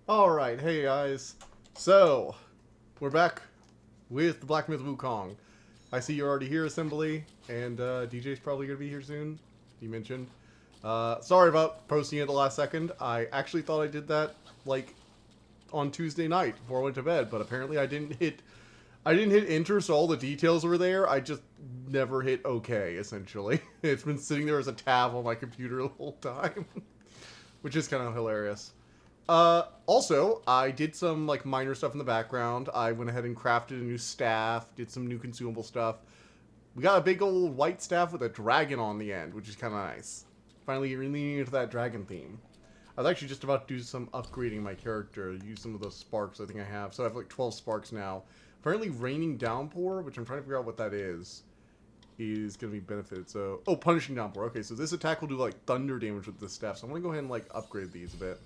Alright, hey guys. So, we're back with the Black Myth Wukong. I see you're already here, Assembly, and DJ's probably going to be here soon, you mentioned. Sorry about posting it at the last second. I actually thought I did that, like, on Tuesday night before I went to bed, but apparently I didn't hit enter, so all the details were there. I just never hit OK, essentially. It's been sitting there as a tab on my computer the whole time, which is kind of hilarious. Also, I did some, like, minor stuff in the background. I went ahead and crafted a new staff, did some new consumable stuff. We got a big old white staff with a dragon on the end, which is kind of nice. Finally leaning into that dragon theme. I was actually just about to do some upgrading my character, use some of those sparks I think I have. So I have like 12 sparks now. Apparently raining downpour, which I'm trying to figure out what that is going to be benefited. So, oh, punishing downpour. Okay, so this attack will do like thunder damage with this staff. So I'm going to go ahead and like upgrade these a bit.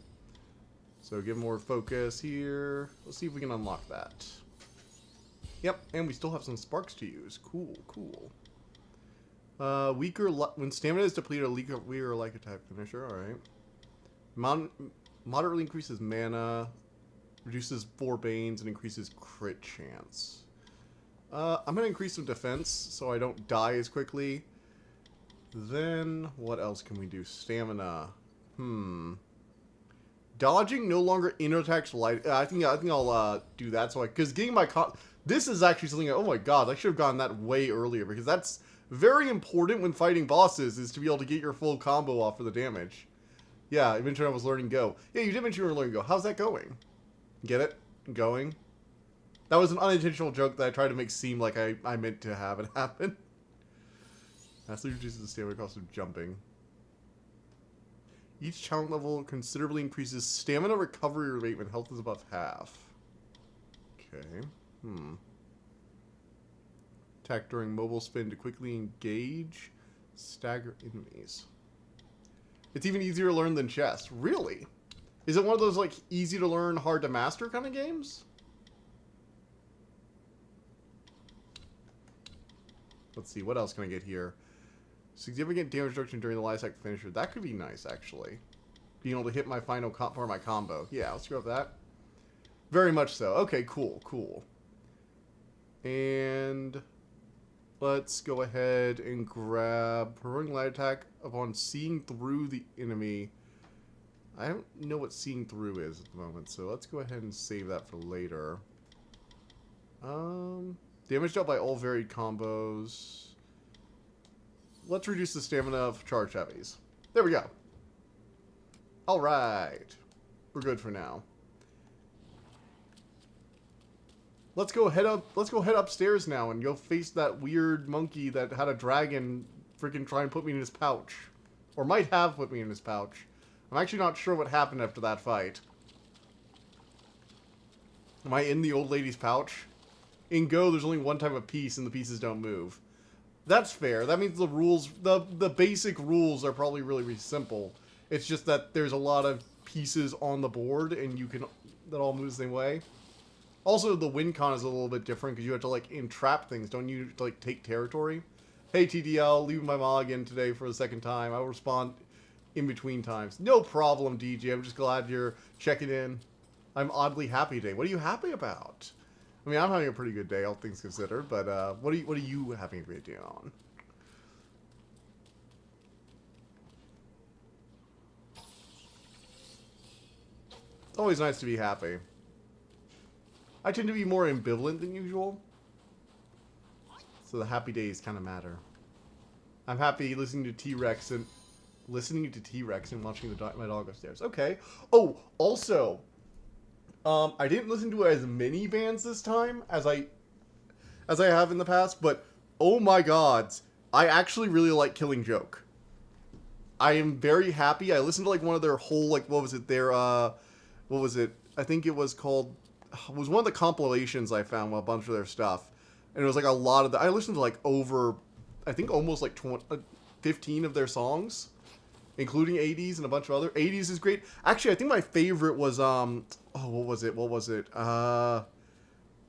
So give more focus here. Let's see if we can unlock that. Yep, and we still have some sparks to use. Cool, cool. When stamina is depleted, a weaker like attack finisher. Alright. Moderately increases mana, reduces 4 banes, and increases crit chance. I'm going to increase some defense so I don't die as quickly. Then, what else can we do? Stamina. Dodging no longer inter-attacks light. I think I'll do that. So because getting my this is actually something. Oh my god, I should have gotten that way earlier because that's very important when fighting bosses. Is to be able to get your full combo off for the damage. Yeah, I mentioned I was learning Go. Yeah, you did mention you were learning Go. How's that going? Get it? Going? That was an unintentional joke that I tried to make seem like I meant to have it happen. That's reduces the stamina cost of jumping. Each challenge level considerably increases stamina recovery rate when health is above half. Okay. Attack during mobile spin to quickly engage, stagger enemies. It's even easier to learn than chess. Really? Is it one of those, like, easy to learn, hard to master kind of games? Let's see, what else can I get here? Significant damage reduction during the life cycle finisher. That could be nice, actually. Being able to hit my final part of my combo. Yeah, let's go with that. Very much so. Okay, cool, cool. And let's go ahead and grab Prolonged Light Attack upon seeing through the enemy. I don't know what seeing through is at the moment, so let's go ahead and save that for later. Damage dealt by all varied combos. Let's reduce the stamina of charge heavies. There we go. Alright. We're good for now. Let's go head upstairs now and go face that weird monkey that had a dragon freaking try and put me in his pouch. Or might have put me in his pouch. I'm actually not sure what happened after that fight. Am I in the old lady's pouch? In Go, there's only one type of piece and the pieces don't move. That's fair. That means the rules, the basic rules are probably really, really simple. It's just that there's a lot of pieces on the board and that all move the same way. Also, the win con is a little bit different because you have to, like, entrap things. Don't you, like, take territory? Hey, TDL, leaving my mom again today for the second time. I will respond in between times. No problem, DJ. I'm just glad you're checking in. I'm oddly happy today. What are you happy about? I mean, I'm having a pretty good day, all things considered, but what are you having a great day on? It's always nice to be happy. I tend to be more ambivalent than usual, so the happy days kind of matter. I'm happy listening to T-Rex and watching my dog upstairs. Okay. Oh, also, I didn't listen to as many bands this time as I have in the past, but oh my god, I actually really like Killing Joke. I am very happy. I listened to like one of their whole, like, what was it? I think it was called, it was one of the compilations I found with a bunch of their stuff. And it was like a lot of I listened to like over, I think almost like 15 of their songs, including 80s and a bunch of other. 80s is great. Actually, I think my favorite was, oh, what was it?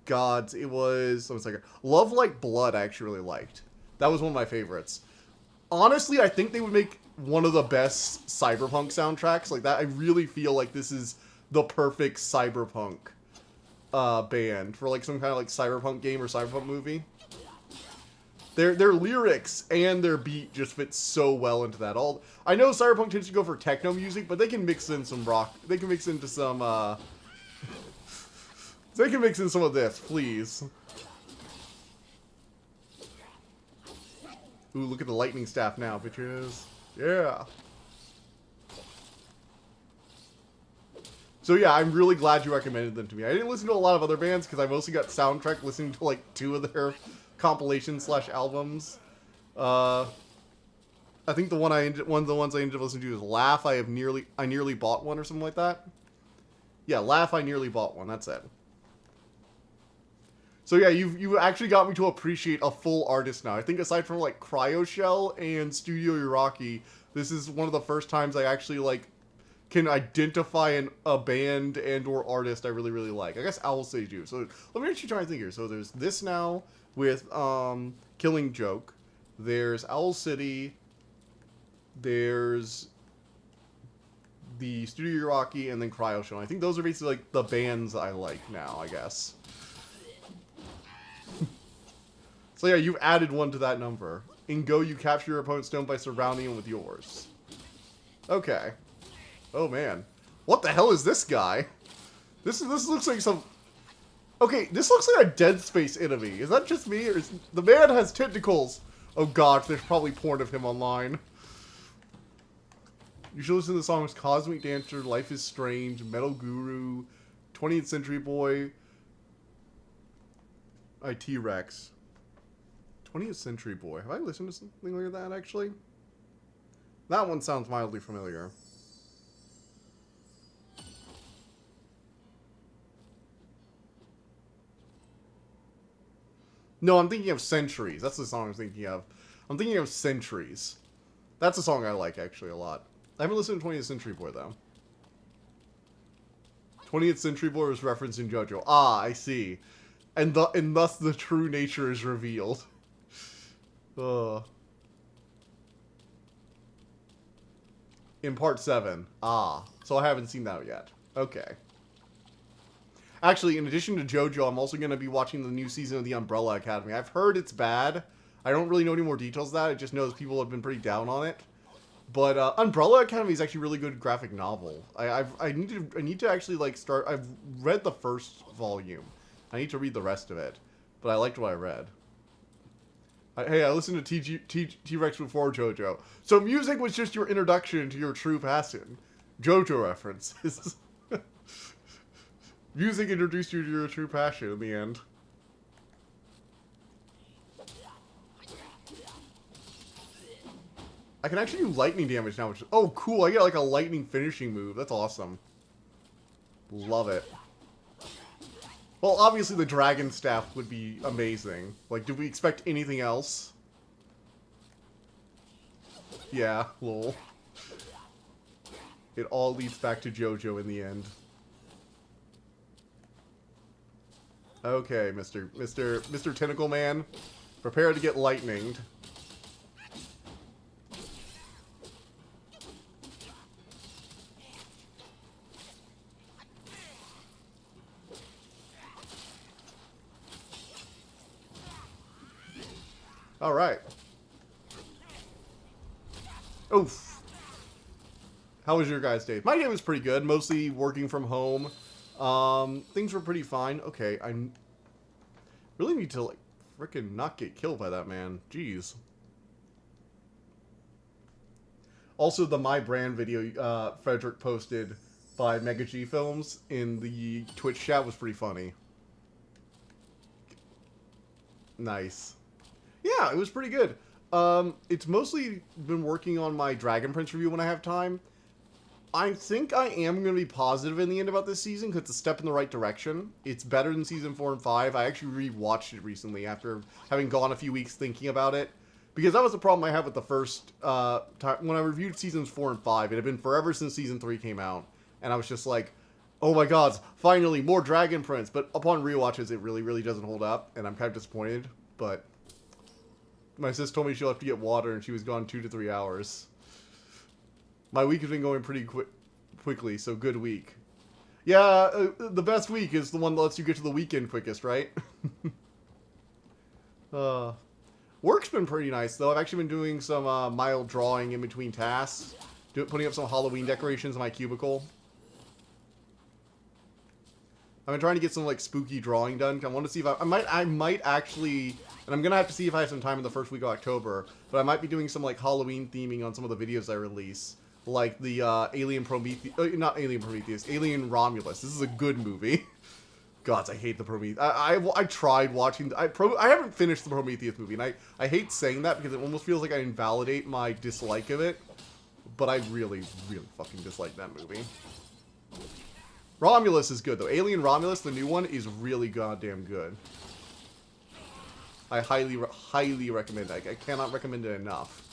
Gods, it was, let me second. Love Like Blood I actually really liked. That was one of my favorites. Honestly, I think they would make one of the best cyberpunk soundtracks like that. I really feel like this is the perfect cyberpunk band for like some kind of like cyberpunk game or cyberpunk movie. Their lyrics and their beat just fit so well into that. I know cyberpunk tends to go for techno music, but they can mix in some rock. They can mix into some. They can mix in some of this, please. Ooh, look at the lightning staff now, bitches. Yeah. So yeah, I'm really glad you recommended them to me. I didn't listen to a lot of other bands because I mostly got soundtrack listening to like 2 of their compilations / albums. I think one of the ones I ended up listening to is Laugh. I nearly bought one or something like that. Yeah, Laugh. I nearly bought one. That's it. So yeah, you actually got me to appreciate a full artist now. I think aside from like Cryo Shell and Studio Iraqi, this is one of the first times I actually like can identify a band and or artist I really, really like. I guess Owl City too. So let me actually try and think here. So there's this now with Killing Joke. There's Owl City. There's the Studio Iraqi and then Cryo Shell. I think those are basically like the bands I like now, I guess. So yeah, you've added one to that number. In Go, you capture your opponent's stone by surrounding him with yours. Okay. Oh man. What the hell is this guy? This looks like some... Okay, this looks like a Dead Space enemy. Is that just me? Or the man has tentacles. Oh gosh, there's probably porn of him online. You should listen to the songs Cosmic Dancer, Life is Strange, Metal Guru, 20th Century Boy, T-Rex. 20th Century Boy. Have I listened to something like that, actually? That one sounds mildly familiar. No, I'm thinking of Centuries. That's the song I'm thinking of. I'm thinking of Centuries. That's a song I like, actually, a lot. I haven't listened to 20th Century Boy, though. 20th Century Boy was referenced in JoJo. Ah, I see. And thus the true nature is revealed. In part 7. Ah. So I haven't seen that yet. Okay. Actually, in addition to JoJo, I'm also going to be watching the new season of The Umbrella Academy. I've heard it's bad. I don't really know any more details of that. I just know that people have been pretty down on it. But Umbrella Academy is actually a really good graphic novel. I need to actually like start. I've read the first volume. I need to read the rest of it. But I liked what I read. Hey, I listened to T-Rex before JoJo. So music was just your introduction to your true passion. JoJo references. Music introduced you to your true passion in the end. I can actually do lightning damage now, which is... Oh, cool. I get like a lightning finishing move. That's awesome. Love it. Well, obviously the dragon staff would be amazing. Like, do we expect anything else? Yeah, lol. It all leads back to JoJo in the end. Okay, Mr. Tentacle Man. Prepare to get lightninged. Alright. Oof. How was your guys' day? My day was pretty good. Mostly working from home. Things were pretty fine. Okay, I really need to, like, frickin' not get killed by that man. Jeez. Also, the My Brand video Frederick posted by Mega G Films in the Twitch chat was pretty funny. Nice. Yeah, it was pretty good. It's mostly been working on my Dragon Prince review when I have time. I think I am going to be positive in the end about this season because it's a step in the right direction. It's better than Season 4 and 5. I actually rewatched it recently after having gone a few weeks thinking about it. Because that was the problem I had with the first time. When I reviewed Seasons 4 and 5, it had been forever since Season 3 came out. And I was just like, oh my god, finally, more Dragon Prince. But upon rewatches, it really, really doesn't hold up. And I'm kind of disappointed. But my sis told me she'll have to get water and she was gone 2 to 3 hours. My week has been going pretty quickly, so good week. Yeah, the best week is the one that lets you get to the weekend quickest, right? uh, Work's been pretty nice, though. I've actually been doing some mild drawing in between tasks. Putting up some Halloween decorations in my cubicle. I've been trying to get some, like, spooky drawing done. I want to see if I might actually, and I'm going to have to see if I have some time in the first week of October, but I might be doing some, like, Halloween theming on some of the videos I release. Like the Alien Prometheus, not Alien Prometheus, Alien Romulus. This is a good movie. Gods, I hate the Prometheus. I tried watching, I haven't finished the Prometheus movie, and I hate saying that because it almost feels like I invalidate my dislike of it. But I really, really fucking dislike that movie. Romulus is good, though. Alien Romulus, the new one, is really goddamn good. I highly recommend it. I cannot recommend it enough.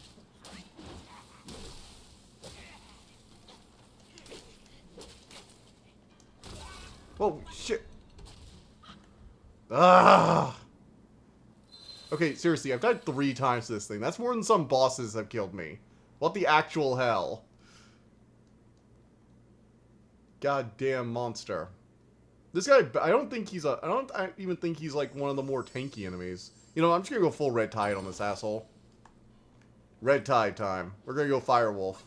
Whoa, shit. Ah! Okay, seriously, I've died 3 times to this thing. That's more than some bosses have killed me. What the actual hell? Goddamn monster. This guy, I don't even think he's like one of the more tanky enemies. You know, I'm just gonna go full Red Tide on this asshole. Red Tide time. We're gonna go Firewolf.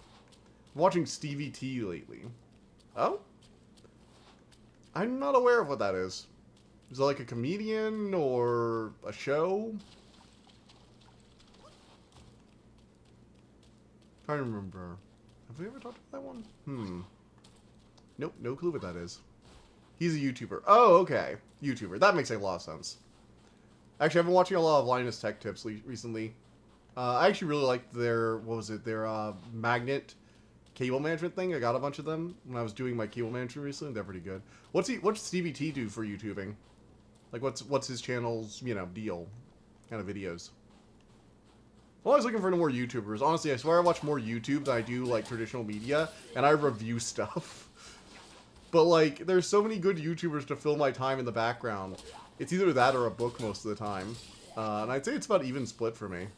I'm watching Stevie T lately. Oh? I'm not aware of what that is. Is it like a comedian or a show? I'm trying to remember. Have we ever talked about that one? Nope, no clue what that is. He's a YouTuber. Oh, okay. YouTuber. That makes a lot of sense. Actually, I've been watching a lot of Linus Tech Tips recently. I actually really liked their, what was it, their magnet cable management thing. I got a bunch of them when I was doing my cable management recently. They're pretty good. What's Stevie T do for YouTubing? Like, what's his channel's, you know, deal? Kind of videos. I'm always looking for more YouTubers. Honestly, I swear I watch more YouTube than I do, like, traditional media, and I review stuff. But, like, there's so many good YouTubers to fill my time in the background. It's either that or a book most of the time. And I'd say it's about even split for me.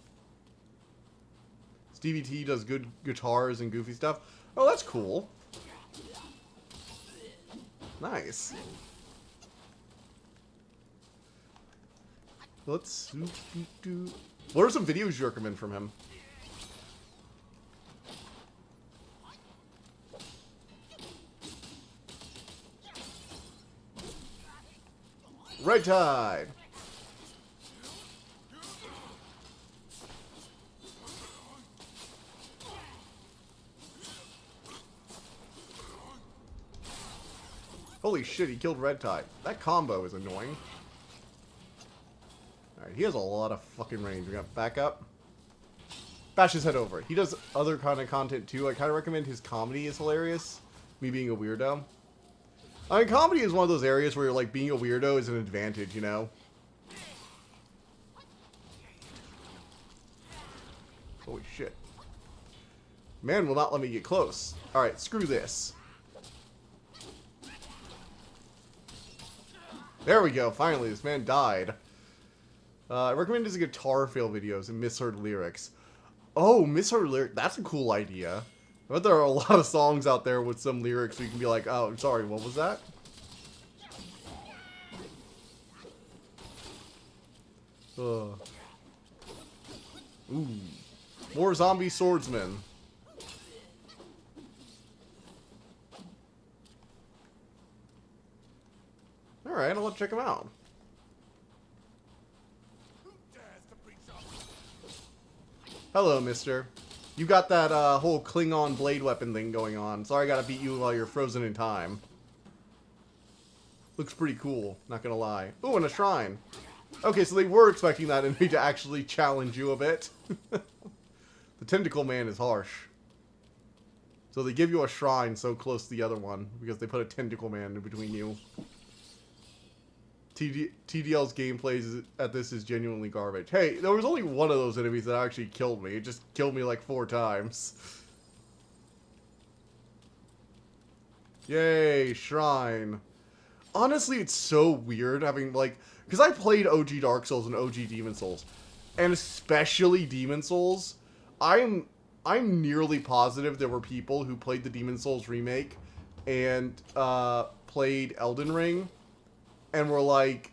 Stevie T does good guitars and goofy stuff. Oh, that's cool. Nice. Let's... What are some videos you recommend from him? Red Tide! Holy shit, he killed Red Tide. That combo is annoying. Alright, he has a lot of fucking range. We got back up. Bash his head over. He does other kind of content too. I kind of recommend his comedy is hilarious. Me being a weirdo. I mean, comedy is one of those areas where, like, being a weirdo is an advantage, you know? Holy shit. Man will not let me get close. Alright, screw this. There we go. Finally, this man died. I recommend his guitar fail videos and misheard lyrics. Oh, misheard lyrics. That's a cool idea. I bet there are a lot of songs out there with some lyrics where you can be like, oh, sorry, what was that? Ooh. More zombie swordsmen. Alright, I'll check them out. Hello, mister. You got that whole Klingon blade weapon thing going on. Sorry I gotta beat you while you're frozen in time. Looks pretty cool, not gonna lie. Ooh, and a shrine. Okay, so they were expecting that enemy to actually challenge you a bit. The tentacle man is harsh. So they give you a shrine so close to the other one because they put a tentacle man in between you. TDL's gameplay at this is genuinely garbage. Hey, there was only one of those enemies that actually killed me. It just killed me like 4 times. Yay, shrine. Honestly, it's so weird having, like... Because I played OG Dark Souls and OG Demon Souls. And especially Demon Souls. I'm nearly positive there were people who played the Demon Souls remake and played Elden Ring, and were like,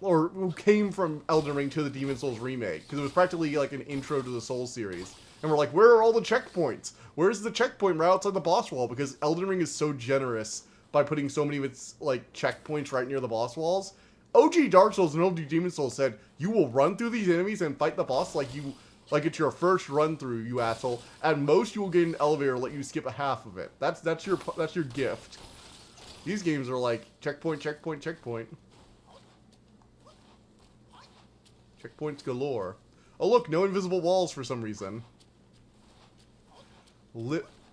or who came from Elden Ring to the Demon's Souls remake, because it was practically like an intro to the Souls series. And we're like, where are all the checkpoints? Where's the checkpoint right outside the boss wall? Because Elden Ring is so generous by putting so many of its like checkpoints right near the boss walls. OG Dark Souls and OG Demon's Souls said, you will run through these enemies and fight the boss like it's your first run through, you asshole. At most, you will get an elevator and let you skip a half of it. That's your gift. These games are like checkpoint, checkpoint, checkpoint. Checkpoints galore. Oh look, no invisible walls for some reason.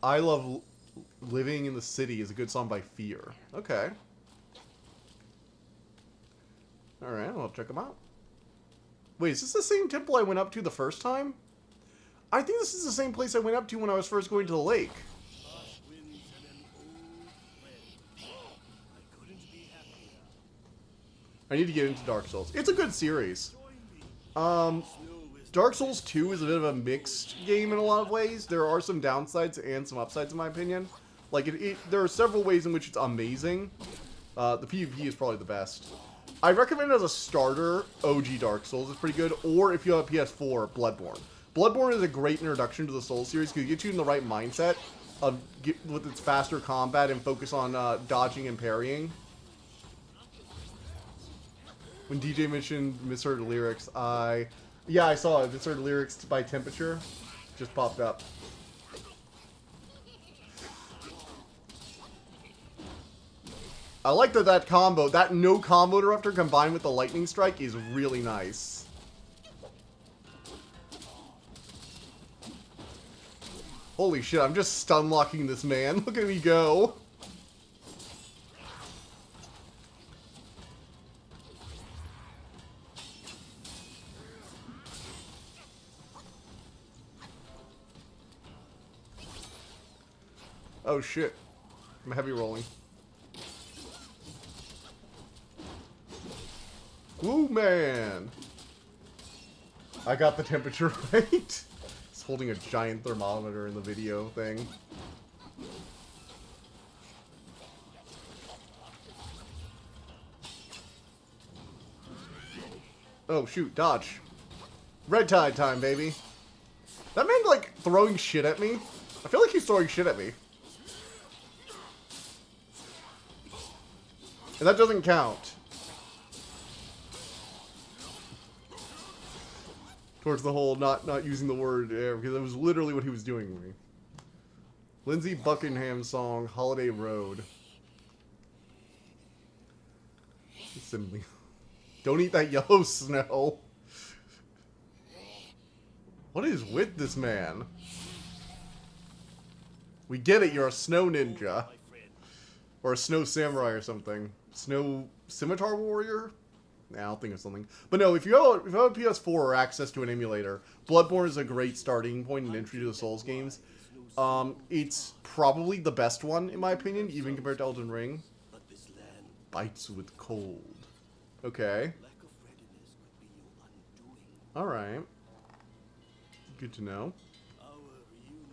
I Love Living in the City is a good song by Fear. Okay. Alright, I'll check them out. Wait, is this the same temple I went up to the first time? I think this is the same place I went up to when I was first going to the lake. I need to get into Dark Souls. It's a good series. Dark Souls 2 is a bit of a mixed game in a lot of ways. There are some downsides and some upsides in my opinion. Like, there are several ways in which it's amazing. The PvP is probably the best. I recommend as a starter, OG Dark Souls is pretty good, or if you have a PS4, Bloodborne. Bloodborne is a great introduction to the Souls series because it gets you in the right mindset of with its faster combat and focus on dodging and parrying. When DJ mentioned misheard lyrics, yeah, I saw it. Misheard lyrics by temperature just popped up. I like that combo. That no combo interrupter combined with the lightning strike is really nice. Holy shit, I'm just stun locking this man. Look at me go. Oh shit. I'm heavy rolling. Ooh, man. I got the temperature right. It's holding a giant thermometer in the video thing. Oh, shoot. Dodge. Red tide time, baby. That man, like, throwing shit at me. I feel like he's throwing shit at me. And that doesn't count. Towards the whole not using the word air, because that was literally what he was doing to me. Lindsey Buckingham's song, Holiday Road. Simply. Don't eat that yellow snow. What is with this man? We get it, you're a snow ninja. Or a snow samurai or something. Snow scimitar warrior? Nah, I'll think of something. But no, if you have a PS4 or access to an emulator, Bloodborne is a great starting point and entry to the Souls games. It's probably the best one, in my opinion, even compared to Elden Ring. Bites with cold. Okay. Alright. Good to know. Our reunion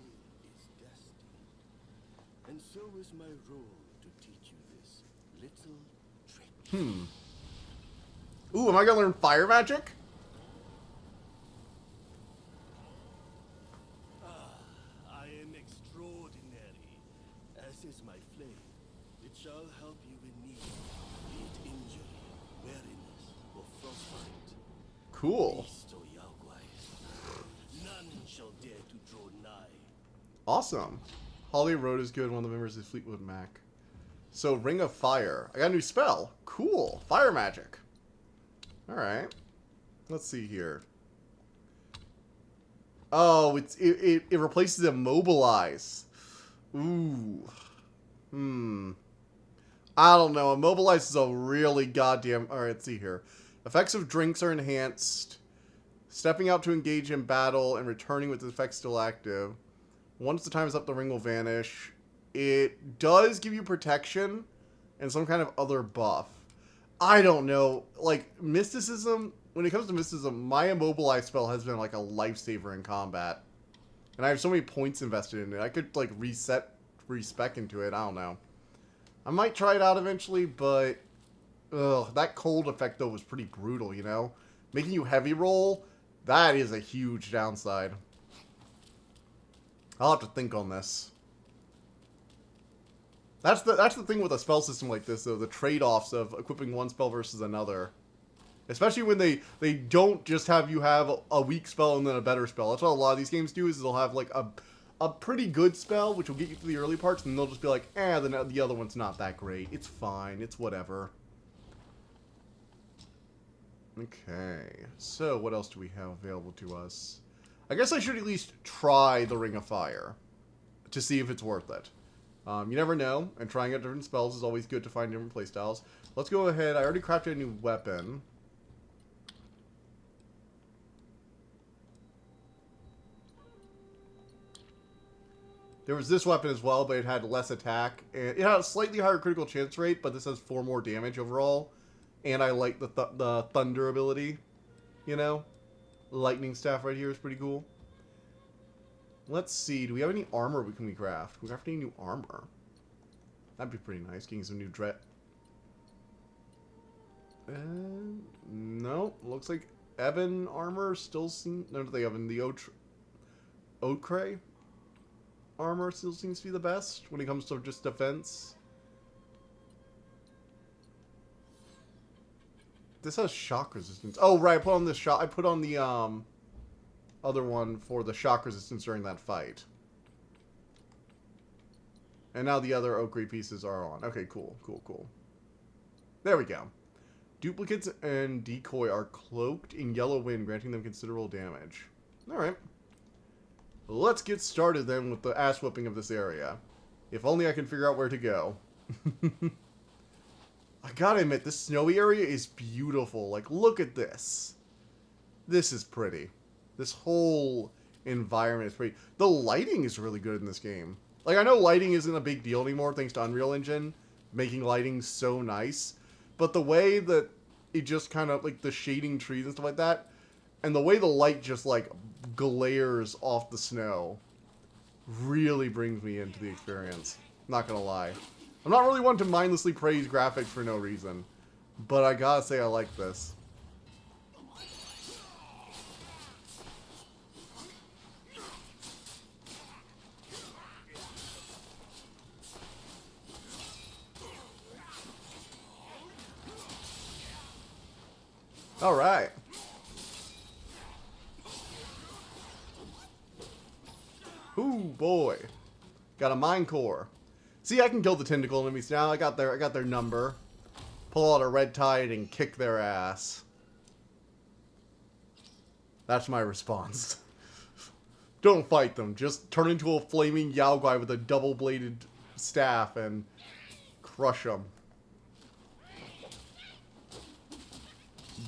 is destined. And so is my role to teach you this little trick. Ooh, am I gonna learn fire magic? I am extraordinary, as is my flame. It shall help you in need, be it injury, weariness, or frostbite. Cool. Beast or Yaogwai, none shall dare to draw nigh. Awesome. Holly Road is good, one of the members of Fleetwood Mac. So, Ring of Fire. I got a new spell. Cool. Fire magic. Alright. Let's see here. Oh, it replaces Immobilize. Ooh. I don't know. Immobilize is a really goddamn... Alright, let's see here. Effects of drinks are enhanced. Stepping out to engage in battle and returning with the effect still active. Once the time is up, the ring will vanish. It does give you protection and some kind of other buff. I don't know. Like, mysticism, when it comes to mysticism, my Immobilize spell has been like a lifesaver in combat. And I have so many points invested in it. I could, like, reset respec into it. I don't know. I might try it out eventually, but that cold effect though was pretty brutal, you know? Making you heavy roll, that is a huge downside. I'll have to think on this. That's the thing with a spell system like this, though, the trade-offs of equipping one spell versus another. Especially when they don't just have you have a weak spell and then a better spell. That's what a lot of these games do, is they'll have like a pretty good spell, which will get you through the early parts, and they'll just be like, the other one's not that great. It's fine. It's whatever. Okay. So, what else do we have available to us? I guess I should at least try the Ring of Fire to see if it's worth it. You never know, and trying out different spells is always good to find different playstyles. Let's go ahead. I already crafted a new weapon. There was this weapon as well, but it had less attack. And it had a slightly higher critical chance rate, but this has 4 more damage overall. And I like the thunder ability, you know? The lightning staff right here is pretty cool. Let's see, do we have any armor we can craft? We craft any new armor? That'd be pretty nice, getting some new dread. No, looks like Ebon armor still seems... No, they have in the Okray armor still seems to be the best when it comes to just defense. This has shock resistance. Oh, right, I put on this shock. I put on the other one for the shock resistance during that fight. And now the other Okray pieces are on. Okay, cool, cool, cool. There we go. Duplicates and decoy are cloaked in yellow wind, granting them considerable damage. Alright. Let's get started then with the ass whooping of this area. If only I can figure out where to go. I gotta admit, this snowy area is beautiful. Like, look at this. This is pretty. This whole environment is pretty. The lighting is really good in this game. Like, I know lighting isn't a big deal anymore thanks to Unreal Engine making lighting so nice. But the way that it just kind of, like, the shading trees and stuff like that, and the way the light just, like, glares off the snow really brings me into the experience. Not gonna lie. I'm not really one to mindlessly praise graphics for no reason, but I gotta say I like this. Alright. Ooh, boy. Got a mine core. See, I can kill the tentacle enemies now. I got their number. Pull out a red tide and kick their ass. That's my response. Don't fight them. Just turn into a flaming Yao Guai with a double-bladed staff and crush them.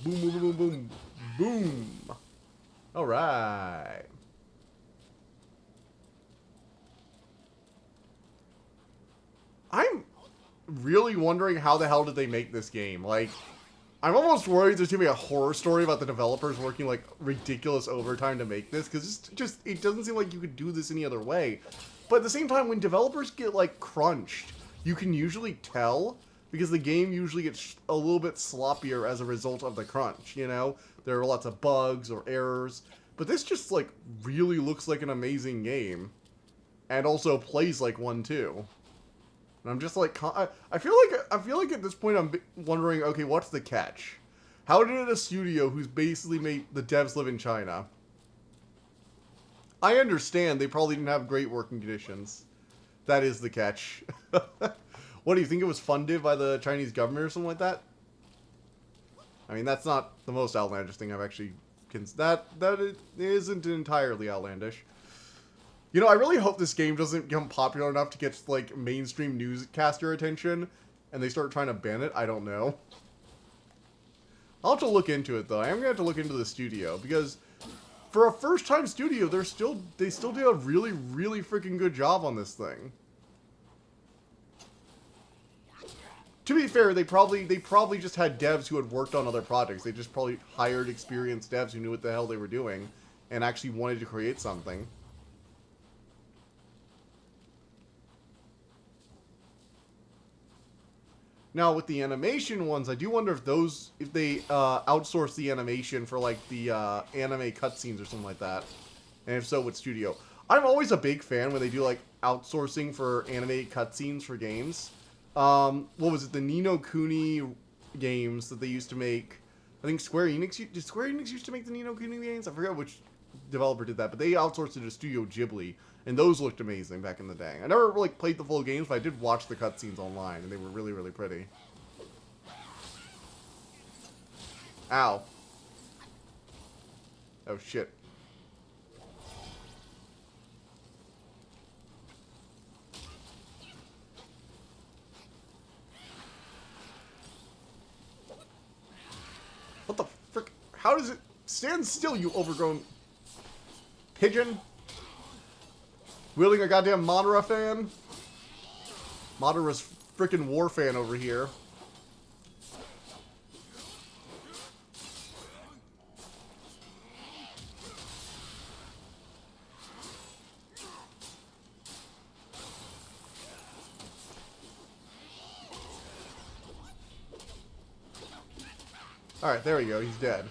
Boom, boom, boom, boom, boom. Alright. I'm really wondering how the hell did they make this game. Like, I'm almost worried there's going to be a horror story about the developers working, like, ridiculous overtime to make this. Because it doesn't seem like you could do this any other way. But at the same time, when developers get, like, crunched, you can usually tell. Because the game usually gets a little bit sloppier as a result of the crunch, you know? There are lots of bugs or errors. But this just, like, really looks like an amazing game. And also plays like one, too. And I'm just like, I feel like at this point I'm wondering, okay, what's the catch? How did a studio who's basically made the devs live in China? I understand they probably didn't have great working conditions. That is the catch. What do you think, it was funded by the Chinese government or something like that? I mean, that's not the most outlandish thing I've actually that it isn't entirely outlandish. You know, I really hope this game doesn't become popular enough to get, like, mainstream newscaster attention, and they start trying to ban it. I don't know. I'll have to look into it, though. I am gonna have to look into the studio, because for a first-time studio, they still do a really, really freaking good job on this thing. To be fair, they probably just had devs who had worked on other projects. They just probably hired experienced devs who knew what the hell they were doing and actually wanted to create something. Now with the animation ones, I do wonder if they outsource the animation for like the anime cutscenes or something like that, and if so, what studio? I'm always a big fan when they do like outsourcing for animated cutscenes for games. What was it? The Ni no Kuni games that they used to make. I think Square Enix did Square Enix used to make the Ni no Kuni games? I forget which developer did that, but they outsourced it to Studio Ghibli, and those looked amazing back in the day. I never like played the full games, but I did watch the cutscenes online, and they were really, really pretty. Ow. Oh shit. What the frick? How does it stand still, you overgrown pigeon? Wielding a goddamn Madara fan? Madara's frickin' war fan over here. Alright, there we go. He's dead.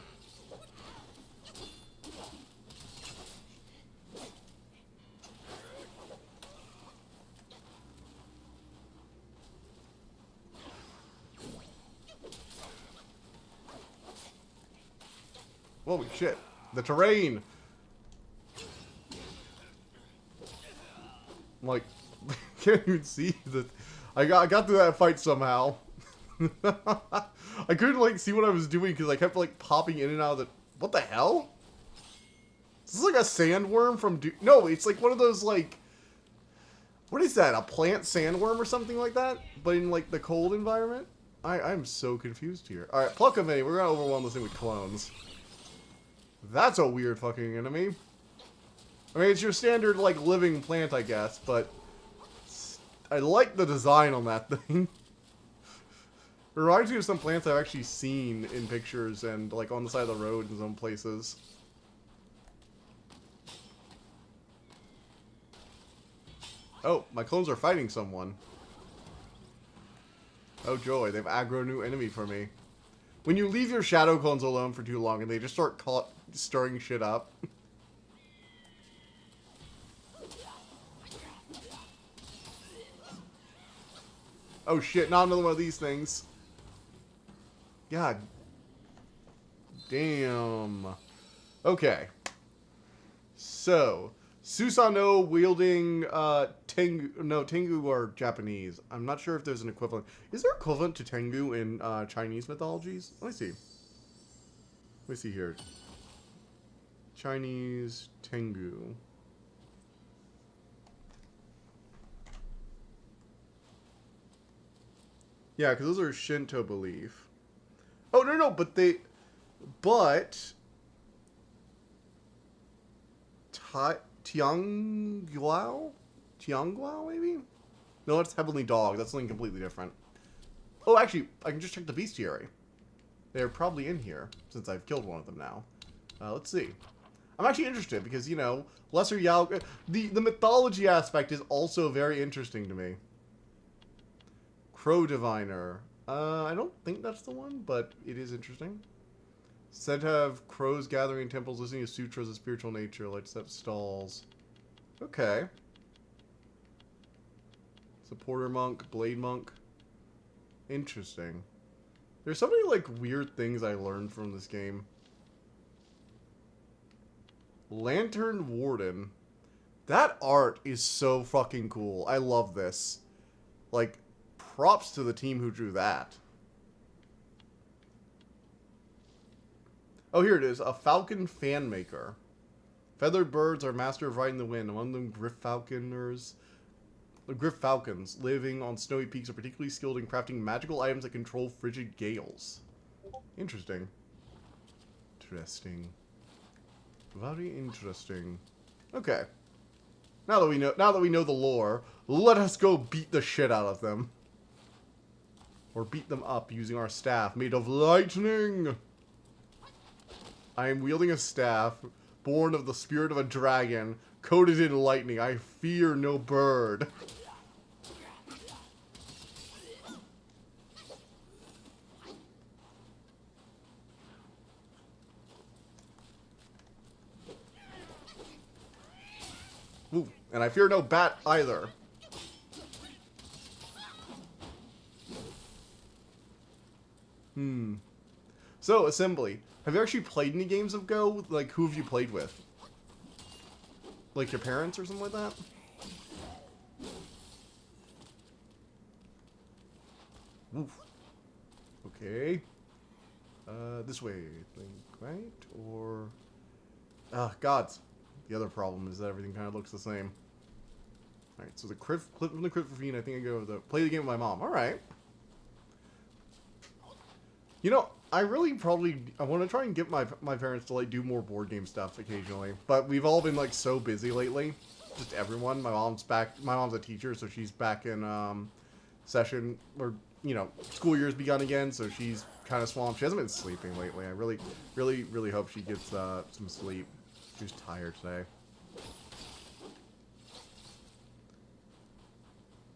Holy shit. The terrain! I'm like, can't even see that. I got through that fight somehow. I couldn't like see what I was doing because I kept like popping in and out of the. What the hell? Is this like a sandworm from? No, it's like one of those like. What is that? A plant sandworm or something like that? But in like the cold environment? I'm so confused here. All right, pluck them in. We're gonna overwhelm this thing with clones. That's a weird fucking enemy. I mean, it's your standard like living plant, I guess, but I like the design on that thing. It reminds me of some plants I've actually seen in pictures and like on the side of the road in some places. Oh, my clones are fighting someone. Oh joy, they've aggroed a new enemy for me. When you leave your shadow clones alone for too long and they just start stirring shit up. Oh shit, not another one of these things. God. Damn. Okay. So, Susanoo wielding Tengu. No, Tengu are Japanese. I'm not sure if there's an equivalent. Is there equivalent to Tengu in Chinese mythologies? Let me see. Let me see here. Chinese Tengu. Yeah, because those are Shinto belief. Oh, no, but they... But... Tianguao? Tianguao, maybe? No, that's Heavenly Dog. That's something completely different. Oh, actually, I can just check the bestiary. They're probably in here, since I've killed one of them now. Let's see. I'm actually interested, because, you know, Lesser Yao... The mythology aspect is also very interesting to me. Crow Diviner. I don't think that's the one, but it is interesting. Said to have crows gathering in temples, listening to sutras of spiritual nature, like set stalls. Okay. Supporter monk, blade monk. Interesting. There's so many, like, weird things I learned from this game. Lantern Warden. That art is so fucking cool. I love this. Like, props to the team who drew that. Oh, here it is. A falcon fan maker. Feathered birds are master of riding the wind. Among them, Griff Falcons living on snowy peaks are particularly skilled in crafting magical items that control frigid gales. Interesting. Interesting. Very interesting. Okay. Now that we know the lore, let us go beat the shit out of them. Or beat them up using our staff made of lightning. I am wielding a staff, born of the spirit of a dragon, coated in lightning. I fear no bird. And I fear no bat either. So, Assembly. Have you actually played any games of Go? Like, who have you played with? Like your parents or something like that? Oof. Okay. This way, I think, right? Or... gods. The other problem is that everything kind of looks the same. Alright, so the clip from the crit for Fiend, I think I go with the... Play the game with my mom. Alright. You know, I really probably... I want to try and get my parents to, like, do more board game stuff occasionally. But we've all been, like, so busy lately. Just everyone. My mom's back... My mom's a teacher, so she's back in, session... Or, you know, school year's begun again, so she's kind of swamped. She hasn't been sleeping lately. I really hope she gets, some sleep. She's tired today.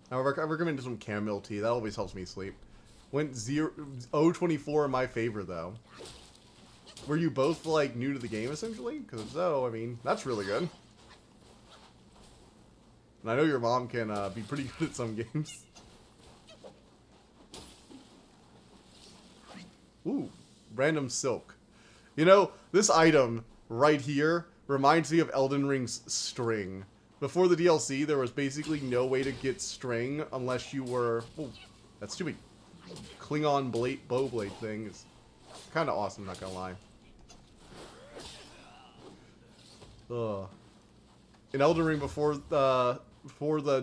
I recommend some chamomile tea. That always helps me sleep. Went 0-24 in my favor, though. Were you both, like, new to the game, essentially? Because if so, I mean, that's really good. And I know your mom can be pretty good at some games. Ooh, random silk. You know, this item right here reminds me of Elden Ring's string. Before the DLC, there was basically no way to get string unless you were... Oh, that stupid Klingon bowblade thing is kind of awesome, not gonna lie. Ugh. In Elden Ring, before the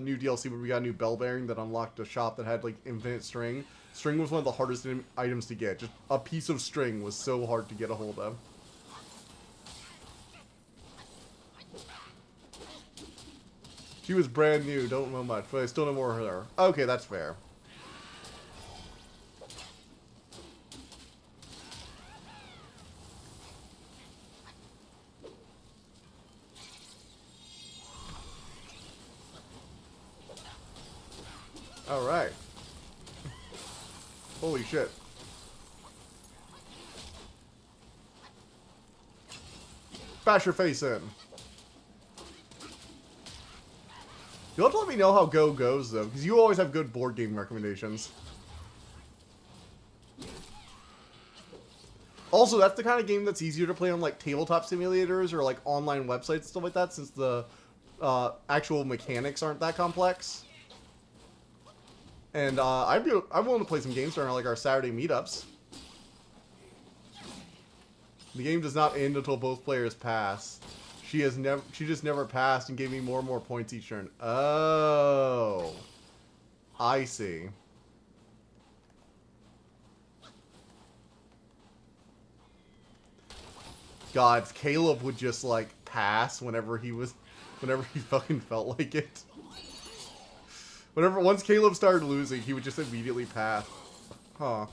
new DLC, where we got a new bell bearing that unlocked a shop that had, like, infinite string. String was one of the hardest items to get. Just a piece of string was so hard to get a hold of. She was brand new, don't know much, but I still know more of her. Okay, that's fair. Alright. Holy shit. Bash your face in. You'll have to let me know how Go goes, though, because you always have good board game recommendations. Also, that's the kind of game that's easier to play on, like, tabletop simulators or, like, online websites and stuff like that, since the actual mechanics aren't that complex. And I'm willing to play some games during, like, our Saturday meetups. The game does not end until both players pass. She just never passed and gave me more and more points each turn. Oh. I see. God, if Caleb would just, like, pass whenever he fucking felt like it. Once Caleb started losing, he would just immediately pass. Huh.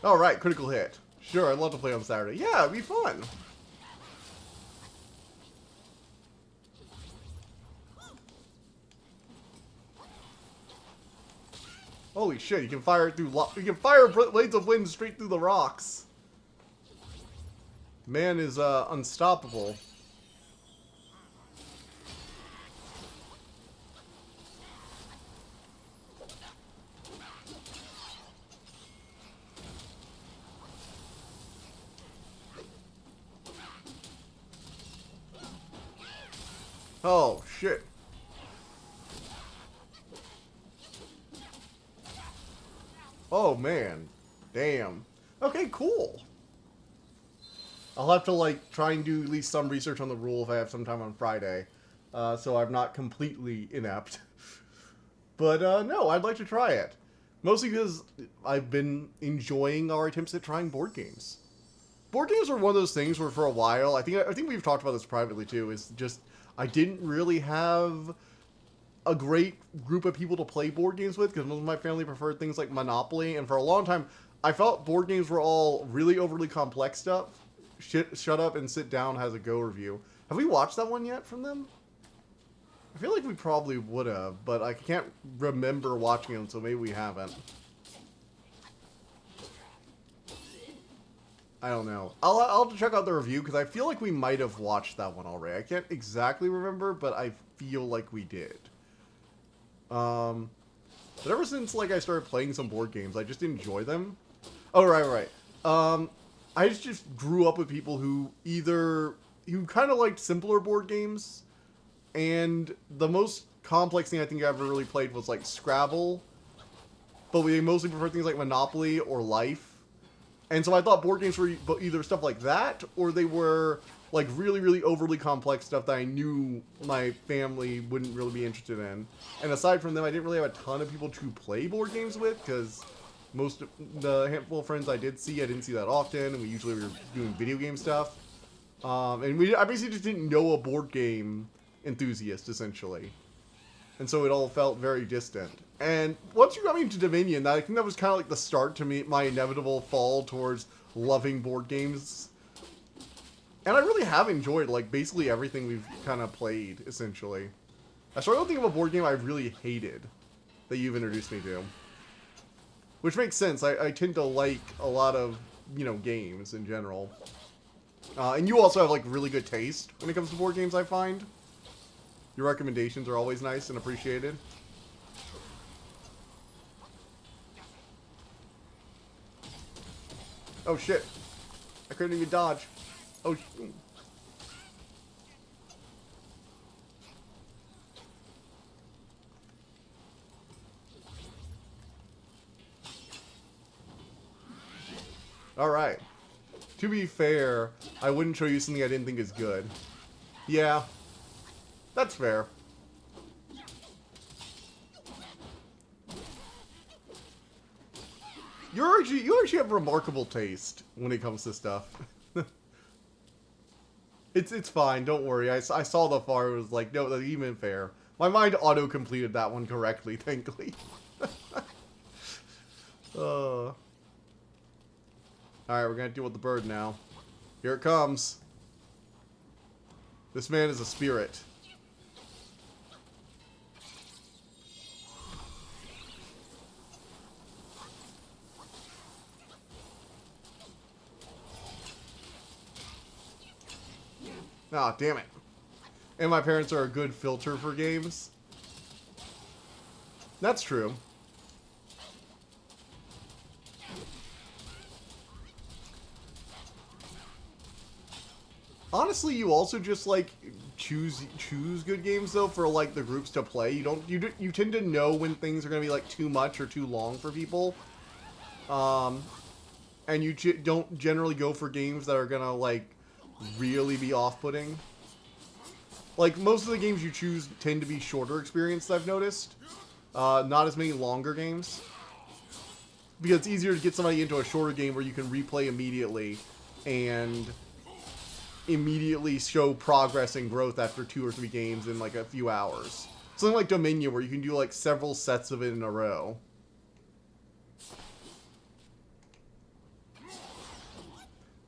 Alright, critical hit. Sure, I'd love to play on Saturday. Yeah, it'd be fun. Holy shit, you can fire it through you can fire blades of wind straight through the rocks. Man is unstoppable. Oh, shit. Oh, man. Damn. Okay, cool. I'll have to, like, try and do at least some research on the rule if I have some time on Friday. So I'm not completely inept. But, no, I'd like to try it. Mostly because I've been enjoying our attempts at trying board games. Board games are one of those things where for a while, I think we've talked about this privately too, is just... I didn't really have a great group of people to play board games with, because most of my family preferred things like Monopoly, and for a long time, I felt board games were all really overly complex stuff. Shut Up and Sit Down has a Go review. Have we watched that one yet from them? I feel like we probably would have, but I can't remember watching them, so maybe we haven't. I don't know. I'll have to check out the review, because I feel like we might have watched that one already. I can't exactly remember, but I feel like we did. But ever since, like, I started playing some board games, I just enjoy them. Oh, right. I just grew up with people who kind of liked simpler board games, and the most complex thing I think I ever really played was, like, Scrabble, but we mostly prefer things like Monopoly or Life. And so I thought board games were either stuff like that, or they were, like, really, really overly complex stuff that I knew my family wouldn't really be interested in. And aside from them, I didn't really have a ton of people to play board games with, because most of the handful of friends I didn't see that often, and we usually were doing video game stuff. I basically just didn't know a board game enthusiast, essentially. And so it all felt very distant. And once you got me into Dominion, I think that was kind of like the start to my inevitable fall towards loving board games. And I really have enjoyed, like, basically everything we've kind of played, essentially. I struggle to think of a board game I really hated that you've introduced me to. Which makes sense. I tend to like a lot of, games in general. And you also have, like, really good taste when it comes to board games, I find. Your recommendations are always nice and appreciated. Oh shit. I couldn't even dodge. Oh shoot. Alright. To be fair, I wouldn't show you something I didn't think is good. Yeah. That's fair. You actually have remarkable taste when it comes to stuff. It's fine, don't worry. I saw the far, it was like, no, that's even fair. My mind auto-completed that one correctly, thankfully. Alright, we're gonna deal with the bird now. Here it comes. This man is a spirit. Ah, damn it. And my parents are a good filter for games. That's true. Honestly, you also just, like, choose good games, though, for, like, the groups to play. You tend to know when things are going to be, like, too much or too long for people. And you don't generally go for games that are going to, like, really be off-putting. Like, most of the games you choose tend to be shorter experience, I've noticed. Not as many longer games. Because it's easier to get somebody into a shorter game where you can replay immediately and immediately show progress and growth after 2 or 3 games in, like, a few hours. Something like Dominion, where you can do, like, several sets of it in a row.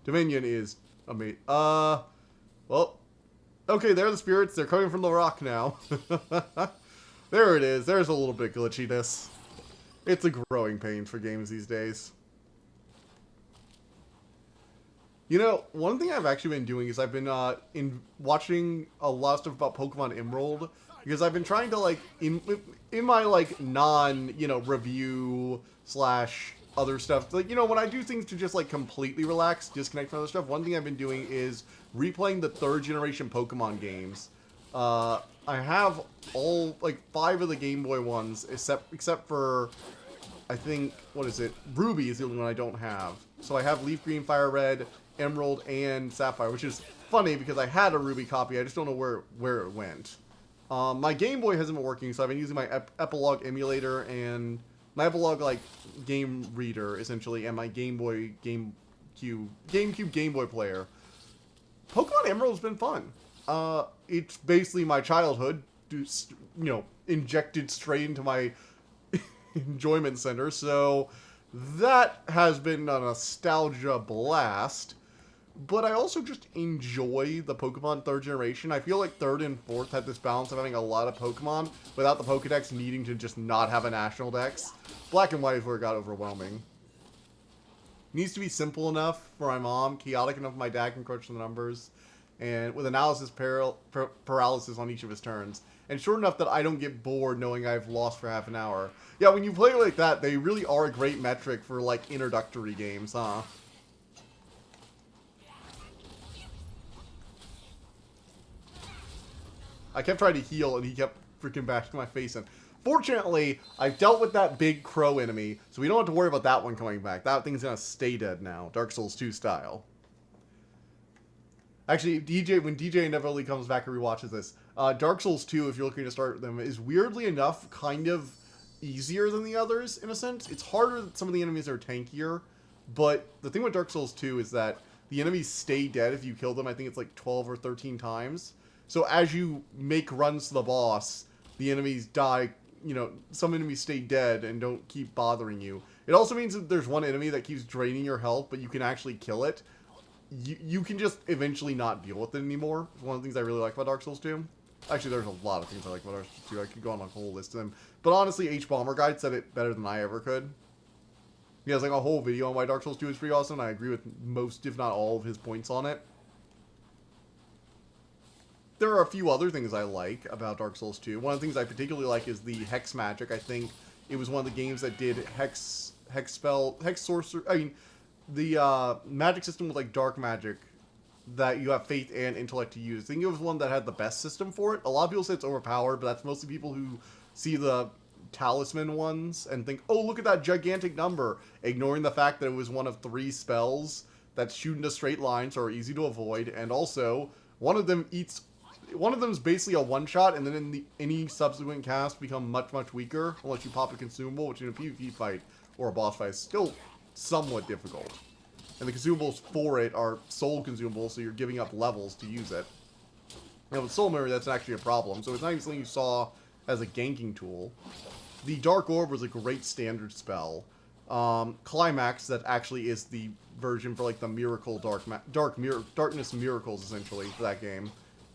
Dominion is amazing. Well, okay, there are the spirits. They're coming from the rock now. There it is. There's a little bit glitchiness. It's a growing pain for games these days. You know, one thing I've actually been doing is I've been watching a lot of stuff about Pokemon Emerald, because I've been trying to, like, in my, like, review / other stuff, like, when I do things to just, like, completely relax, disconnect from other stuff, one thing I've been doing is replaying the 3rd generation Pokemon games. I have all, like, 5 of the Game Boy ones, except for, I think, what is it? Ruby is the only one I don't have. So I have Leaf Green, Fire Red, Emerald, and Sapphire, which is funny because I had a Ruby copy, I just don't know where it went. My Game Boy hasn't been working, so I've been using my Epilogue emulator and my Epilogue, like, game reader, essentially, and my GameCube Game Boy player. Pokemon Emerald's been fun. It's basically my childhood, injected straight into my enjoyment center. So that has been a nostalgia blast. But I also just enjoy the Pokemon 3rd generation. I feel like 3rd and 4th had this balance of having a lot of Pokemon without the Pokedex needing to just not have a national dex. Black and White is where it got overwhelming. Needs to be simple enough for my mom, chaotic enough my dad can crunch the numbers, and with analysis paralysis on each of his turns. And short enough that I don't get bored knowing I've lost for half an hour. Yeah, when you play like that, they really are a great metric for, like, introductory games, huh? I kept trying to heal, and he kept freaking bashing my face in. Fortunately, I've dealt with that big crow enemy, so we don't have to worry about that one coming back. That thing's gonna stay dead now, Dark Souls 2 style. Actually, when DJ inevitably comes back and rewatches this, Dark Souls 2, if you're looking to start them, is weirdly enough kind of easier than the others, in a sense. It's harder that some of the enemies are tankier, but the thing with Dark Souls 2 is that the enemies stay dead if you kill them. I think it's like 12 or 13 times. So as you make runs to the boss, the enemies die, you know, some enemies stay dead and don't keep bothering you. It also means that there's one enemy that keeps draining your health, but you can actually kill it. You can just eventually not deal with it anymore. It's one of the things I really like about Dark Souls 2. Actually, there's a lot of things I like about Dark Souls 2. I could go on a whole list of them. But honestly, H-Bomber Guide said it better than I ever could. He has like a whole video on why Dark Souls 2 is pretty awesome. I agree with most, if not all, of his points on it. There are a few other things I like about Dark Souls 2. One of the things I particularly like is the Hex magic. I think it was one of the games that did Hex sorcerer. I mean, the magic system with like dark magic that you have faith and intellect to use. I think it was one that had the best system for it. A lot of people say it's overpowered, but that's mostly people who see the talisman ones and think, oh, look at that gigantic number, ignoring the fact that it was one of 3 spells that shoot in a straight line, so are easy to avoid, and also one of them is basically a one-shot, and then in any subsequent cast become much, much weaker, unless you pop a consumable, which in a PvP fight or a boss fight is still somewhat difficult. And the consumables for it are soul consumables, so you're giving up levels to use it. Now with Soul Memory, that's actually a problem, so it's not even something you saw as a ganking tool. The Dark Orb was a great standard spell. Climax, that actually is the version for like the Miracle Darkness Miracles, essentially, for that game.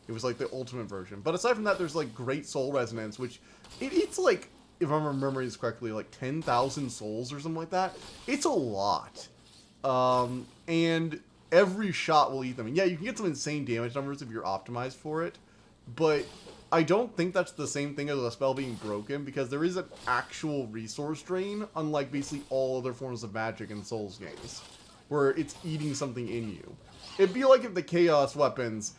It was like the ultimate version. But aside from that, there's like great soul resonance, which it's like, if I'm remembering this correctly, like 10,000 souls or something like that. It's a lot. And every shot will eat them. And yeah, you can get some insane damage numbers if you're optimized for it. But I don't think that's the same thing as a spell being broken, because there is an actual resource drain, unlike basically all other forms of magic in Souls games, where it's eating something in you. It'd be like if the Chaos weapons...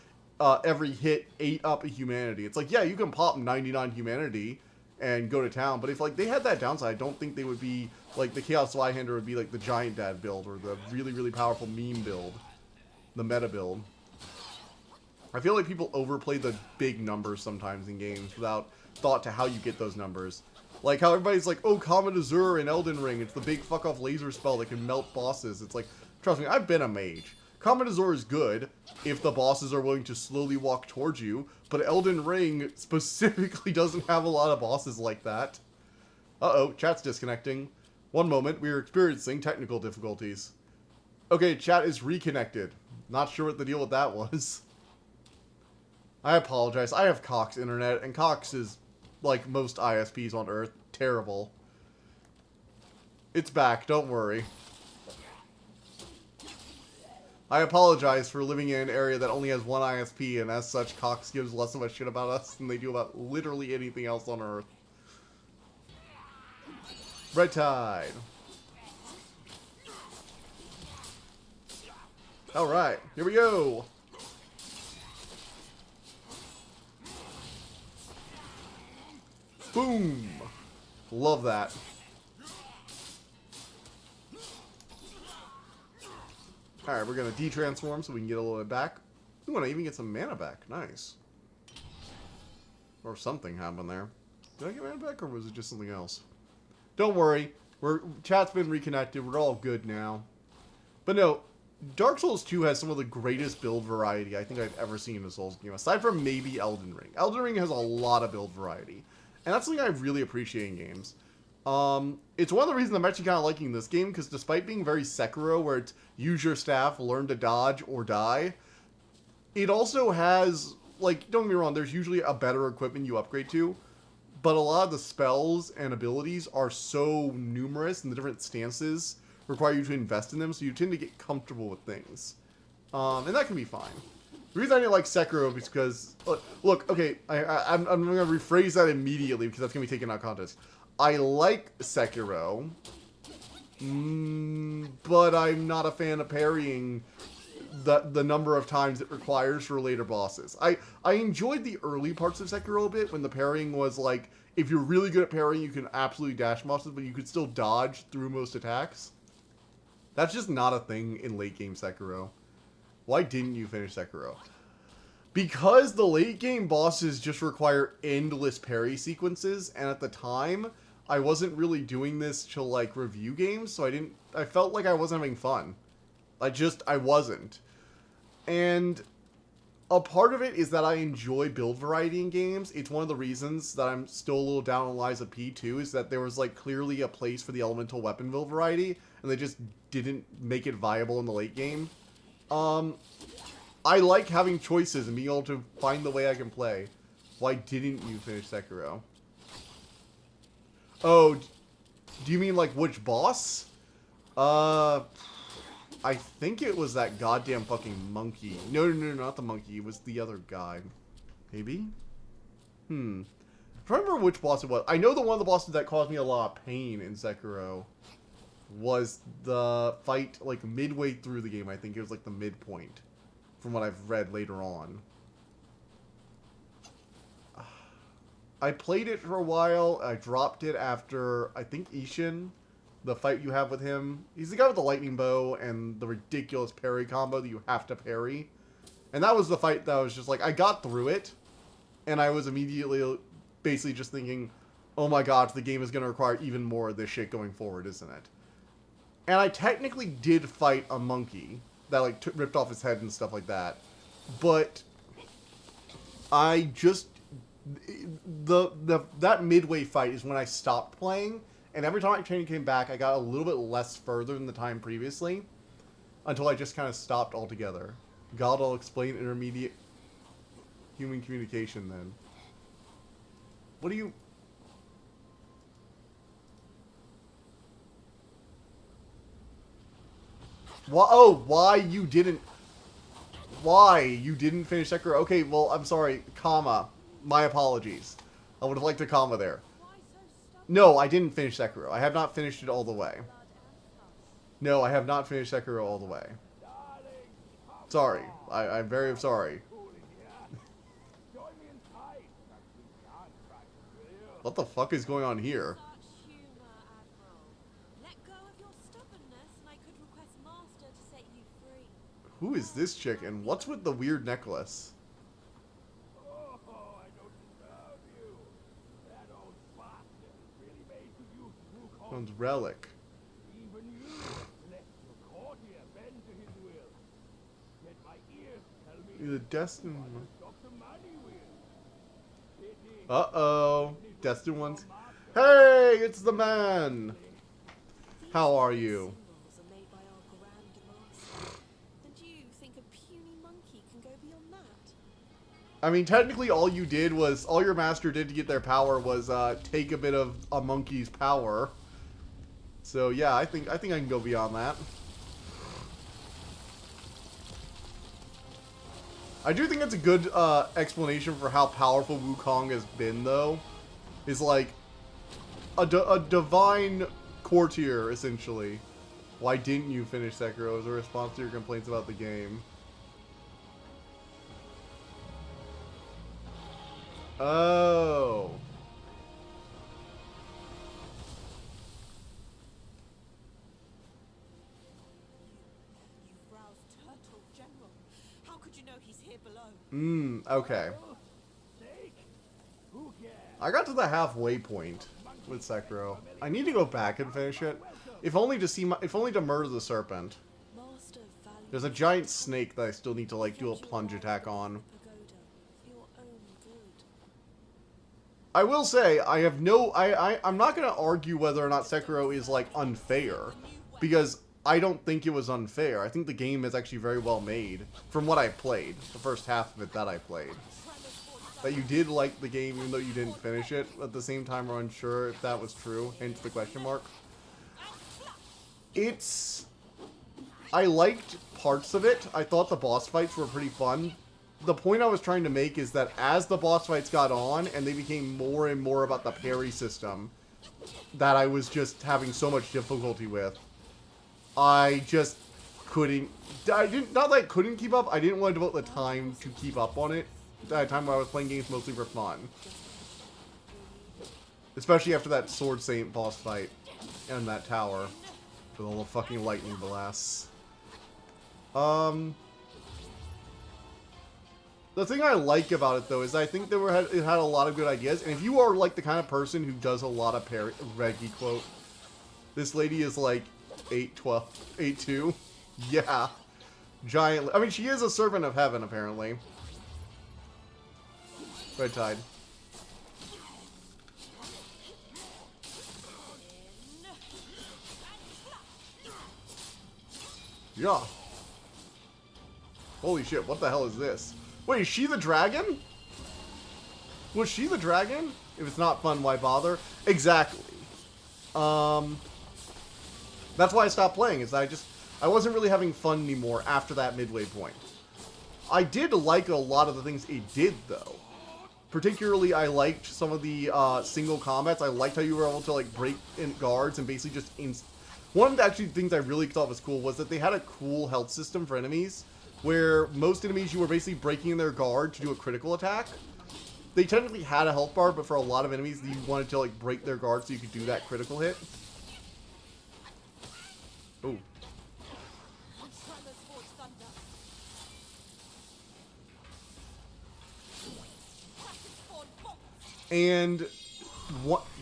every hit ate up a humanity. It's like, yeah, you can pop 99 humanity and go to town, but if like they had that downside, I don't think they would be like the Chaos Slyhander would be like the Giant Dad build or the really, really powerful meme build, the meta build. I feel like people overplay the big numbers sometimes in games without thought to how you get those numbers. Like how everybody's like, oh, Comet Azure in Elden Ring, it's the big fuck off laser spell that can melt bosses. It's like, trust me, I've been a mage. Comet Azure is good if the bosses are willing to slowly walk towards you, but Elden Ring specifically doesn't have a lot of bosses like that. Uh-oh, chat's disconnecting. One moment, we are experiencing technical difficulties. Okay, chat is reconnected. Not sure what the deal with that was. I apologize. I have Cox internet, and Cox is, like most ISPs on Earth, terrible. It's back, don't worry. I apologize for living in an area that only has one ISP, and as such, Cox gives less of a shit about us than they do about literally anything else on Earth. Red Tide. Alright, here we go. Boom. Love that. Alright, we're going to de-transform so we can get a little bit back. We want to even get some mana back. Nice. Or something happened there. Did I get mana back, or was it just something else? Don't worry. Chat's been reconnected. We're all good now. But no, Dark Souls 2 has some of the greatest build variety I think I've ever seen in a Souls game, aside from maybe Elden Ring. Elden Ring has a lot of build variety. And that's something I really appreciate in games. It's one of the reasons I'm actually kind of liking this game, because despite being very Sekiro, where it's use your staff, learn to dodge, or die, it also has, like, don't get me wrong, there's usually a better equipment you upgrade to, but a lot of the spells and abilities are so numerous, and the different stances require you to invest in them, so you tend to get comfortable with things. And that can be fine. The reason I didn't like Sekiro is because, look, okay, I'm going to rephrase that immediately because that's going to be taken out of context. I like Sekiro, but I'm not a fan of parrying the number of times it requires for later bosses. I enjoyed the early parts of Sekiro a bit when the parrying was like, if you're really good at parrying, you can absolutely dash bosses, but you could still dodge through most attacks. That's just not a thing in late game Sekiro. Why didn't you finish Sekiro? Because the late game bosses just require endless parry sequences, and at the time, I wasn't really doing this to like review games, so I felt like I wasn't having fun. I wasn't. And a part of it is that I enjoy build variety in games. It's one of the reasons that I'm still a little down on Lies of P too, is that there was like clearly a place for the elemental weapon build variety, and they just didn't make it viable in the late game. I like having choices and being able to find the way I can play. Why didn't you finish Sekiro? Oh, do you mean like which boss? I think it was that goddamn fucking monkey. No, not the monkey. It was the other guy. Maybe? I don't remember which boss it was. I know the one of the bosses that caused me a lot of pain in Sekiro was the fight, like, midway through the game. I think it was, like, the midpoint, from what I've read later on. I played it for a while. I dropped it after, I think, Ishin, the fight you have with him. He's the guy with the lightning bow and the ridiculous parry combo that you have to parry. And that was the fight that I was just like, I got through it, and I was immediately basically just thinking, oh my god, the game is going to require even more of this shit going forward, isn't it? And I technically did fight a monkey that, like, ripped off his head and stuff like that. But I just... that midway fight is when I stopped playing. And every time I came back, I got a little bit less further than the time previously. Until I just kind of stopped altogether. God, I'll explain intermediate human communication then. What do you... Why you didn't finish Sekiro? Okay, well, I'm sorry, comma. My apologies. I would have liked a comma there. No, I didn't finish Sekiro. I have not finished it all the way. No, I have not finished Sekiro all the way. Sorry. I'm very sorry. What the fuck is going on here? Who is this chick, and what's with the weird necklace? One's relic. The destined one. Uh-oh. Destined ones. Hey, it's the man! How are you? I mean, technically all your master did to get their power was take a bit of a monkey's power. So yeah, I think I can go beyond that. I do think it's a good explanation for how powerful Wukong has been, though. Is like a divine courtier, essentially. Why didn't you finish Sekiro as a response to your complaints about the game? Oh. You've roused Turtle General. How could you know he's here below? Okay. I got to the halfway point with Sekiro. I need to go back and finish it. If only to murder the serpent. There's a giant snake that I still need to, like, do a plunge attack on. I will say, I have no... I'm not going to argue whether or not Sekiro is, like, unfair. Because I don't think it was unfair. I think the game is actually very well made. From what I played. The first half of it that I played. That you did like the game even though you didn't finish it. At the same time, we're unsure if that was true. Hence the question mark. It's... I liked parts of it. I thought the boss fights were pretty fun. The point I was trying to make is that as the boss fights got on and they became more and more about the parry system that I was just having so much difficulty with, I just couldn't... Not that I couldn't keep up, I didn't want to devote the time to keep up on it. At a time when I was playing games mostly for fun. Especially after that Sword Saint boss fight in that tower. With all the fucking lightning blasts. The thing I like about it, though, is I think that it had a lot of good ideas. And if you are, like, the kind of person who does a lot of Reggie quote, this lady is, like, 8'12", 8'2". Yeah. Giant. I mean, she is a servant of heaven, apparently. Red Tide. Yeah. Holy shit, what the hell is this? Wait, is she the dragon? Was she the dragon? If it's not fun, why bother? Exactly. That's why I stopped playing, is that I wasn't really having fun anymore after that midway point. I did like a lot of the things it did, though. Particularly, I liked some of the single combats. I liked how you were able to, like, break in guards and basically just... One of the actually things I really thought was cool was that they had a cool health system for enemies, where most enemies you were basically breaking in their guard to do a critical attack. They technically had a health bar, but for a lot of enemies, you wanted to, like, break their guard so you could do that critical hit. Ooh. And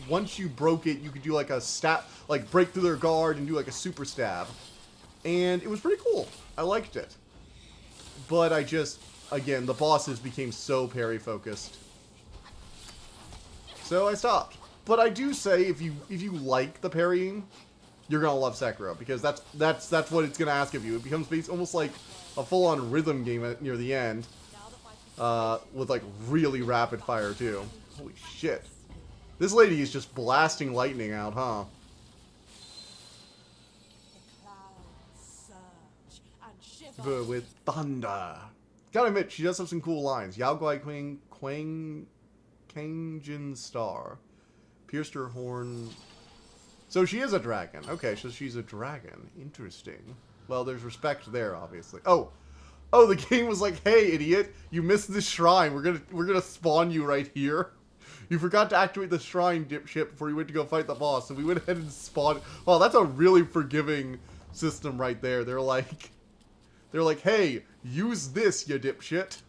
once you broke it, you could do like a stab, like break through their guard and do like a super stab. And it was pretty cool. I liked it. But again, the bosses became so parry focused. So I stopped. But I do say if you like the parrying, you're gonna love Sekiro, because that's what it's gonna ask of you. It becomes almost like a full-on rhythm game near the end, with like really rapid fire too. Holy shit. This lady is just blasting lightning out, huh? But with thunder. Gotta admit, she does have some cool lines. Yao Guai Quang Kangjin Star. Pierced her horn. So she is a dragon. Okay, so she's a dragon. Interesting. Well, there's respect there, obviously. Oh, the game was like, hey, idiot, you missed this shrine. We're gonna spawn you right here. You forgot to activate the shrine, dipshit, before you went to go fight the boss. So we went ahead and spawned. Well, that's a really forgiving system right there. They're like, hey, use this, you dipshit.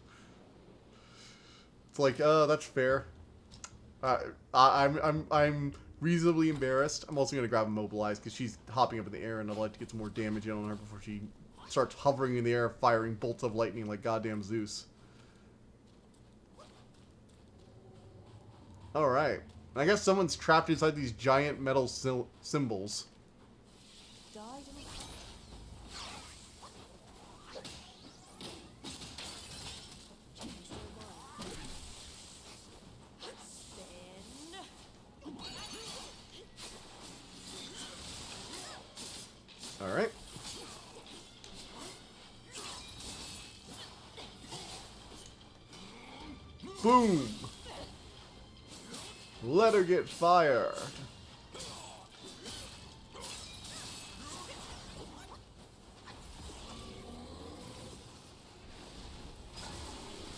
It's like, that's fair. I'm reasonably embarrassed. I'm also gonna grab Immobilize because she's hopping up in the air, and I'd like to get some more damage in on her before she starts hovering in the air, firing bolts of lightning like goddamn Zeus. Alright. I guess someone's trapped inside these giant metal symbols. Alright. Boom! Let her get fire.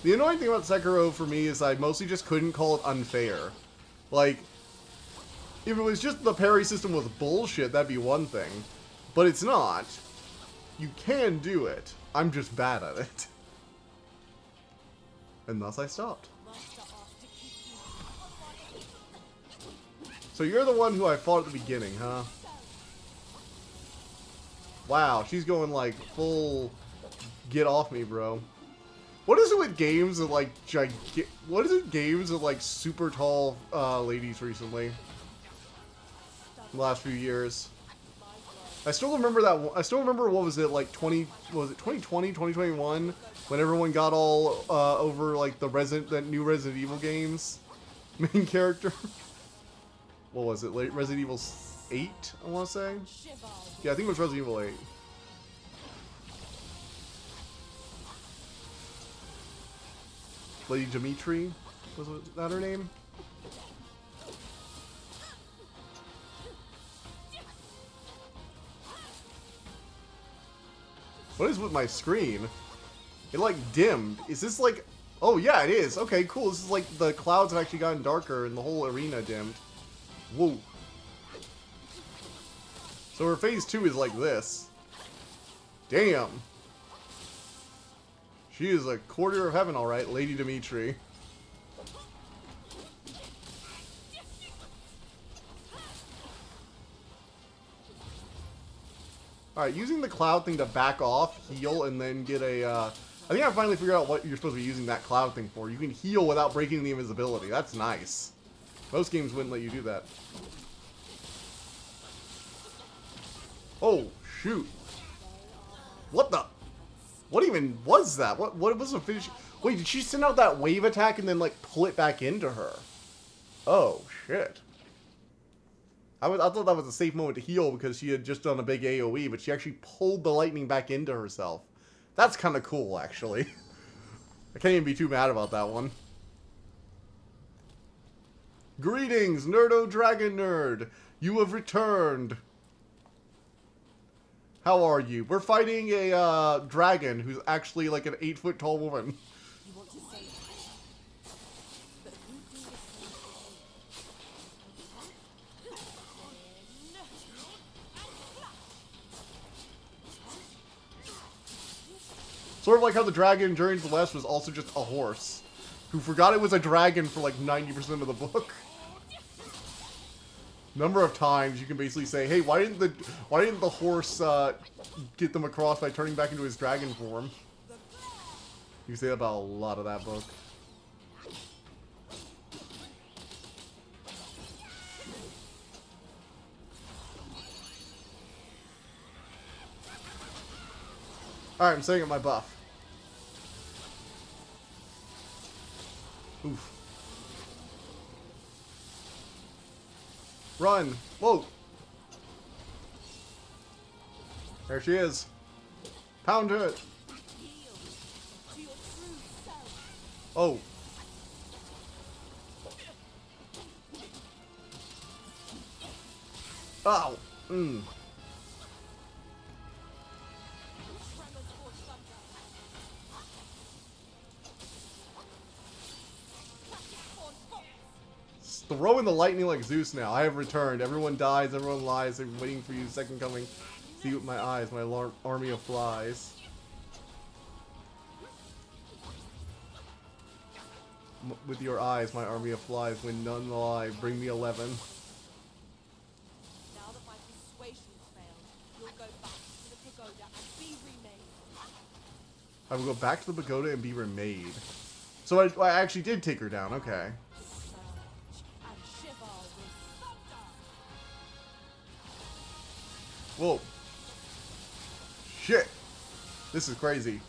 The annoying thing about Sekiro for me is I mostly just couldn't call it unfair. Like, if it was just the parry system was bullshit, that'd be one thing. But it's not. You can do it. I'm just bad at it. And thus I stopped. So you're the one who I fought at the beginning, huh? Wow, she's going like full get off me, bro. What is it with games of like what is it games of like super tall ladies recently? In the last few years. I still remember that. I still remember what was it like 2020, 2021 when everyone got all over like that new Resident Evil games main character. What was it? Resident Evil 8, I want to say. Yeah, I think it was Resident Evil 8. Lady Dimitri, was that her name? What is with my screen? It like dimmed. Is this like... Oh yeah, it is. Okay, cool. This is like the clouds have actually gotten darker and the whole arena dimmed. Whoa. So her phase 2 is like this. Damn. She is a courtier of heaven, alright, Lady Dimitri. Alright, using the cloud thing to back off, heal, and then get a, I think I finally figured out what you're supposed to be using that cloud thing for. You can heal without breaking the invisibility. That's nice. Most games wouldn't let you do that. Oh, shoot. What the... What even was that? What was the finish? Wait, did she send out that wave attack and then, like, pull it back into her? Oh, shit. I thought that was a safe moment to heal because she had just done a big AoE, but she actually pulled the lightning back into herself. That's kind of cool, actually. I can't even be too mad about that one. Greetings, Nerdo Dragon Nerd! You have returned! How are you? We're fighting a dragon who's actually like an 8-foot tall woman. You want to say that? But who do you say? Sort of like how the dragon in Journey to the West was also just a horse, who forgot it was a dragon for like 90% of the book. Number of times you can basically say, hey, why didn't the horse get them across by turning back into his dragon form? You say that about a lot of that book. Alright, I'm setting up my buff. Oof. Run! Whoa! There she is. Pound her! Yield to your true self. Oh. Ow! Mmm. Tremors for thunder. Clap on fox. Throwing the lightning like Zeus now. I have returned. Everyone dies, everyone lies. I'm waiting for you, second coming. See with my eyes, my army of flies. With your eyes, my army of flies. When none alive, bring me 11. Now that my persuasion's failed, you'll go back to the pagoda and be remade. I will go back to the pagoda and be remade. So I actually did take her down. Okay. Surge and shiver with thunder. Whoa. Shit. This is crazy.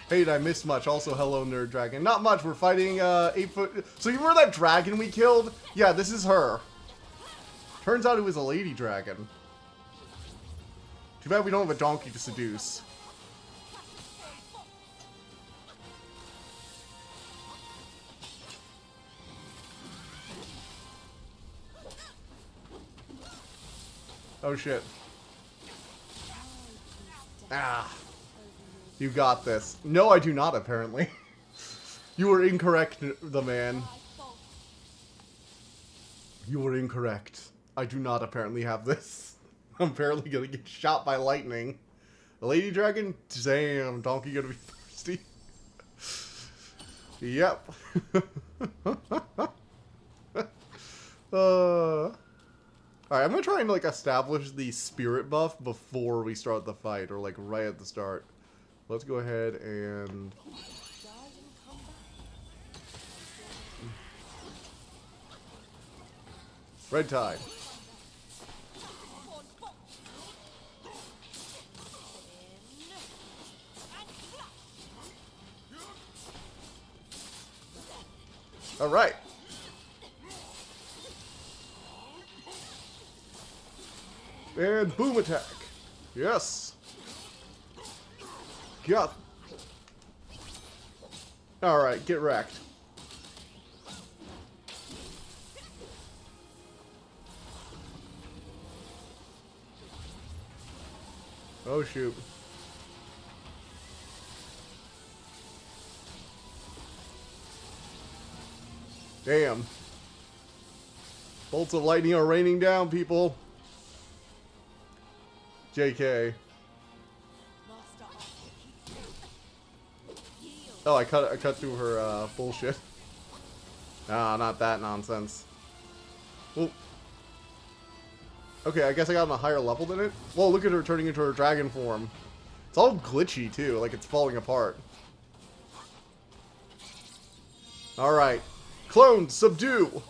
Hey, did I miss much? Also, hello, Nerd Dragon. Not much. We're fighting 8-foot... So you remember that dragon we killed? Yeah, this is her. Turns out it was a lady dragon. Too bad we don't have a donkey to seduce. Oh shit. Ah. You got this. No, I do not, apparently. You were incorrect, the man. You were incorrect. I do not apparently have this. I'm apparently gonna get shot by lightning. The lady dragon? Damn, donkey gonna be thirsty. Yep. Alright, I'm gonna try and like establish the spirit buff before we start the fight, or like right at the start. Let's go ahead and... Red Tide. Alright. And boom attack. Yes. Got. Alright, get wrecked. Oh shoot. Damn. Bolts of lightning are raining down, people. JK. Oh, I cut through her bullshit. Ah, not that nonsense. Well, okay, I guess I got on a higher level than it. Well, look at her turning into her dragon form. It's all glitchy too, like it's falling apart. All right, clones, subdue.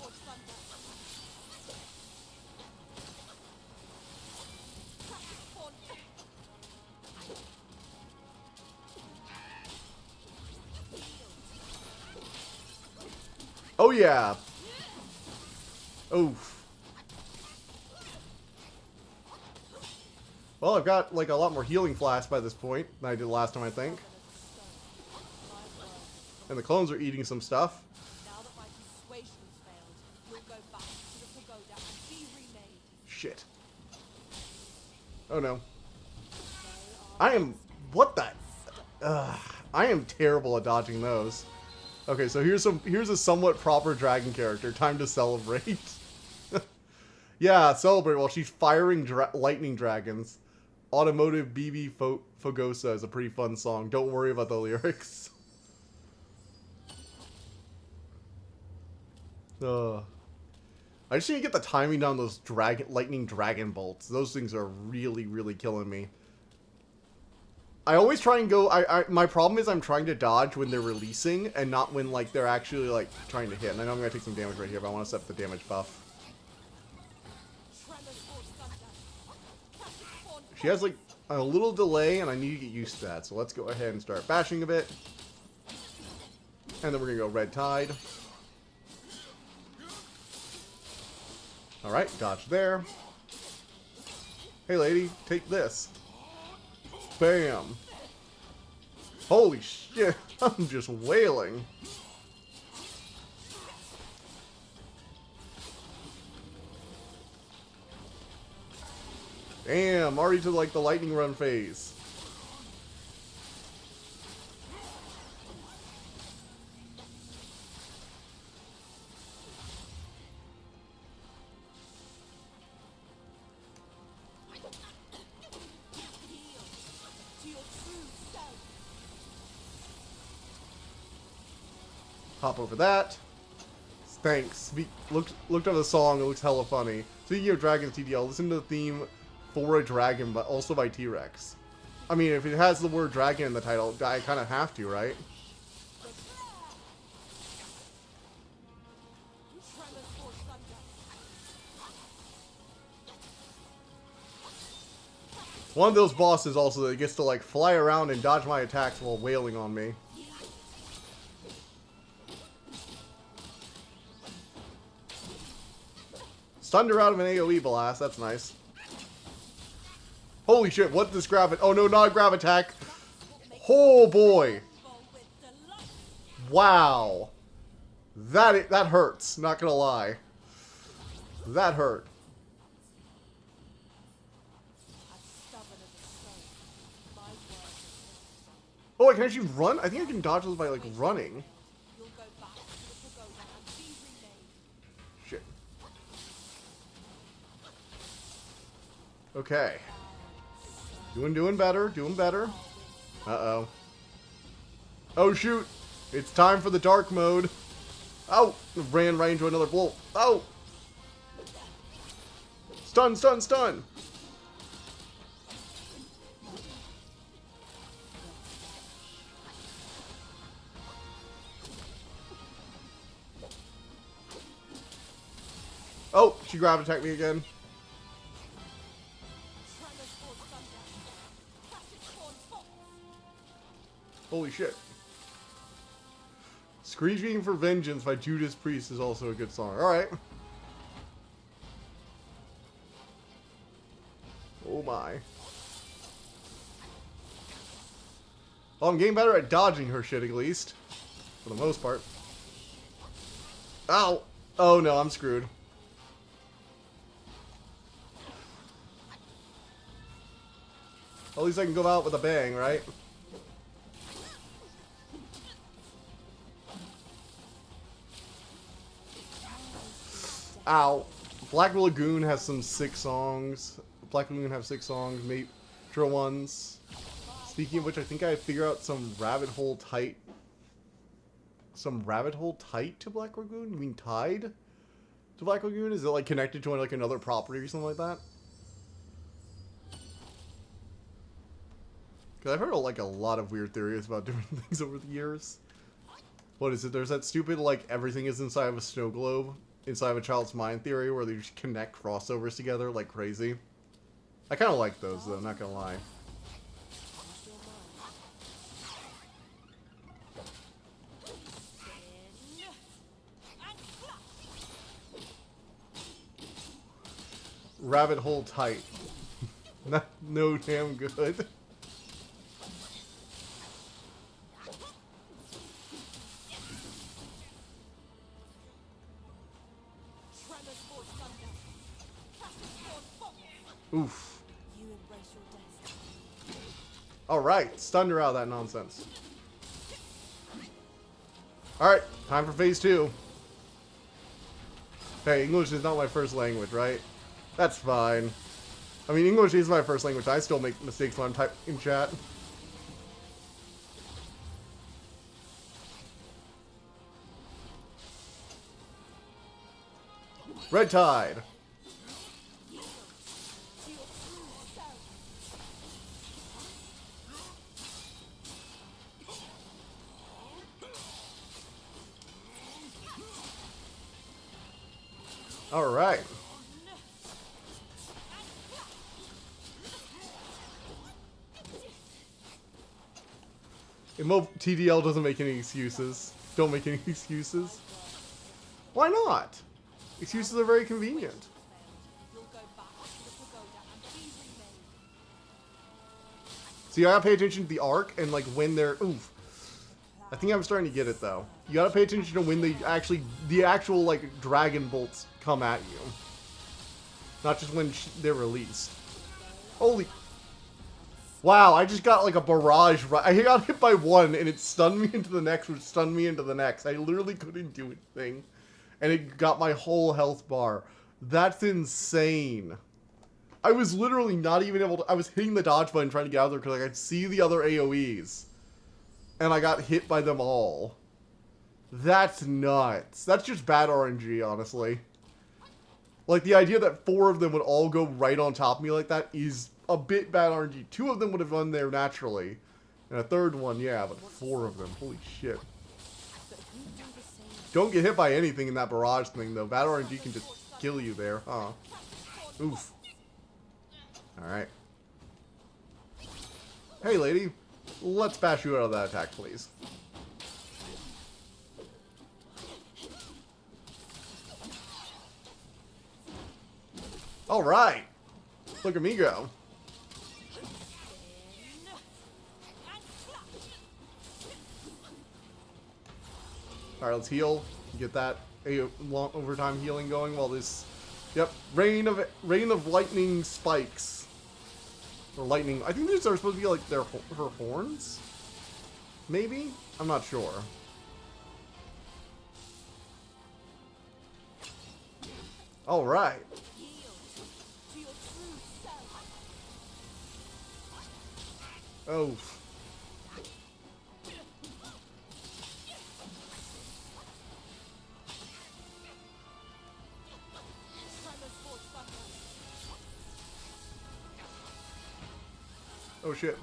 Oh yeah. Oof. Well, I've got like a lot more healing flasks by this point than I did last time, I think. And the clones are eating some stuff. Now that my persuasion's failed, you'll go back to the pagoda and be remade. Shit. Oh no. I am... What the... I am terrible at dodging those. Okay, so here's a somewhat proper dragon character. Time to celebrate. Yeah, celebrate while she's firing lightning dragons. Automotive BB Fogosa is a pretty fun song. Don't worry about the lyrics. I just need to get the timing down those lightning dragon bolts. Those things are really, really killing me. I always try and go... my problem is I'm trying to dodge when they're releasing and not when like they're actually like trying to hit. And I know I'm going to take some damage right here, but I want to set the damage buff. She has like a little delay and I need to get used to that. So let's go ahead and start bashing a bit. And then we're going to go Red Tide. Alright, dodge there. Hey lady, take this. Bam. Holy shit, I'm just wailing. Damn, already to like the lightning run phase. Hop over that. Thanks. Looked up the song, it looks hella funny. Speaking of Dragons TDL, listen to the theme For a Dragon, but also by T-Rex. I mean, if it has the word dragon in the title, I kind of have to, right? One of those bosses also that gets to like fly around and dodge my attacks while wailing on me. Stunned her out of an AoE blast, that's nice. Holy shit, what this grab... Oh no, not a grab attack. Oh boy. Wow. That hurts, not gonna lie. That hurt. Oh, I can actually run? I think I can dodge those by like running. Shit. Okay. Doing better, doing better. Uh-oh. Oh shoot! It's time for the dark mode. Oh! Ran right into another bolt. Oh! Stun, stun, stun! Oh, she grab attacked me again. Holy shit. Screeching for Vengeance by Judas Priest is also a good song. Alright. Oh my. Well, I'm getting better at dodging her shit at least. For the most part. Ow! Oh no, I'm screwed. At least I can go out with a bang, right? Ow. Black Lagoon has some sick songs. Black Lagoon have 6 songs, major ones. Speaking of which, I think I figured out some rabbit hole tight. Some rabbit hole tight to Black Lagoon? You mean tied to Black Lagoon? Is it like connected to like another property or something like that? Because I've heard like a lot of weird theories about different things over the years. What is it? There's that stupid like everything is inside of a snow globe, inside of a child's mind theory where they just connect crossovers together like crazy. I kind of like those though, not gonna lie. Rabbit hole tight. Not no damn good. Oof. Alright, stunned her out of that nonsense. Alright, time for phase 2. Hey, English is not my first language, right? That's fine. I mean, English is my first language. I still make mistakes when I'm typing in chat. Red Tide. All right. TDL doesn't make any excuses. Don't make any excuses. Why not? Excuses are very convenient. See, I gotta pay attention to the arc and like when they're oof. I think I'm starting to get it though. You gotta pay attention to when they the actual like dragon bolts come at you, not just when they're released. Holy! Wow! I just got like a barrage. I got hit by one and it stunned me into the next, which stunned me into the next. I literally couldn't do anything, and it got my whole health bar. That's insane. I was literally not even able to. I was hitting the dodge button trying to get out of there because I could see the other AoEs. And I got hit by them all. That's nuts. That's just bad RNG, honestly. Like, the idea that 4 of them would all go right on top of me like that is a bit bad RNG. 2 of them would have run there naturally. And a third one, yeah, but 4 of them. Holy shit. Don't get hit by anything in that barrage thing, though. Bad RNG can just kill you there, huh? Oof. Alright. Hey, lady. Let's bash you out of that attack, please. Alright. Look at me go. Alright, let's heal. Get that overtime healing going while this... Yep. Rain of lightning spikes. Or lightning. I think these are supposed to be like her horns? Maybe? I'm not sure. Alright. Oh. Oh shit.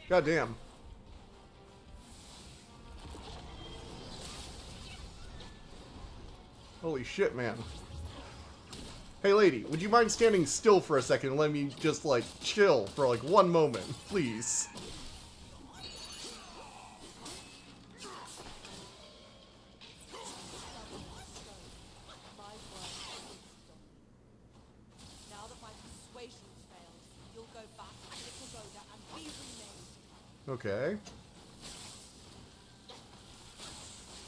God damn. Holy shit, man. Hey lady, would you mind standing still for a second and let me just like chill for like one moment, please? Now that my persuasion's failed, you'll go back to the pagoda and be remade. Okay.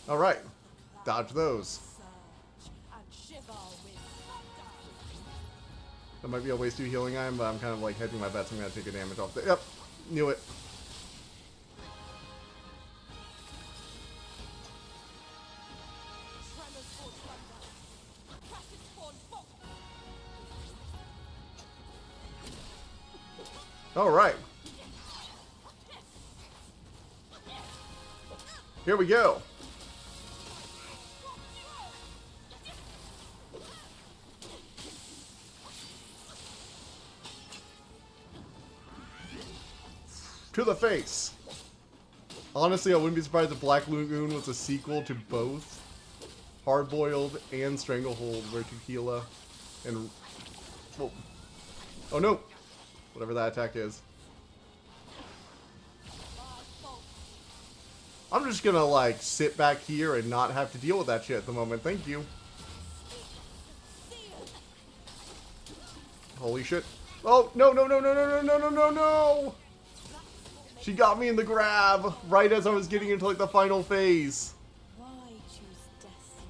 Alright. Dodge those. Surge and shiver with thunder. That might be a waste of healing item, but I'm kind of like hedging my bets. I'm going to take a damage off the... Yep. Knew it. Tremors for thunder. Crackers for fog. Alright. Here we go. To the face. Honestly, I wouldn't be surprised if Black Lagoon was a sequel to both Hard-Boiled and Stranglehold, where Tequila and... Whoa. Oh no! Whatever that attack is. I'm just gonna, like, sit back here and not have to deal with that shit at the moment. Thank you. Holy shit. Oh, no, no, no, no, no, no, no, no, no, no! She got me in the grab right as I was getting into, like, the final phase. Why choose destiny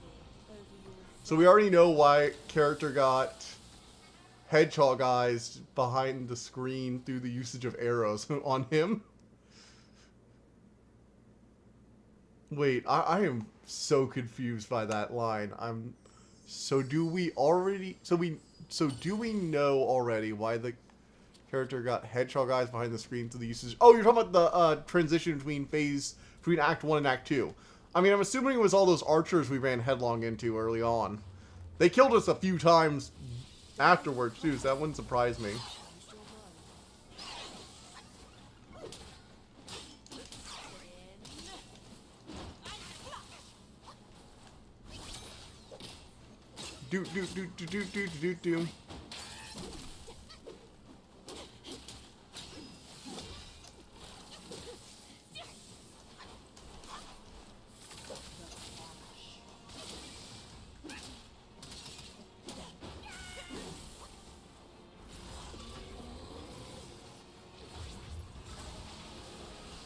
over your... So we already know why character got hedgehog eyes behind the screen through the usage of arrows on him. Wait, I am so confused by that line. So do we know already why the character got hedgehog eyes behind the screen through the usage? Oh, you're talking about the transition between Act 1 and Act 2. I mean, I'm assuming it was all those archers we ran headlong into early on. They killed us a few times afterwards too, so that wouldn't surprise me. Do.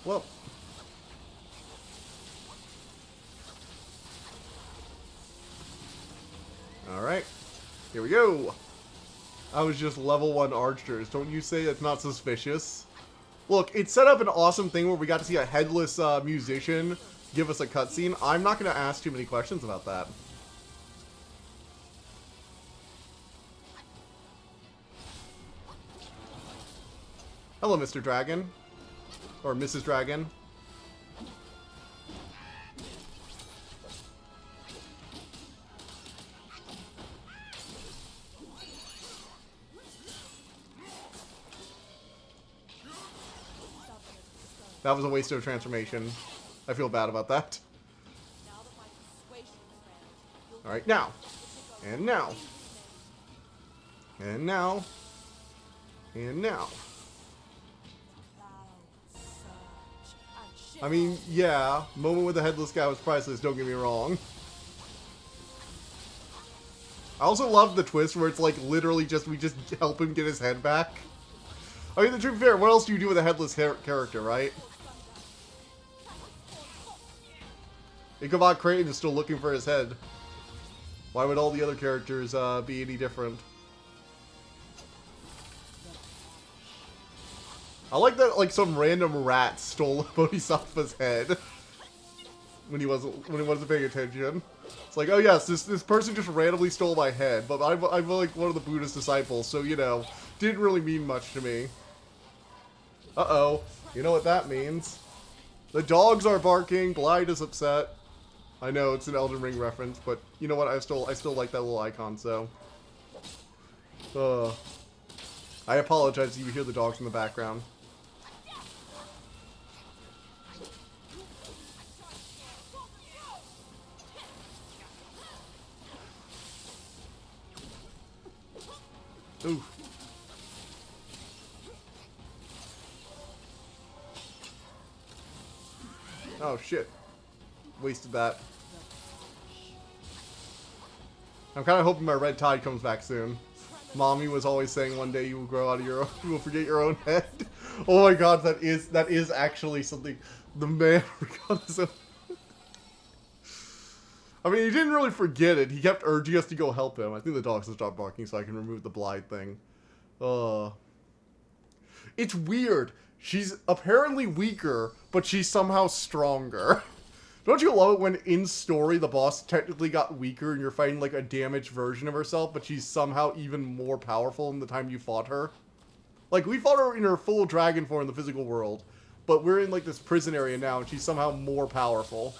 Well. Alright. Here we go. I was just level 1 archers. Don't you say that's not suspicious? Look, it set up an awesome thing where we got to see a headless musician give us a cutscene. I'm not going to ask too many questions about that. Hello, Mr. Dragon. Or Mrs. Dragon. That was a waste of a transformation. I feel bad about that. Alright, now. And now. And now. And now. I mean, yeah, moment with the headless guy was priceless, don't get me wrong. I also love the twist where it's like literally just, we just help him get his head back. I mean, to be fair, what else do you do with a headless character, right? Ichabod Crane is still looking for his head. Why would all the other characters be any different? I like that, like, some random rat stole Bodhisattva's head when he wasn't paying attention. It's like, oh yes, this person just randomly stole my head, but I'm like one of the Buddhist disciples, so you know, didn't really mean much to me. Uh-oh, you know what that means? The dogs are barking. Glide is upset. I know it's an Elden Ring reference, but you know what? I still like that little icon. So, I apologize if you hear the dogs in the background. Ooh. Oh shit. Wasted that. I'm kind of hoping my red tide comes back soon. Mommy was always saying one day you will grow out of your own, you will forget your own head. Oh my god, that is actually something the man forgot his own. I mean, he didn't really forget it. He kept urging us to go help him. I think the dogs have stopped barking so I can remove the blind thing. It's weird. She's apparently weaker, but she's somehow stronger. Don't you love it when in story the boss technically got weaker and you're fighting like a damaged version of herself, but she's somehow even more powerful in the time you fought her? Like, we fought her in her full dragon form in the physical world, but we're in like this prison area now and she's somehow more powerful.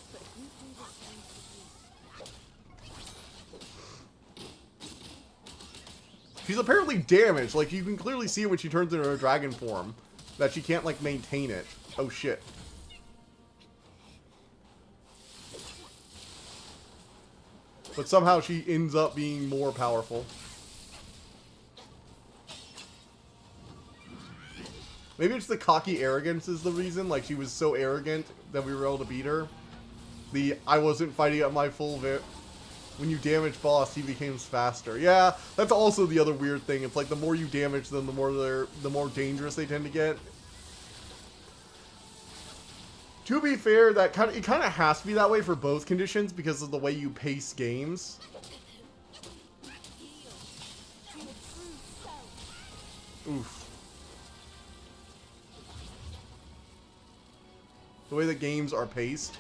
She's apparently damaged. Like, you can clearly see when she turns into her dragon form that she can't, like, maintain it. Oh, shit. But somehow she ends up being more powerful. Maybe it's the cocky arrogance is the reason. Like, she was so arrogant that we were able to beat her. The, I wasn't fighting at my full when you damage boss, he becomes faster. Yeah, that's also the other weird thing. It's like the more you damage them, the more dangerous they tend to get. To be fair, it kind of has to be that way for both conditions because of the way you pace games. Oof. The way the games are paced.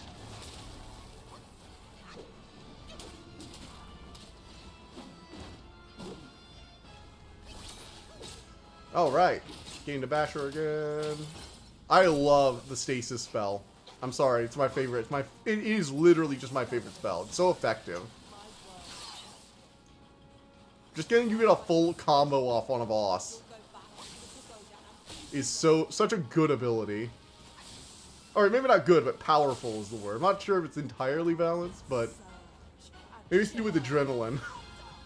Alright. Gained a basher again. I love the stasis spell. I'm sorry, it's my favorite. It is literally just my favorite spell. It's so effective. Just getting you get a full combo off on a boss is such a good ability. Alright, maybe not good, but powerful is the word. I'm not sure if it's entirely balanced, but maybe it's to do with adrenaline.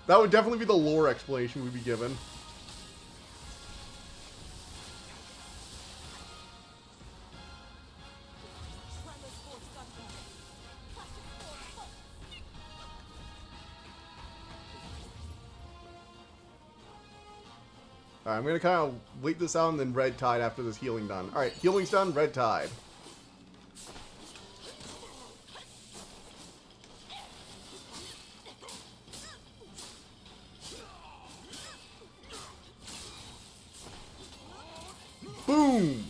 That would definitely be the lore explanation we'd be given. Alright, I'm gonna kind of wait this out and then red tide after this healing done. Alright, healing's done, red tide. Boom!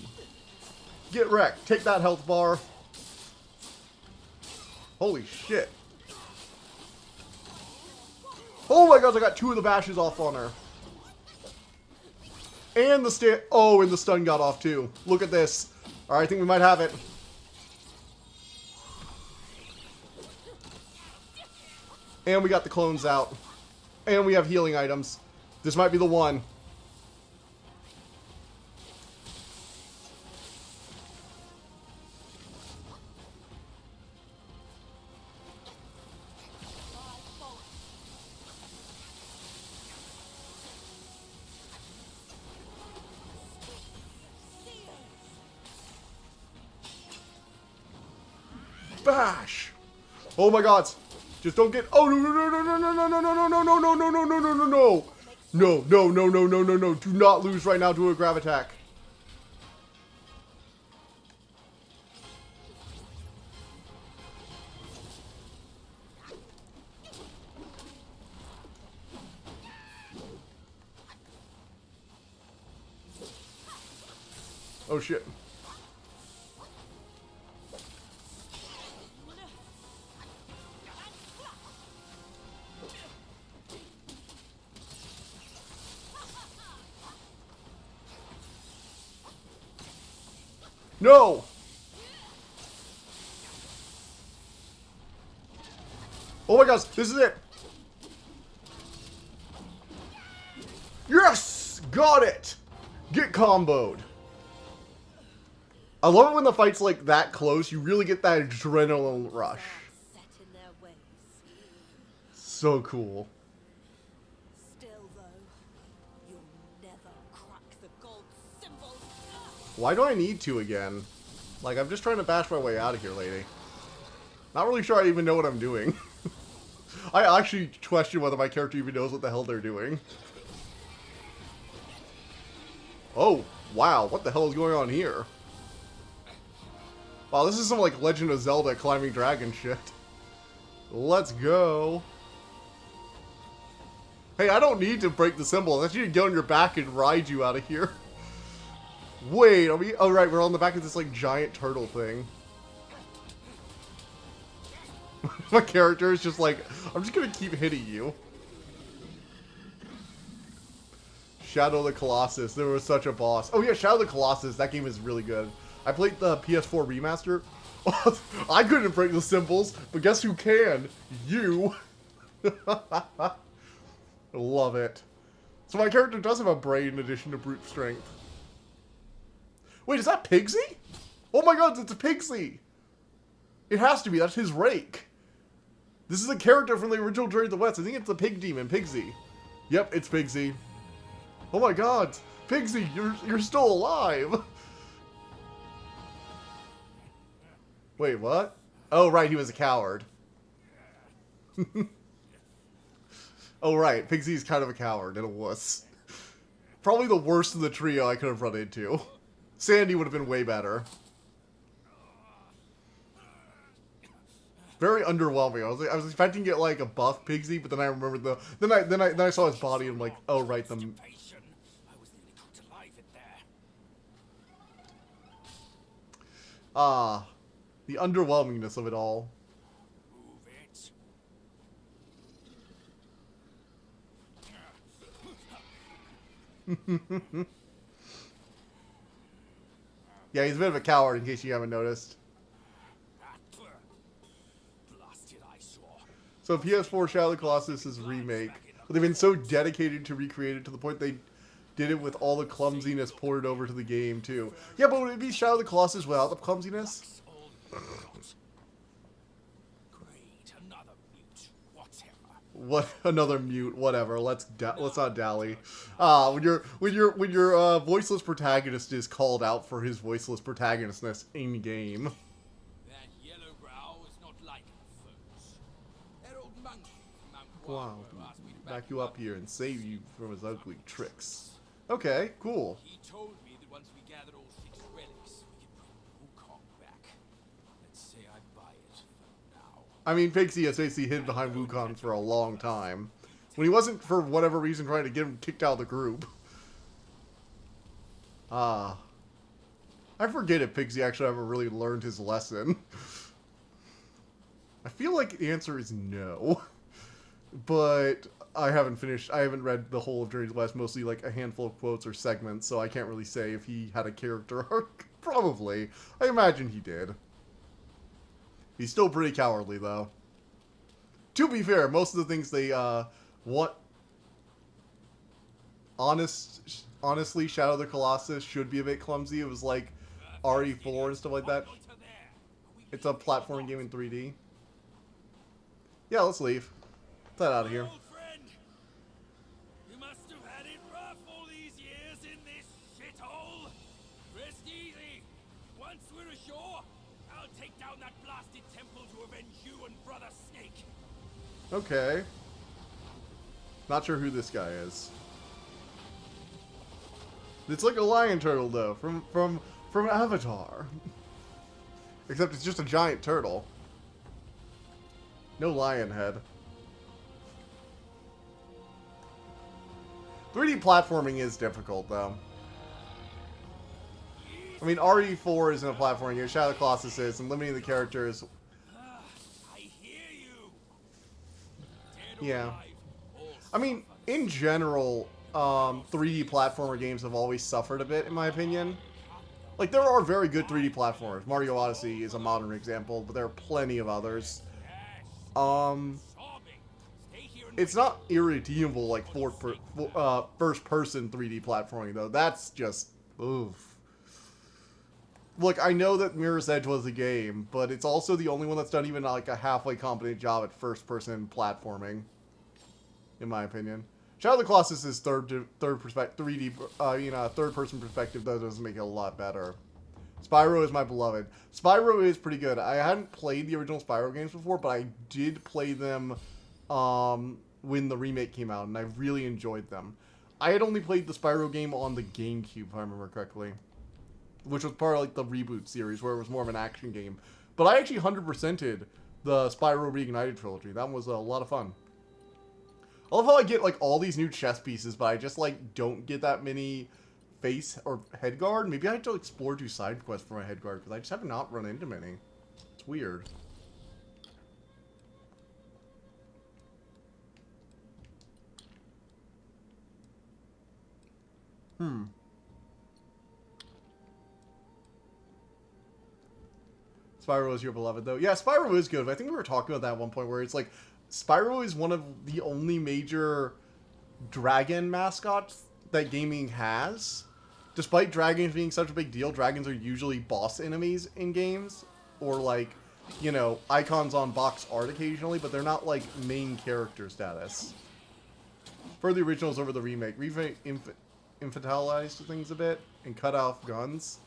Get wrecked. Take that health bar. Holy shit. Oh my god, I got 2 of the bashes off on her. And the and the stun got off too. Look at this. Alright, I think we might have it. And we got the clones out. And we have healing items. This might be the one. Bash! Oh my god! Just don't get. Oh no no no no no no no no no no no no no no no no no! No no no no no no no! Do not lose right now to a grav attack. Oh shit. No! Oh my gosh, this is it! Yes! Got it! Get comboed. I love it when the fight's like that close. You really get that adrenaline rush. Set in their ways. So cool. Still, though, you'll never crack the gold symbol. Why do I need to again? Like, I'm just trying to bash my way out of here, lady. Not really sure I even know what I'm doing. I actually question whether my character even knows what the hell they're doing. Oh, wow. What the hell is going on here? Wow, this is some, like, Legend of Zelda climbing dragon shit. Let's go. Hey, I don't need to break the symbol. I need to get on your back and ride you out of here. Wait, are we... Oh, right, we're on the back of this, like, giant turtle thing. My character is just like, I'm just gonna keep hitting you. Shadow of the Colossus. There was such a boss. Oh, yeah, Shadow of the Colossus. That game is really good. I played the PS4 remaster. I couldn't break the symbols, but guess who can? You. Love it. So my character does have a brain in addition to brute strength. Wait, is that Pigsy? Oh my god, it's a Pigsy! It has to be, that's his rake. This is a character from the original Journey to the West. I think it's the pig demon, Pigsy. Yep, it's Pigsy. Oh my god, Pigsy, you're still alive! Wait, what? Oh right, he was a coward. Oh right, Pigsy's kind of a coward and a wuss. Probably the worst of the trio I could have run into. Sandy would have been way better. Very underwhelming. I was expecting to get like a buff Pigsy, but then I remembered the then I saw his body and I'm like, oh right, the the underwhelmingness of it all. Yeah, he's a bit of a coward in case you haven't noticed. So PS4 Shadow of the Colossus' remake. But they've been so dedicated to recreate it to the point they did it with all the clumsiness ported over to the game too. Yeah, but would it be Shadow of the Colossus without the clumsiness? What another mute? Whatever. Let's not dally. When your voiceless protagonist is called out for his voiceless protagonistness in game. That yellow brow is not like folks. That old monkey from Mount Wow. Guano asked me to Back you up here and save you from his ugly tricks. Okay, cool. He told me that once we gathered all 6 relics, we could bring Wukong back. Let's say I buy it for now. I mean, Pixie has basically hid behind Wukong for a long time. When he wasn't, for whatever reason, trying to get him kicked out of the group. I forget if Pixie actually ever really learned his lesson. I feel like the answer is no. But I haven't read the whole of Journey to the West, mostly like a handful of quotes or segments, so I can't really say if he had a character arc. Probably. I imagine he did. He's still pretty cowardly, though. To be fair, most of the things they, honestly, Shadow of the Colossus should be a bit clumsy. It was like RE4 and stuff like that. It's a platforming game in 3D. Yeah, let's leave. Let's head out of here. Old friend, you must have had it rough all these years in this shithole. Rest easy. Once we're ashore, I'll take down that blasted temple to avenge you and Brother Snake. Okay. Not sure who this guy is. It's like a lion turtle, though, from Avatar. Except it's just a giant turtle. No lion head. 3D platforming is difficult, though. I mean, RE4 isn't a platforming game, Shadow of the Colossus is, and limiting the characters. I hear you. Yeah. I mean, in general, 3D platformer games have always suffered a bit, in my opinion. Like, there are very good 3D platformers. Mario Odyssey is a modern example, but there are plenty of others. Sobbing. Stay here and It's not irredeemable like first-person 3D platforming, though. That's just... oof. Look, I know that Mirror's Edge was a game, but it's also the only one that's done even like a halfway competent job at first-person platforming, in my opinion. Shadow of the Colossus is third-person perspective, though doesn't make it a lot better. Spyro is my beloved. Spyro is pretty good. I hadn't played the original Spyro games before, but I did play them when the remake came out, and I really enjoyed them. I had only played the Spyro game on the GameCube, if I remember correctly, which was part of like the reboot series, where it was more of an action game. But I actually 100%ed the Spyro Reignited trilogy. That was a lot of fun. I love how I get like all these new chess pieces, but I just like don't get that many face or head guard. Maybe I have to explore 2 side quests for my head guard, because I just have not run into many. It's weird. Spyro is your beloved, though. Yeah, Spyro is good. I think we were talking about that at one point, where it's like, Spyro is one of the only major dragon mascots that gaming has. Despite dragons being such a big deal, dragons are usually boss enemies in games, or like, you know, icons on box art occasionally, but they're not like main character status. For the originals over the remake, infantilized things a bit and cut off guns.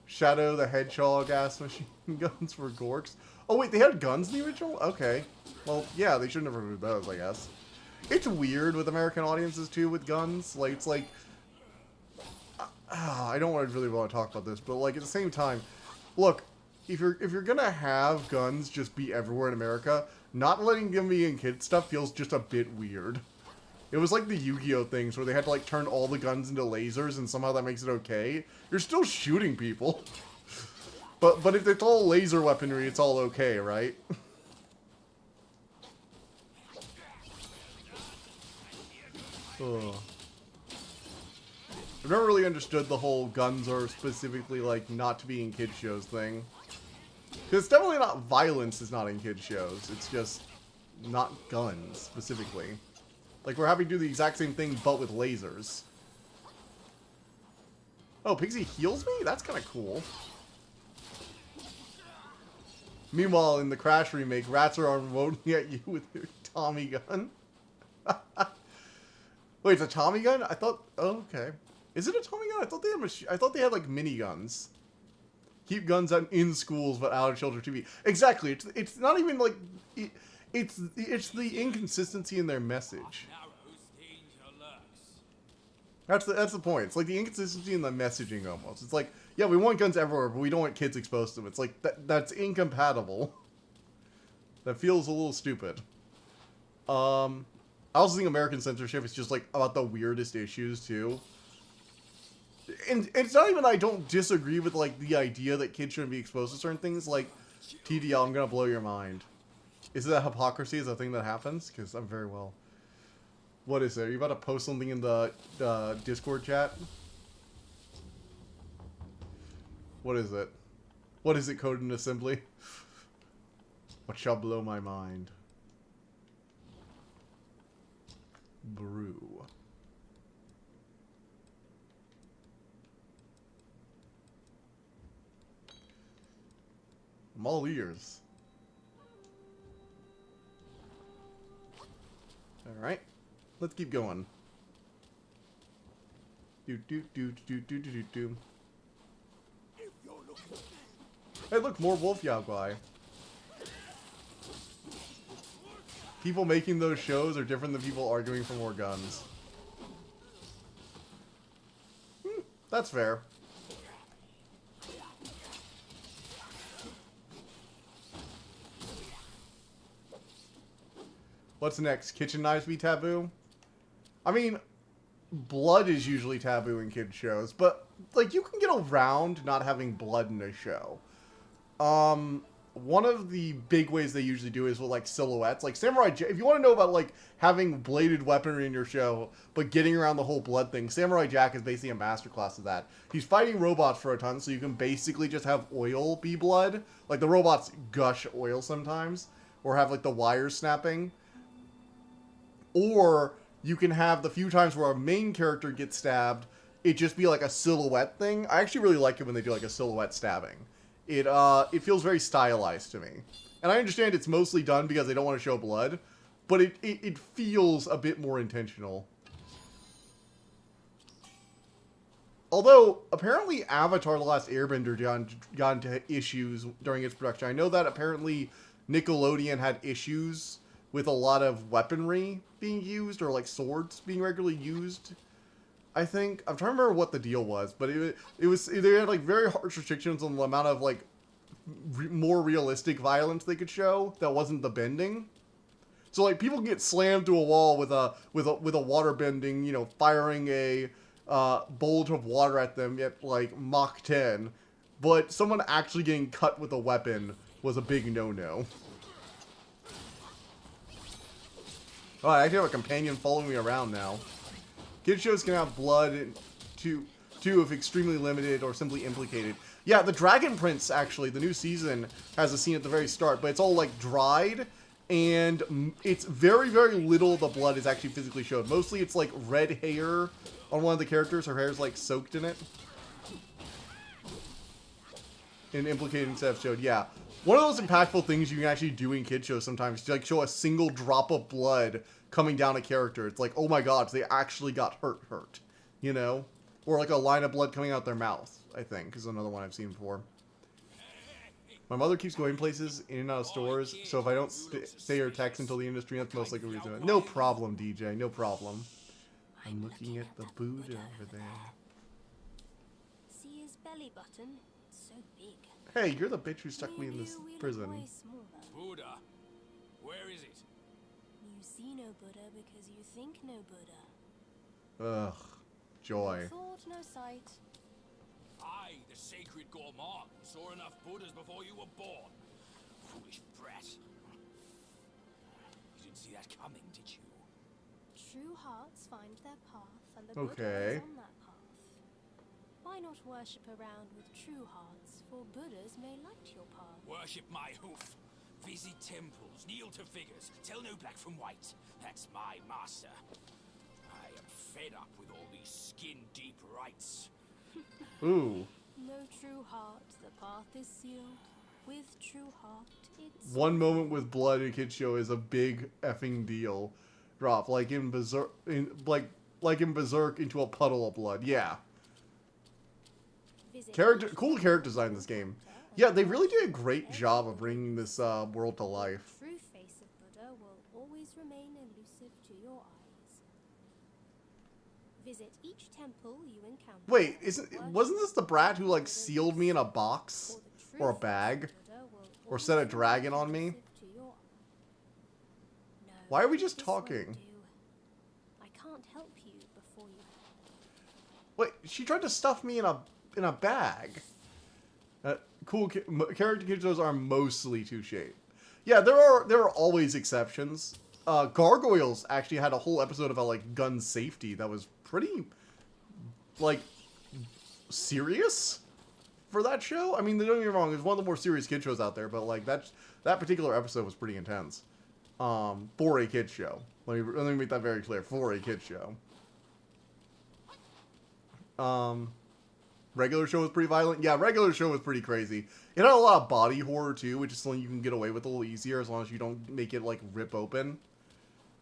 Shadow the Hedgehog ass machine guns for Gorks. Oh wait, they had guns in the original? Okay. Well, yeah, they should never removed those, I guess. It's weird with American audiences too with guns. Like, it's like, I don't really want to talk about this, but like at the same time, look, if you're gonna have guns just be everywhere in America, not letting them be in kid stuff feels just a bit weird. It was like the Yu-Gi-Oh things where they had to like turn all the guns into lasers and somehow that makes it okay. You're still shooting people. But if it's all laser weaponry, it's all okay, right? Ugh. I've never really understood the whole guns are specifically like not to be in kid shows thing. Because it's definitely not violence is not in kid shows. It's just not guns specifically. Like, we're having to do the exact same thing, but with lasers. Oh, Pigsy heals me? That's kind of cool. Meanwhile, in the Crash remake, rats are unloading at you with their Tommy gun. Wait, it's a Tommy gun? I thought... Oh, okay. Is it a Tommy gun? I thought they had I thought they had, like, mini guns. Keep guns in schools, but out of children's TV. Exactly. It's not even, like... It's the inconsistency in their message. That's the point. It's like the inconsistency in the messaging almost. It's like, yeah, we want guns everywhere, but we don't want kids exposed to them. It's like that's incompatible. That feels a little stupid. I also think American censorship is just like about the weirdest issues too. And it's not even I don't disagree with like the idea that kids shouldn't be exposed to certain things. Like, TDL, I'm gonna blow your mind. Is that hypocrisy is a thing that happens? Because I'm very well. What is it? Are you about to post something in the Discord chat? What is it? What is it coded in assembly? What shall blow my mind? Brew. I'm all ears. Alright. Let's keep going. Hey, look, more Wolf Yaogwai. People making those shows are different than people arguing for more guns. That's fair. What's next? Kitchen knives be taboo? I mean, blood is usually taboo in kids shows, but like you can get around not having blood in a show. One of the big ways they usually do is with like silhouettes, like Samurai Jack. If you want to know about like having bladed weaponry in your show, but getting around the whole blood thing, Samurai Jack is basically a masterclass of that. He's fighting robots for a ton, so you can basically just have oil be blood. Like the robots gush oil sometimes, or have like the wires snapping. Or you can have the few times where our main character gets stabbed, it just be like a silhouette thing. I actually really like it when they do like a silhouette stabbing. It feels very stylized to me. And I understand it's mostly done because they don't want to show blood, but it feels a bit more intentional. Although, apparently Avatar The Last Airbender got into issues during its production. I know that apparently Nickelodeon had issues with a lot of weaponry being used, or like swords being regularly used. I think. I'm trying to remember what the deal was, but it was, they had like very harsh restrictions on the amount of like more realistic violence they could show that wasn't the bending. So like people can get slammed to a wall with a water bending, you know, firing a bolt of water at them at like Mach 10, but someone actually getting cut with a weapon was a big no-no. Oh, I actually have a companion following me around now. Kid shows can have blood too if extremely limited or simply implicated. Yeah, the Dragon Prince, actually, the new season, has a scene at the very start, but it's all, like, dried, and it's very, very little of the blood is actually physically showed. Mostly it's, like, red hair on one of the characters. Her hair's, like, soaked in it. And implicated instead of showed, yeah. One of those impactful things you can actually do in kid shows sometimes is to, like, show a single drop of blood coming down a character. It's like, oh my god, they actually got hurt, you know? Or like a line of blood coming out their mouth, I think, is another one I've seen before. My mother keeps going places in and out of stores, so if I don't say or text until the industry, that's most likely reason. No problem, DJ, no problem. I'm looking at the Buddha over there. See his belly button? It's so big. Hey, you're the bitch who stuck me in this prison. Buddha, where is it? You see no Buddha because you think no Buddha. Ugh, joy. Thought no sight. I, the sacred gourmand, saw enough Buddhas before you were born. Foolish brat. You didn't see that coming, did you? True hearts find their path, and the Okay. Buddha is on that path. Why not worship around with true hearts, for Buddhas may light your path. Worship my hoof. Visit temples, kneel to figures, tell no black from white. That's my master. I am fed up with all these skin-deep rites. Ooh. No true heart, the path is sealed. With true heart, it's... One moment with blood in a kid's show is a big effing deal. Drop, like in Berserk, like in Berserk into a puddle of blood. Yeah. Cool character design in this game. Yeah, they really did a great job of bringing this world to life. True face of Buddha will always remain elusive to your eyes. Visit each temple you encounter. Wait, wasn't this the brat who like sealed me in a box or a bag or set a dragon on me? Why are we just talking? I can't help you before you. Wait, she tried to stuff me in a bag. Cool character kid shows are mostly two-shaped. Yeah, there are always exceptions. Gargoyles actually had a whole episode about like gun safety that was pretty like serious for that show. I mean, don't get me wrong, it's one of the more serious kid shows out there, but like that particular episode was pretty intense. For a kid show. Let me make that very clear. For a kid show. Regular show was pretty violent. Yeah, regular show was pretty crazy. It had a lot of body horror too, which is something you can get away with a little easier as long as you don't make it like rip open.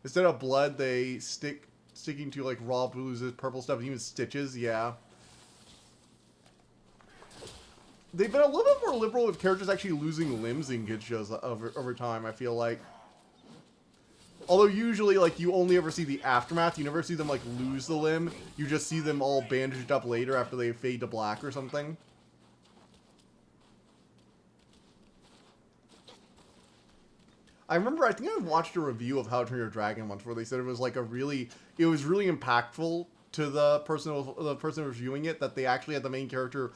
Instead of blood, they sticking to like raw bruises, purple stuff, and even stitches. Yeah. They've been a little bit more liberal with characters actually losing limbs in kid shows over time, I feel like. Although usually, like, you only ever see the aftermath. You never see them, like, lose the limb. You just see them all bandaged up later after they fade to black or something. I remember, I think I watched a review of How to Train Your Dragon once where they said it was, like, it was really impactful to the person reviewing it that they actually had the main character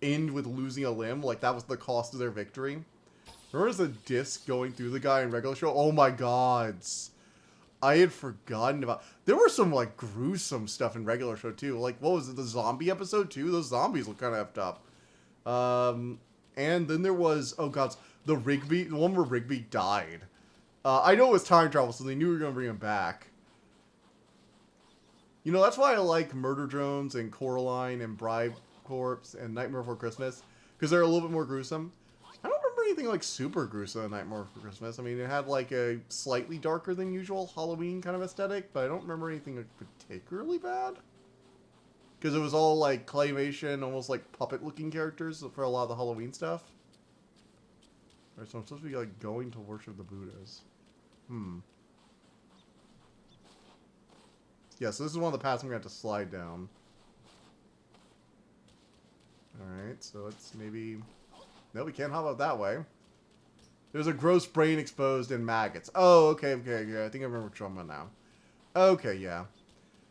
end with losing a limb. Like, that was the cost of their victory. Remember the disc going through the guy in regular show? Oh my gods. I had forgotten about... There were some, like, gruesome stuff in regular show, too. Like, what was it? The zombie episode, too? Those zombies look kind of effed up. And then there was... Oh, God. The Rigby... The one where Rigby died. I know it was time travel, so they knew we were going to bring him back. You know, that's why I like Murder Drones and Coraline and Bribe Corpse and Nightmare Before Christmas, because they're a little bit more gruesome. I don't remember anything like super gruesome in Nightmare Before Christmas. I mean, it had like a slightly darker than usual Halloween kind of aesthetic, but I don't remember anything like particularly bad. Because it was all like claymation, almost like puppet looking characters for a lot of the Halloween stuff. Alright, so I'm supposed to be like going to worship the Buddhas. Yeah, so this is one of the paths I'm going to have to slide down. Alright, so let's maybe... No, we can't hop up that way. There's a gross brain exposed and maggots. Oh, okay, yeah, I think I remember what you're talking about now. Okay, yeah.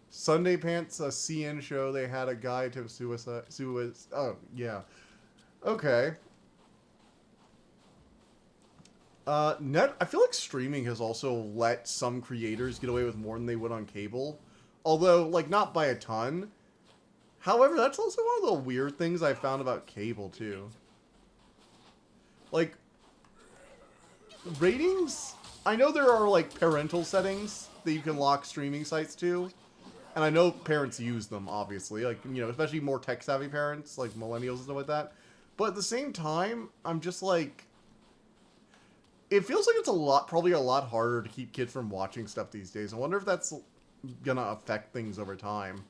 Sunday Pants, a CN show, they had a guide to suicide. Oh, yeah. Okay. I feel like streaming has also let some creators get away with more than they would on cable. Although, like, not by a ton. However, that's also one of the weird things I found about cable, too. Like, ratings? I know there are, like, parental settings that you can lock streaming sites to. And I know parents use them, obviously. Like, you know, especially more tech-savvy parents, like millennials and stuff like that. But at the same time, I'm just like... It feels like it's probably a lot harder to keep kids from watching stuff these days. I wonder if that's gonna affect things over time.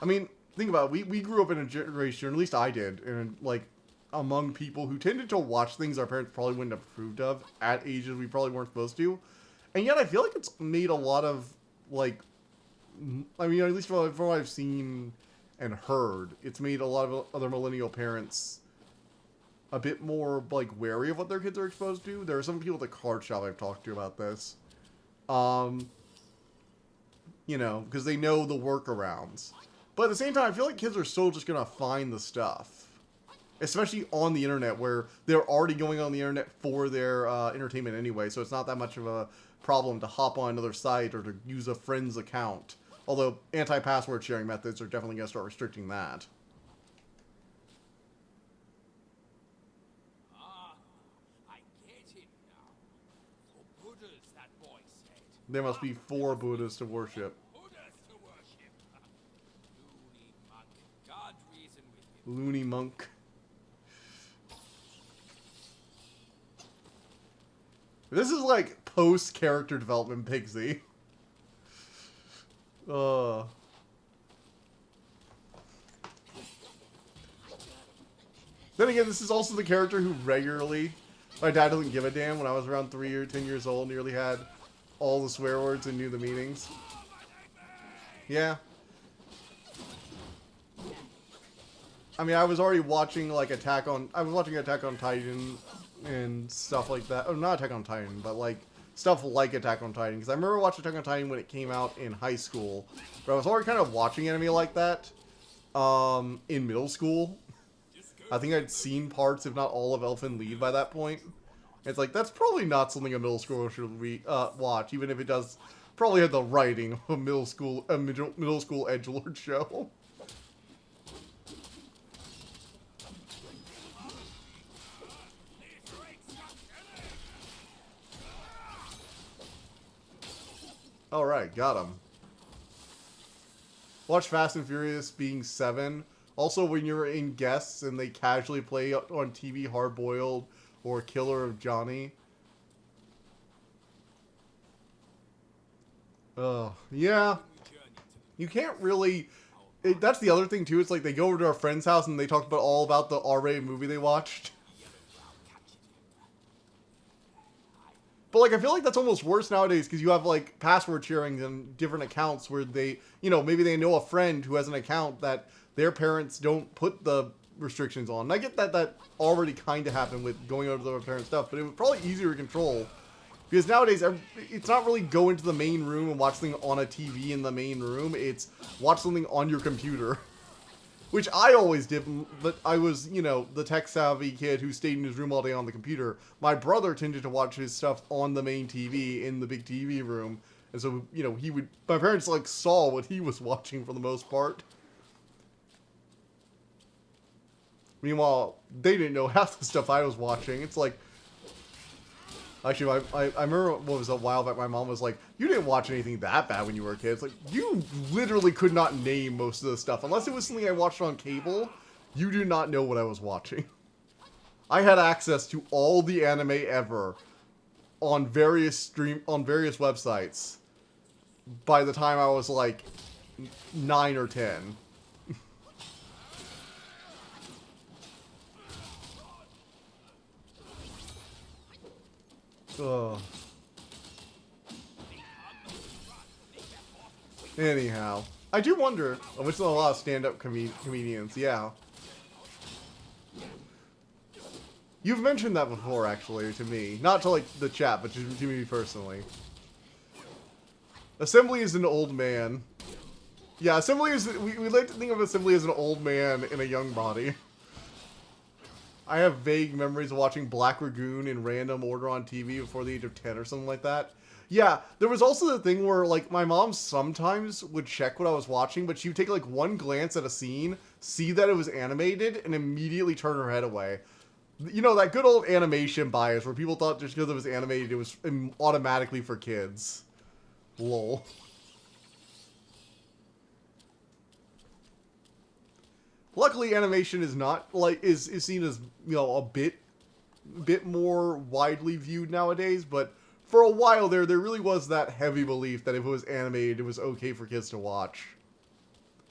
I mean, think about it. We grew up in a generation, or at least I did, and like among people who tended to watch things our parents probably wouldn't have approved of at ages we probably weren't supposed to. And yet I feel like it's made a lot of, like, I mean, at least from what I've seen and heard, it's made a lot of other millennial parents a bit more, like, wary of what their kids are exposed to. There are some people at the card shop I've talked to about this. You know, because they know the workarounds. But at the same time, I feel like kids are still just going to find the stuff. Especially on the internet, where they're already going on the internet for their entertainment anyway, so it's not that much of a problem to hop on another site or to use a friend's account. Although, anti-password sharing methods are definitely going to start restricting that. I get it now. For Buddhas, that boy said. There must be 4 Buddhas to worship. Buddhas to worship. Loony monk. God reason with him. Loony monk. This is like post-character development Pigsy. Then again, this is also the character who regularly... My dad doesn't give a damn. When I was around 3 or 10 years old, nearly had all the swear words and knew the meanings. Yeah. I mean, I was already watching, like, I was watching Attack on Titan and stuff like that. Oh, not Attack on Titan, but, like, stuff like Attack on Titan. Because I remember watching Attack on Titan when it came out in high school. But I was already kind of watching anime like that in middle school. I think I'd seen parts, if not all, of Elfen Lied by that point. It's like, that's probably not something a middle schooler should watch, even if it does probably have the writing of a middle school edgelord show. Alright, got him. Watch Fast and Furious being 7. Also, when you're in guests and they casually play on TV Hard Boiled or Killer of Johnny. Yeah. You can't really... that's the other thing, too. It's like they go over to our friend's house and they talk all about the R-rated movie they watched. But, like, I feel like that's almost worse nowadays because you have, like, password sharing and different accounts where they, you know, maybe they know a friend who has an account that their parents don't put the restrictions on. And I get that that already kind of happened with going over to their parents' stuff, but it was probably easier to control. Because nowadays, it's not really go into the main room and watch something on a TV in the main room. It's watch something on your computer. Which I always did, but I was, you know, the tech-savvy kid who stayed in his room all day on the computer. My brother tended to watch his stuff on the main TV in the big TV room. And so, you know, my parents, like, saw what he was watching for the most part. Meanwhile, they didn't know half the stuff I was watching. It's like, Actually, I remember what was a while back. My mom was like, "You didn't watch anything that bad when you were a kid." It's like you literally could not name most of the stuff unless it was something I watched on cable. You do not know what I was watching. I had access to all the anime ever on various websites by the time I was like 9 or 10. Ugh. Anyhow, I do wonder. I wish there were a lot of stand-up comedians. Yeah. You've mentioned that before, actually, to me. Not to, like, the chat, but to me personally. Assembly is an old man. Yeah, Assembly is... We like to think of Assembly as an old man in a young body. I have vague memories of watching Black Lagoon in random order on TV before the age of 10 or something like that. Yeah, there was also the thing where, like, my mom sometimes would check what I was watching, but she would take, like, one glance at a scene, see that it was animated, and immediately turn her head away. You know, that good old animation bias where people thought just because it was animated, it was automatically for kids. Lol. Luckily, animation is not, like, is seen as, you know, a bit more widely viewed nowadays, but for a while there really was that heavy belief that if it was animated, it was okay for kids to watch.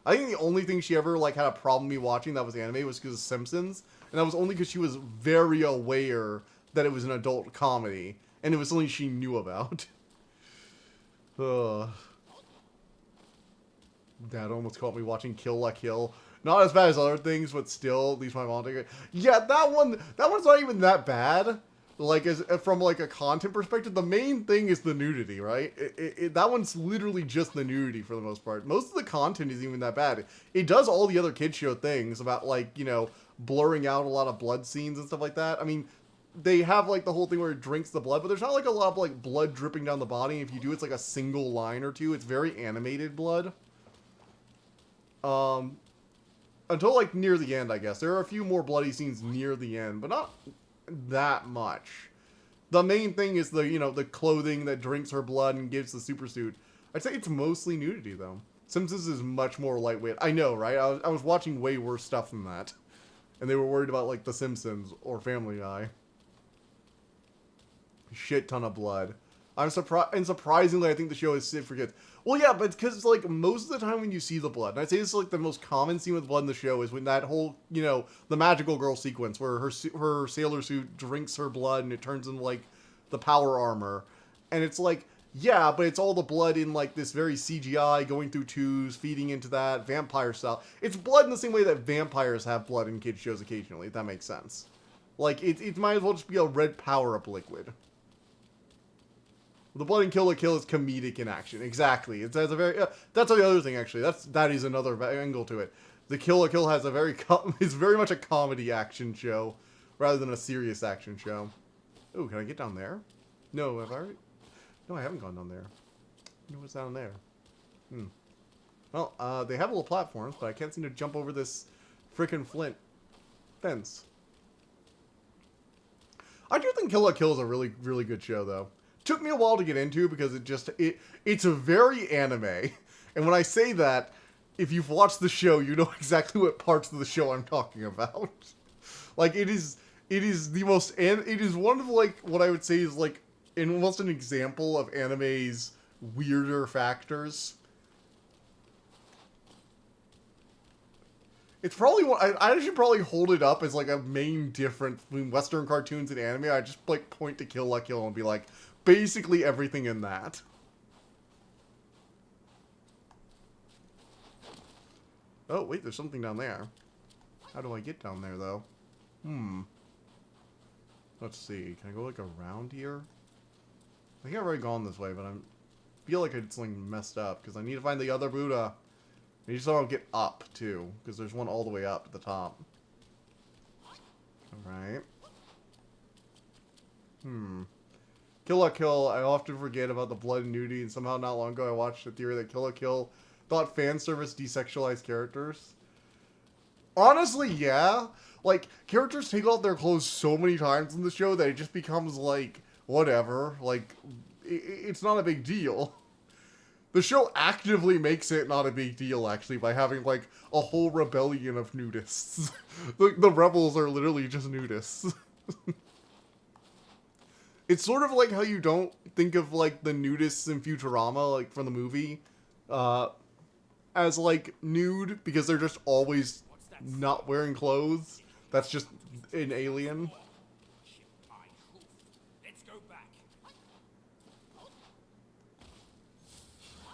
I think the only thing she ever, like, had a problem me watching that was animated was because of Simpsons, and that was only because she was very aware that it was an adult comedy, and it was something she knew about. Ugh. Dad almost caught me watching Kill La Kill. Not as bad as other things, but still, at least my mom took it. Yeah, that one's not even that bad. Like, from, like, a content perspective, the main thing is the nudity, right? That one's literally just the nudity for the most part. Most of the content isn't even that bad. It does all the other kid show things about, like, you know, blurring out a lot of blood scenes and stuff like that. I mean, they have, like, the whole thing where it drinks the blood, but there's not, like, a lot of, like, blood dripping down the body. If you do, it's, like, a single line or two. It's very animated blood. Until, like, near the end, I guess. There are a few more bloody scenes near the end, but not that much. The main thing is the, you know, the clothing that drinks her blood and gives the super suit. I'd say it's mostly nudity, though. Simpsons is much more lightweight. I know, right? I was watching way worse stuff than that. And they were worried about, like, The Simpsons or Family Guy. Shit ton of blood. I'm surprised, and surprisingly, I think the show is safe for kids. Well, yeah, but because, like, most of the time when you see the blood, and I'd say this is, like, the most common scene with blood in the show is when that whole, you know, the magical girl sequence where her sailor suit drinks her blood and it turns into, like, the power armor. And it's like, yeah, but it's all the blood in, like, this very CGI, going through tubes, feeding into that, vampire style. It's blood in the same way that vampires have blood in kids' shows occasionally, if that makes sense. Like, it might as well just be a red power-up liquid. The blood in Kill La Kill is comedic in action. Exactly. It has a very... that's the other thing, actually. That is another angle to it. The Kill La Kill has a very... it's very much a comedy action show, rather than a serious action show. Oh, can I get down there? No, have I already... No, I haven't gone down there. I wonder what's down there. Well, they have little platforms, but I can't seem to jump over this frickin' flint fence. I do think Kill La Kill is a really, really good show, though. Took me a while to get into because it's a very anime. And when I say that, if you've watched the show, you know exactly what parts of the show I'm talking about. Like, it is the most, and it is one of, like, what I would say is, like, almost an example of anime's weirder factors. It's probably one, I should probably hold it up as, like, a main difference between Western cartoons and anime. I just, like, point to Kill La Kill and be like, basically everything in that. Oh, wait, there's something down there. How do I get down there, though? Let's see. Can I go, like, around here? I think I've already gone this way, but I feel like it's, like, messed up, because I need to find the other Buddha. I just don't get up, too, because there's one all the way up at the top. Alright. Kill La Kill, I often forget about the blood and nudity, and somehow not long ago I watched a theory that Kill La Kill thought fan service desexualized characters. Honestly, yeah. Like, characters take off their clothes so many times in the show that it just becomes, like, whatever. Like, it's not a big deal. The show actively makes it not a big deal, actually, by having, like, a whole rebellion of nudists. The rebels are literally just nudists. It's sort of like how you don't think of, like, the nudists in Futurama, like, from the movie, as, like, nude, because they're just always not wearing clothes. That's just an alien. Let's go back.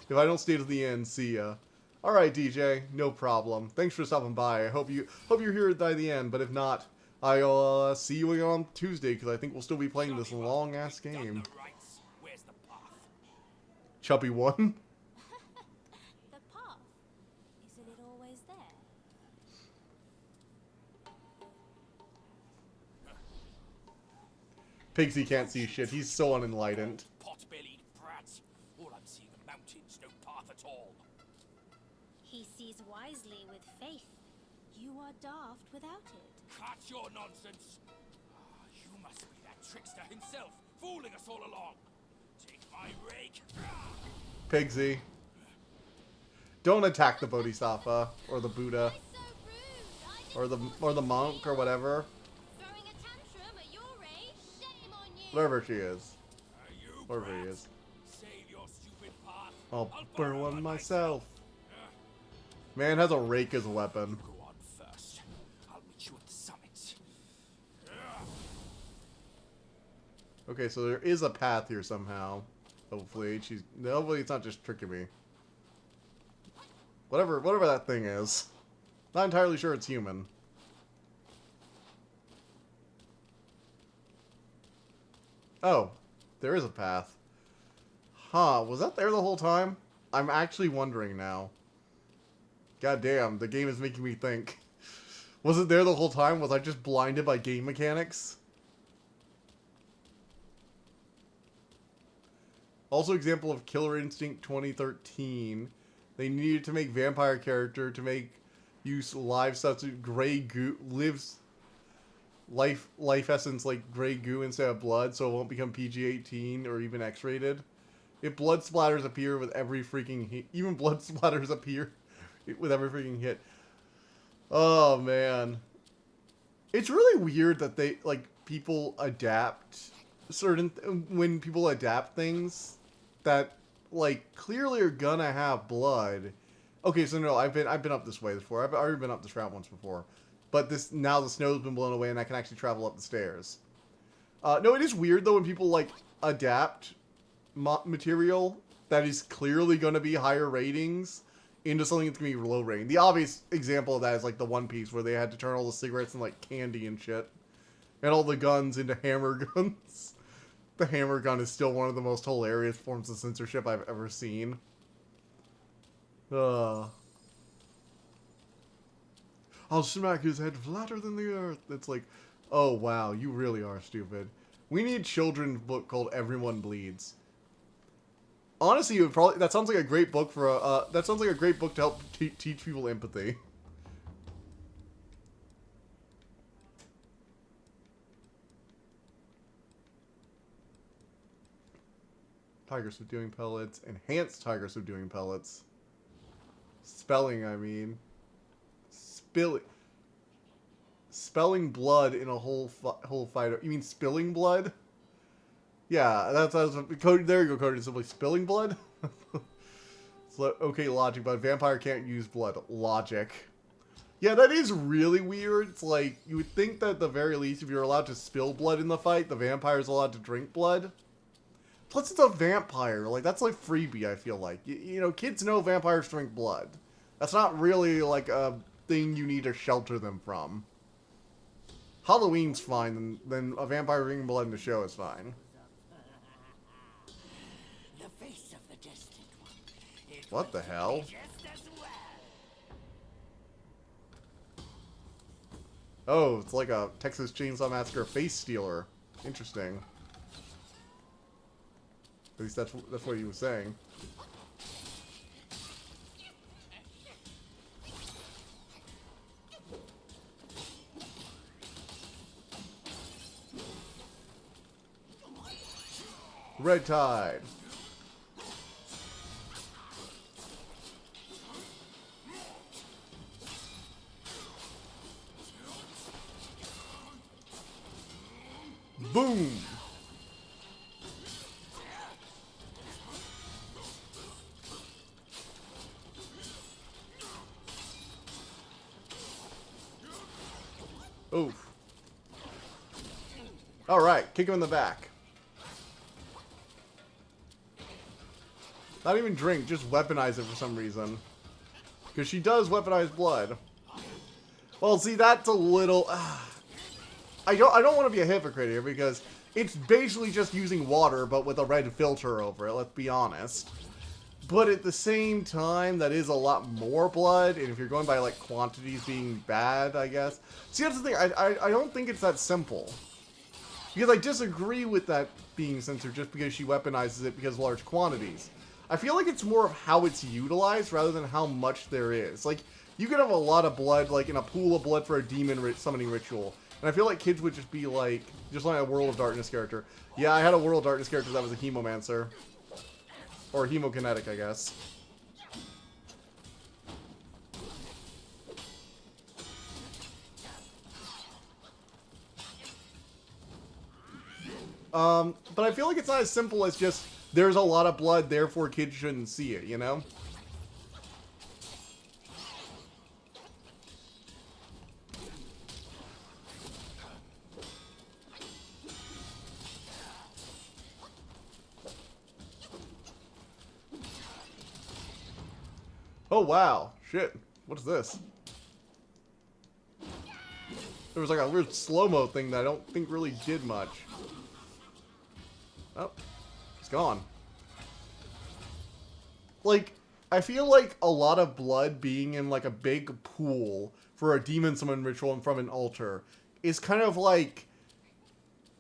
If I don't stay to the end, see ya. Alright, DJ, no problem. Thanks for stopping by. I hope you're here by the end, but if not, I'll see you again on Tuesday, because I think we'll still be playing this long-ass game. Where's the path? Chubby one? The path. Isn't it always there? Pigsy can't see shit. He's so unenlightened. Pot-bellied brats. All I'm seeing are mountains, no path at all. He sees wisely with faith. You are daft without it. Cut your nonsense. Ah, you must be that trickster himself, fooling us all along. Take my rake. Pigsy. Don't attack the Bodhisattva, or the Buddha, So rude. or the monk, or whatever. Throwing a tantrum at your age. Shame on you. Wherever she is. You Wherever he brats. is. Save your stupid path. I'll burn borrow one myself. Man has a rake as a weapon. Go on first. I'll meet you at the summit. Okay, so there is a path here somehow. Hopefully it's not just tricking me. Whatever that thing is. Not entirely sure it's human. Oh, there is a path. Huh, was that there the whole time? I'm actually wondering now. God damn, the game is making me think. Was it there the whole time? Was I just blinded by game mechanics? Also, example of Killer Instinct 2013. They needed to make vampire character to make use live substance gray goo life essence like gray goo instead of blood, so it won't become PG-18 or even X-rated. If blood splatters appear with every freaking hit, even blood splatters appear with every freaking hit. Oh man, it's really weird that they people adapt when people adapt things that clearly are gonna have blood. Okay, so no, I've been up this way before. I've already been up this route once before, but now the snow's been blown away and I can actually travel up the stairs. No, it is weird though when people adapt material that is clearly going to be higher ratings into something that's going to be low rating. The obvious example of that is the One Piece where they had to turn all the cigarettes into candy and shit, and all the guns into hammer guns. The hammer gun is still one of the most hilarious forms of censorship I've ever seen. I'll smack his head flatter than the earth. It's oh wow, you really are stupid. We need a children's book called Everyone Bleeds. Honestly, that sounds like a great book for that sounds like a great book to help teach people empathy. Tiger subduing pellets, enhanced tiger subduing pellets. Spelling, I mean. Spelling blood in a whole fight. You mean spilling blood? Yeah, that's Cody. There you go, Cody. Simply spilling blood. Okay, logic, but a vampire can't use blood. Logic. Yeah, that is really weird. It's you would think that at the very least, if you're allowed to spill blood in the fight, the vampire's allowed to drink blood. Plus, it's a vampire. That's freebie, I feel like. You know, kids know vampires drink blood. That's not really, a thing you need to shelter them from. Halloween's fine, and then a vampire drinking blood in the show is fine. The face of the destined one. What the hell? Just as well. Oh, it's like a Texas Chainsaw Massacre face stealer. Interesting. At least that's what he was saying. Red Tide. Boom. Oof. Alright, kick him in the back. Not even drink, just weaponize it for some reason. Because she does weaponize blood. Well, see, that's a little... I don't want to be a hypocrite here, because it's basically just using water, but with a red filter over it, let's be honest. But at the same time, that is a lot more blood, and if you're going by, like, quantities being bad, I guess. See, that's the thing, I don't think it's that simple. Because I disagree with that being censored just because she weaponizes it because of large quantities. I feel like it's more of how it's utilized rather than how much there is. Like, you could have a lot of blood, like, in a pool of blood for a demon summoning ritual. And I feel like kids would just be like, just like a World of Darkness character. Yeah, I had a World of Darkness character that was a Hemomancer. Or Hemokinetic, I guess. But I feel like it's not as simple as just, there's a lot of blood, therefore kids shouldn't see it, you know? Oh, wow. Shit. What is this? There was like a weird slow-mo thing that I don't think really did much. Oh. It's gone. Like, I feel like a lot of blood being in like a big pool for a demon summon ritual and from an altar is kind of like...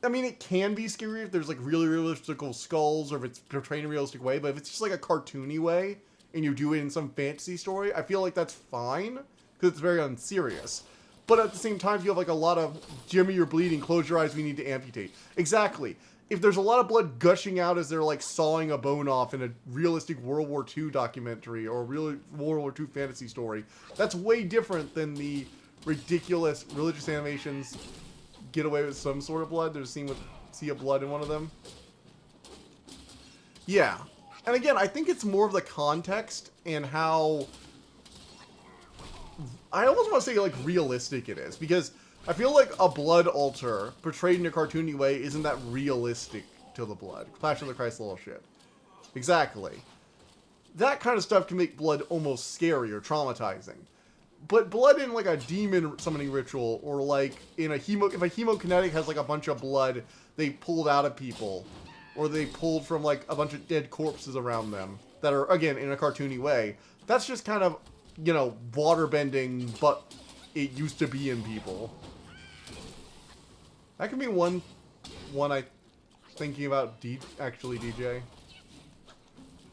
I mean, it can be scary if there's like really realistic skulls or if it's portrayed in a realistic way, but if it's just like a cartoony way and you do it in some fantasy story, I feel like that's fine because it's very unserious. But at the same time, if you have like a lot of, Jimmy, you're bleeding, close your eyes, we need to amputate. Exactly. If there's a lot of blood gushing out as they're like sawing a bone off in a realistic World War II documentary or a real World War II fantasy story, that's way different than the ridiculous religious animations get away with some sort of blood. There's a scene with sea of blood in one of them. Yeah. And again, I think it's more of the context and how... I almost want to say, like, realistic it is. Because I feel like a blood altar portrayed in a cartoony way isn't that realistic to the blood. Clash of the Christ little shit. Exactly. That kind of stuff can make blood almost scary or traumatizing. But blood in, like, a demon summoning ritual, or, like, in a if a hemokinetic has, like, a bunch of blood they pulled out of people, or they pulled from, like, a bunch of dead corpses around them, that are, again, in a cartoony way, that's just kind of, you know, water-bending, but it used to be in people. That can be one I thinking about, actually, DJ.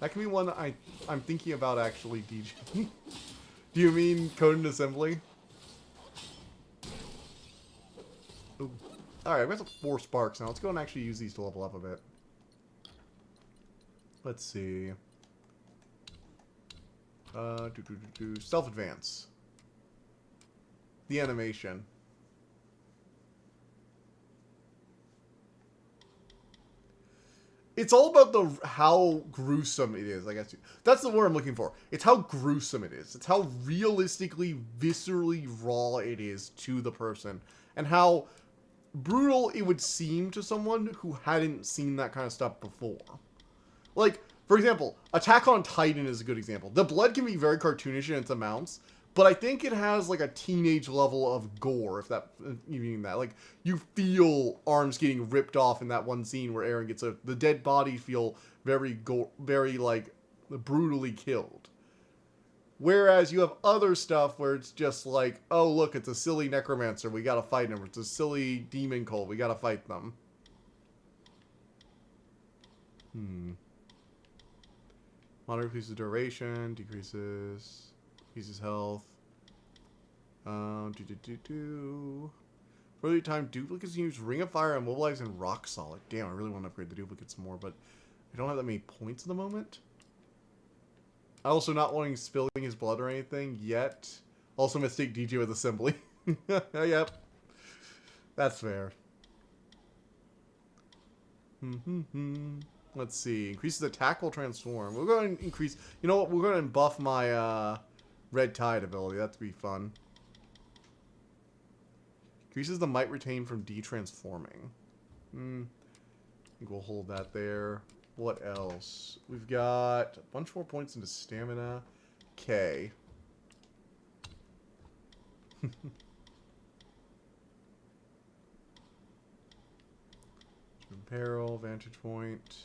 That can be one I'm thinking about, actually, DJ. Do you mean code and assembly? Ooh. Alright, we have 4 sparks now. Let's go and actually use these to level up a bit. Let's see. Self-advance. The animation. It's all about how gruesome it is, I guess. That's the word I'm looking for. It's how gruesome it is. It's how realistically, viscerally raw it is to the person. And how brutal it would seem to someone who hadn't seen that kind of stuff before. Like, for example, Attack on Titan is a good example. The blood can be very cartoonish in its amounts, but I think it has, like, a teenage level of gore, if that, you mean that. Like, you feel arms getting ripped off in that one scene where Eren gets the dead body feel very, like, brutally killed. Whereas you have other stuff where it's just like, oh, look, it's a silly necromancer, we gotta fight him. It's a silly demon cult, we gotta fight them. Monitor increases duration, decreases health. For the time, duplicates use Ring of Fire, Immobilize, and Rock Solid. Damn, I really want to upgrade the duplicates more, but I don't have that many points at the moment. I also not wanting spilling his blood or anything yet. Also mistake DJ with Assembly. Yep. That's fair. Let's see. Increases attack while transform. We're going to increase... You know what? We're going to buff my Red Tide ability. That'd be fun. Increases the might retained from detransforming. I think we'll hold that there. What else? We've got a bunch more points into stamina. Okay. Peril, vantage point.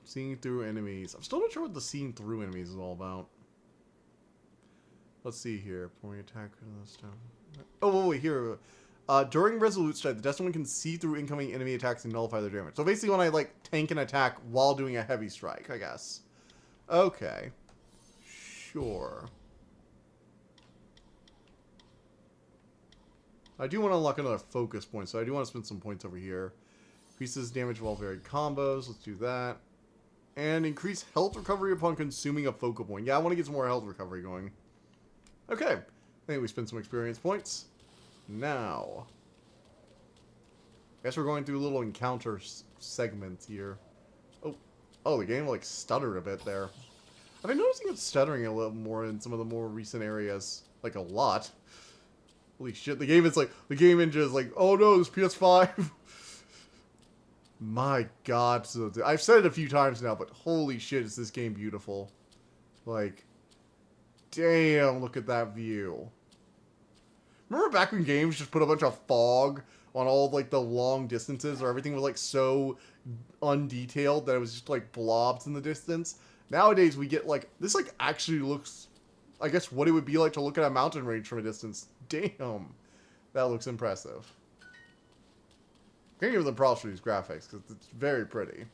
Seeing through enemies. I'm still not sure what the seeing through enemies is all about. Let's see here. Pouring attack on this stuff. Oh, wait, here. During Resolute Strike, the Destined One can see through incoming enemy attacks and nullify their damage. So basically when I, like, tank an attack while doing a heavy strike, I guess. Okay. Sure. I do want to unlock another focus point, so I do want to spend some points over here. Increases damage while varied combos. Let's do that. And increase health recovery upon consuming a focal point. Yeah, I want to get some more health recovery going. Okay. I think we spent some experience points. Now. I guess we're going through little encounter segments here. Oh, the game, like, stuttered a bit there. I've been noticing it's stuttering a little more in some of the more recent areas. Like, a lot. Holy shit, the game engine is like, oh no, it's PS5. My god. So I've said it a few times now, but holy shit, is this game beautiful. Like, damn, look at that view. Remember back when games just put a bunch of fog on all, like, the long distances, or everything was, like, so undetailed that it was just, like, blobs in the distance? Nowadays, we get, like, this, like, actually looks, I guess, what it would be like to look at a mountain range from a distance. Damn. That looks impressive. Can't give them props for these graphics, because it's very pretty.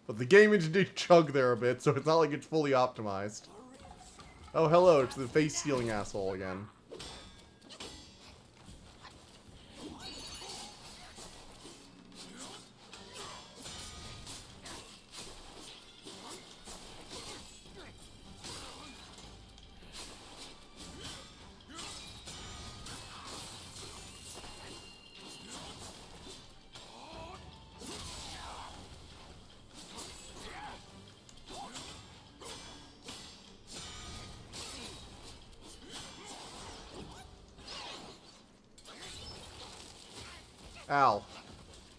But the game engine did chug there a bit, so it's not like it's fully optimized. Oh, hello, to the face-stealing asshole again. Ow.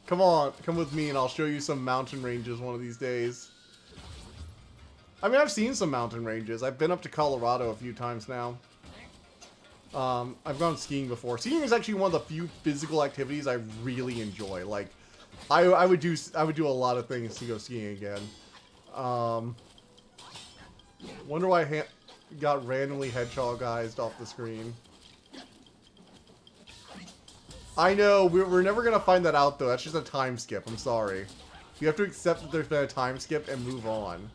Come on, come with me and I'll show you some mountain ranges one of these days. I mean, I've seen some mountain ranges. I've been up to Colorado a few times now. I've gone skiing before. Skiing is actually one of the few physical activities I really enjoy. Like, I would do a lot of things to go skiing again. Wonder why I got randomly hedgehogized off the screen. I know, we're never going to find that out, though. That's just a time skip. I'm sorry. You have to accept that there's been a time skip and move on.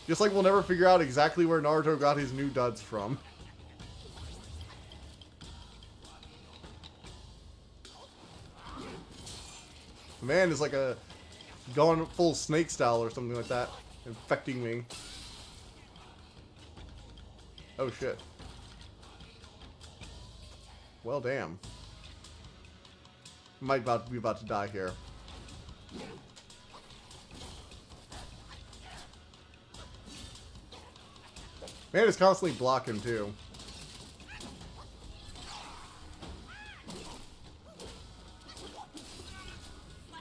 Just like we'll never figure out exactly where Naruto got his new duds from. The man is like going full snake style or something like that. Infecting me. Oh, shit. Well, damn. Might be about to die here. Man is constantly blocking too.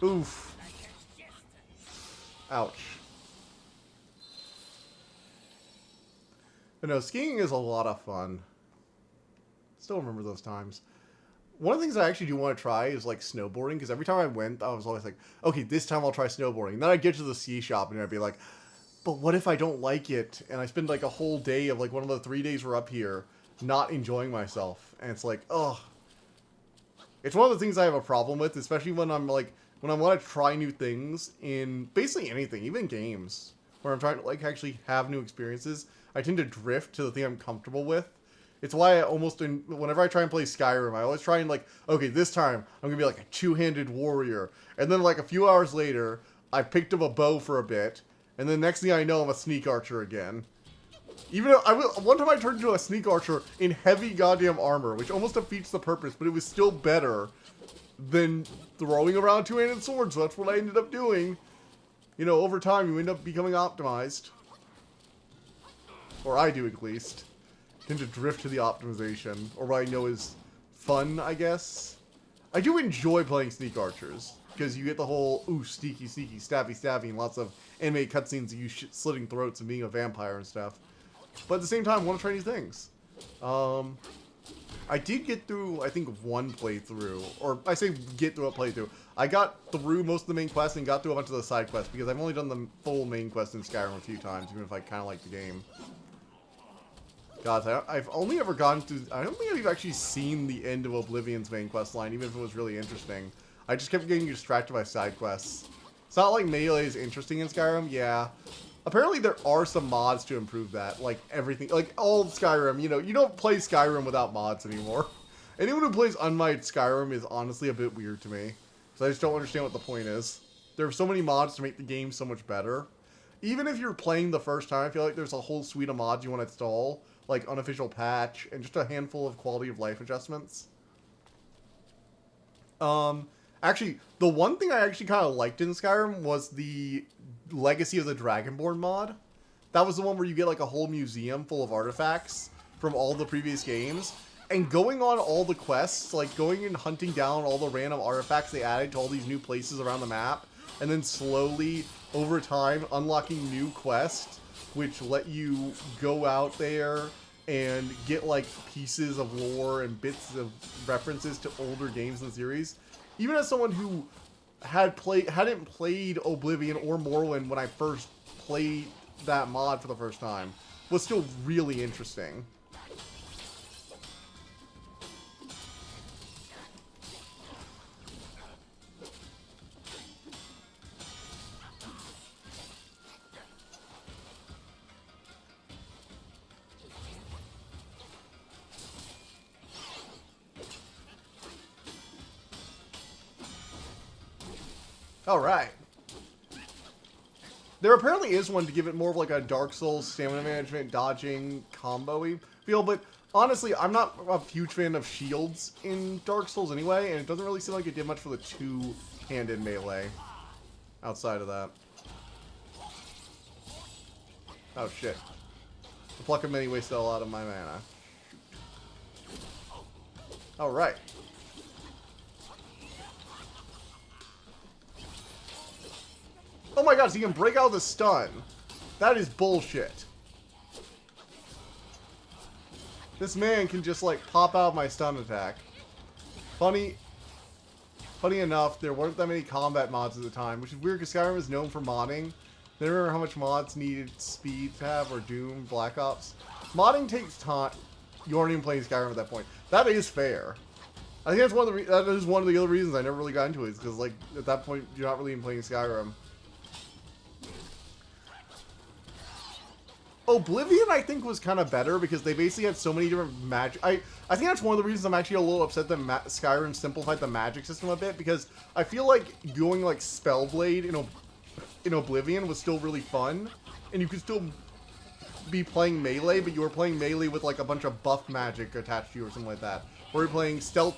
Oof. Ouch. But no, skiing is a lot of fun. Still remember those times. One of the things I actually do want to try is, like, snowboarding, because every time I went, I was always like, okay, this time I'll try snowboarding. And then I'd get to the ski shop, and I'd be like, but what if I don't like it? And I spend, like, a whole day of, like, one of the 3 days we're up here not enjoying myself. And it's like, ugh. It's one of the things I have a problem with, especially when I'm, like, when I want to try new things in basically anything, even games, where I'm trying to, like, actually have new experiences. I tend to drift to the thing I'm comfortable with. It's why whenever I try and play Skyrim, I always try and like, okay, this time I'm gonna be like a two-handed warrior, and then like a few hours later, I picked up a bow for a bit, and then next thing I know, I'm a sneak archer again. Even though one time I turned into a sneak archer in heavy goddamn armor, which almost defeats the purpose, but it was still better than throwing around two-handed swords. So that's what I ended up doing. You know, over time, you end up becoming optimized. Or I do, at least. Tend to drift to the optimization, or what I know is fun, I guess. I do enjoy playing sneak archers, because you get the whole, ooh, sneaky, sneaky, stabby, stabby, and lots of anime cutscenes of you slitting throats and being a vampire and stuff. But at the same time, I want to try new things. I did get through, I think, one playthrough, or I say get through a playthrough. I got through most of the main quests and got through a bunch of the side quests, because I've only done the full main quest in Skyrim a few times, even if I kind of like the game. God, I've only ever gone through... I don't think I've actually seen the end of Oblivion's main quest line, even if it was really interesting. I just kept getting distracted by side quests. It's not like Melee is interesting in Skyrim, yeah. Apparently there are some mods to improve that, like everything... Like, all Skyrim, you know, you don't play Skyrim without mods anymore. Anyone who plays unmodded Skyrim is honestly a bit weird to me. So I just don't understand what the point is. There are so many mods to make the game so much better. Even if you're playing the first time, I feel like there's a whole suite of mods you want to install. Like unofficial patch, and just a handful of quality of life adjustments. Actually, the one thing I actually kind of liked in Skyrim was the Legacy of the Dragonborn mod. That was the one where you get like a whole museum full of artifacts from all the previous games. And going on all the quests, like going and hunting down all the random artifacts they added to all these new places around the map. And then slowly, over time, unlocking new quests, which let you go out there and get like pieces of lore and bits of references to older games in the series. Even as someone who hadn't played Oblivion or Morrowind when I first played that mod for the first time, was still really interesting. Alright. There apparently is one to give it more of like a Dark Souls stamina management, dodging, combo-y feel, but honestly, I'm not a huge fan of shields in Dark Souls anyway, and it doesn't really seem like it did much for the two-handed melee outside of that. Oh shit. The Pluck of Many wasted a lot of my mana. Alright. Oh my god, so you can break out the stun. That is bullshit. This man can just, like, pop out my stun attack. Funny enough, there weren't that many combat mods at the time, which is weird because Skyrim is known for modding. I don't remember how much mods needed speed to have, or Doom, Black Ops. Modding takes time. You aren't even playing Skyrim at that point. That is fair. I think that's that is one of the other reasons I never really got into it, is because, like, at that point, you're not really even playing Skyrim. Oblivion, I think, was kind of better because they basically had so many different magic. I think that's one of the reasons I'm actually a little upset that Skyrim simplified the magic system a bit, because I feel like going like Spellblade in Oblivion was still really fun, and you could still be playing melee, but you were playing melee with like a bunch of buff magic attached to you or something like that. Or you're playing stealth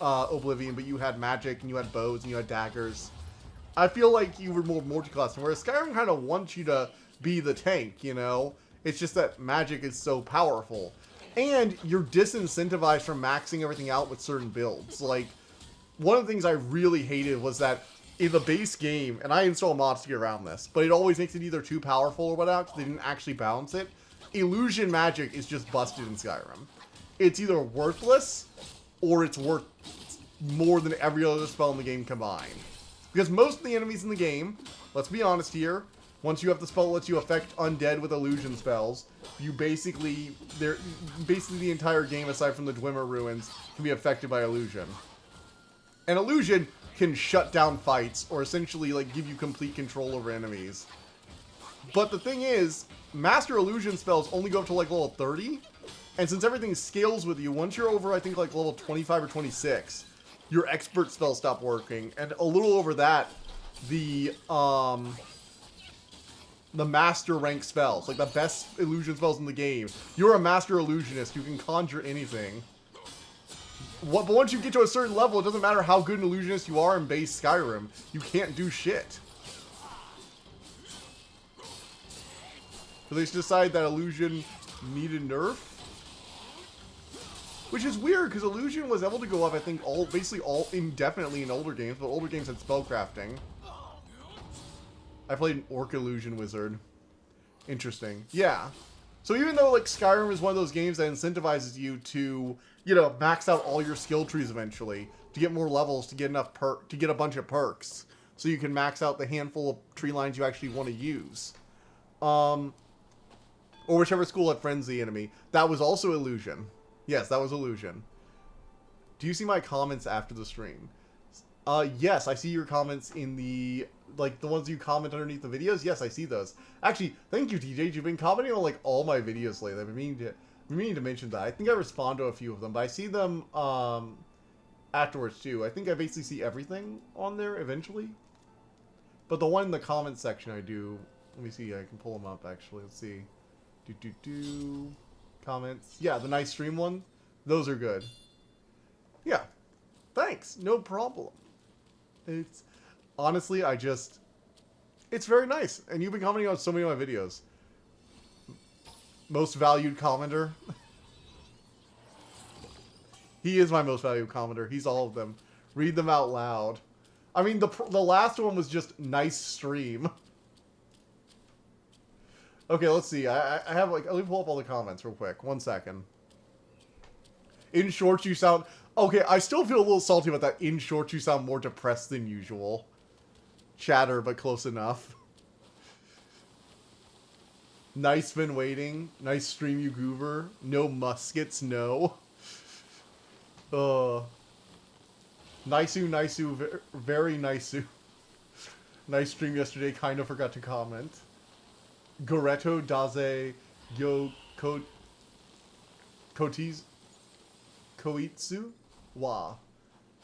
Oblivion, but you had magic and you had bows and you had daggers. I feel like you were more multi-class, whereas Skyrim kind of wants you to be the tank, you know? It's just that magic is so powerful. And you're disincentivized from maxing everything out with certain builds. Like, one of the things I really hated was that in the base game, and I install mods to get around this, but it always makes it either too powerful or whatnot, because they didn't actually balance it. Illusion magic is just busted in Skyrim. It's either worthless, or it's worth more than every other spell in the game combined. Because most of the enemies in the game, let's be honest here, once you have the spell that lets you affect undead with illusion spells, you basically the entire game, aside from the Dwemer ruins, can be affected by illusion. And illusion can shut down fights, or essentially like give you complete control over enemies. But the thing is, master illusion spells only go up to like level 30, And since everything scales with you, once you're over, I think, like level 25 or 26, your expert spells stop working. And a little over that, the master rank spells, like the best illusion spells in the game. You're a master illusionist. You can conjure anything. But once you get to a certain level, it doesn't matter how good an illusionist you are in base Skyrim. You can't do shit. So they just decided that illusion needed nerf. Which is weird, because illusion was able to go up, I think, basically all indefinitely in older games, but older games had spellcrafting. I played an Orc Illusion Wizard. Interesting. Yeah. So even though, like, Skyrim is one of those games that incentivizes you to, you know, max out all your skill trees eventually, to get more levels, to get enough to get a bunch of perks, so you can max out the handful of tree lines you actually want to use. Or whichever school had Frenzy Enemy. That was also illusion. Yes, that was illusion. Do you see my comments after the stream? Yes, I see your comments in the, like, the ones you comment underneath the videos. Yes, I see those. Actually, thank you, TJ. You've been commenting on, like, all my videos lately. I've been meaning to mention that. I think I respond to a few of them, but I see them, afterwards, too. I think I basically see everything on there eventually. But the one in the comments section I do... Let me see. I can pull them up, actually. Let's see. Comments. Yeah, the nice stream one. Those are good. Yeah. Thanks. No problem. It's... Honestly, it's very nice. And you've been commenting on so many of my videos. Most valued commenter. He is my most valued commenter. He's all of them. Read them out loud. I mean, the last one was just nice stream. Okay, let's see. I have, like, let me pull up all the comments real quick. 1 second. In short, you sound... Okay, I still feel a little salty about that. In short, you sound more depressed than usual. Chatter, but close enough. Nice been waiting. Nice stream, you goober. No muskets, no. Niceu, very niceu. Nice stream yesterday, kind of forgot to comment. Goreto Daze Yo Koitsu? Wa.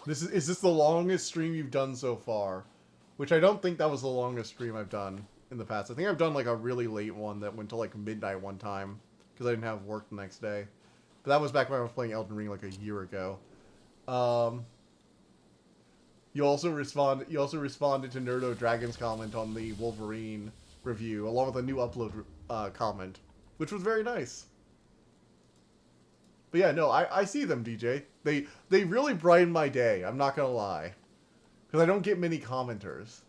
Is this the longest stream you've done so far? Which I don't think that was the longest stream I've done in the past. I think I've done like a really late one that went to like midnight one time because I didn't have work the next day. But that was back when I was playing Elden Ring like a year ago. You also responded to Nerdo Dragon's comment on the Wolverine review, along with a new upload comment, which was very nice. But yeah, no, I see them, DJ. They really brighten my day, I'm not gonna lie. Because I don't get many commenters.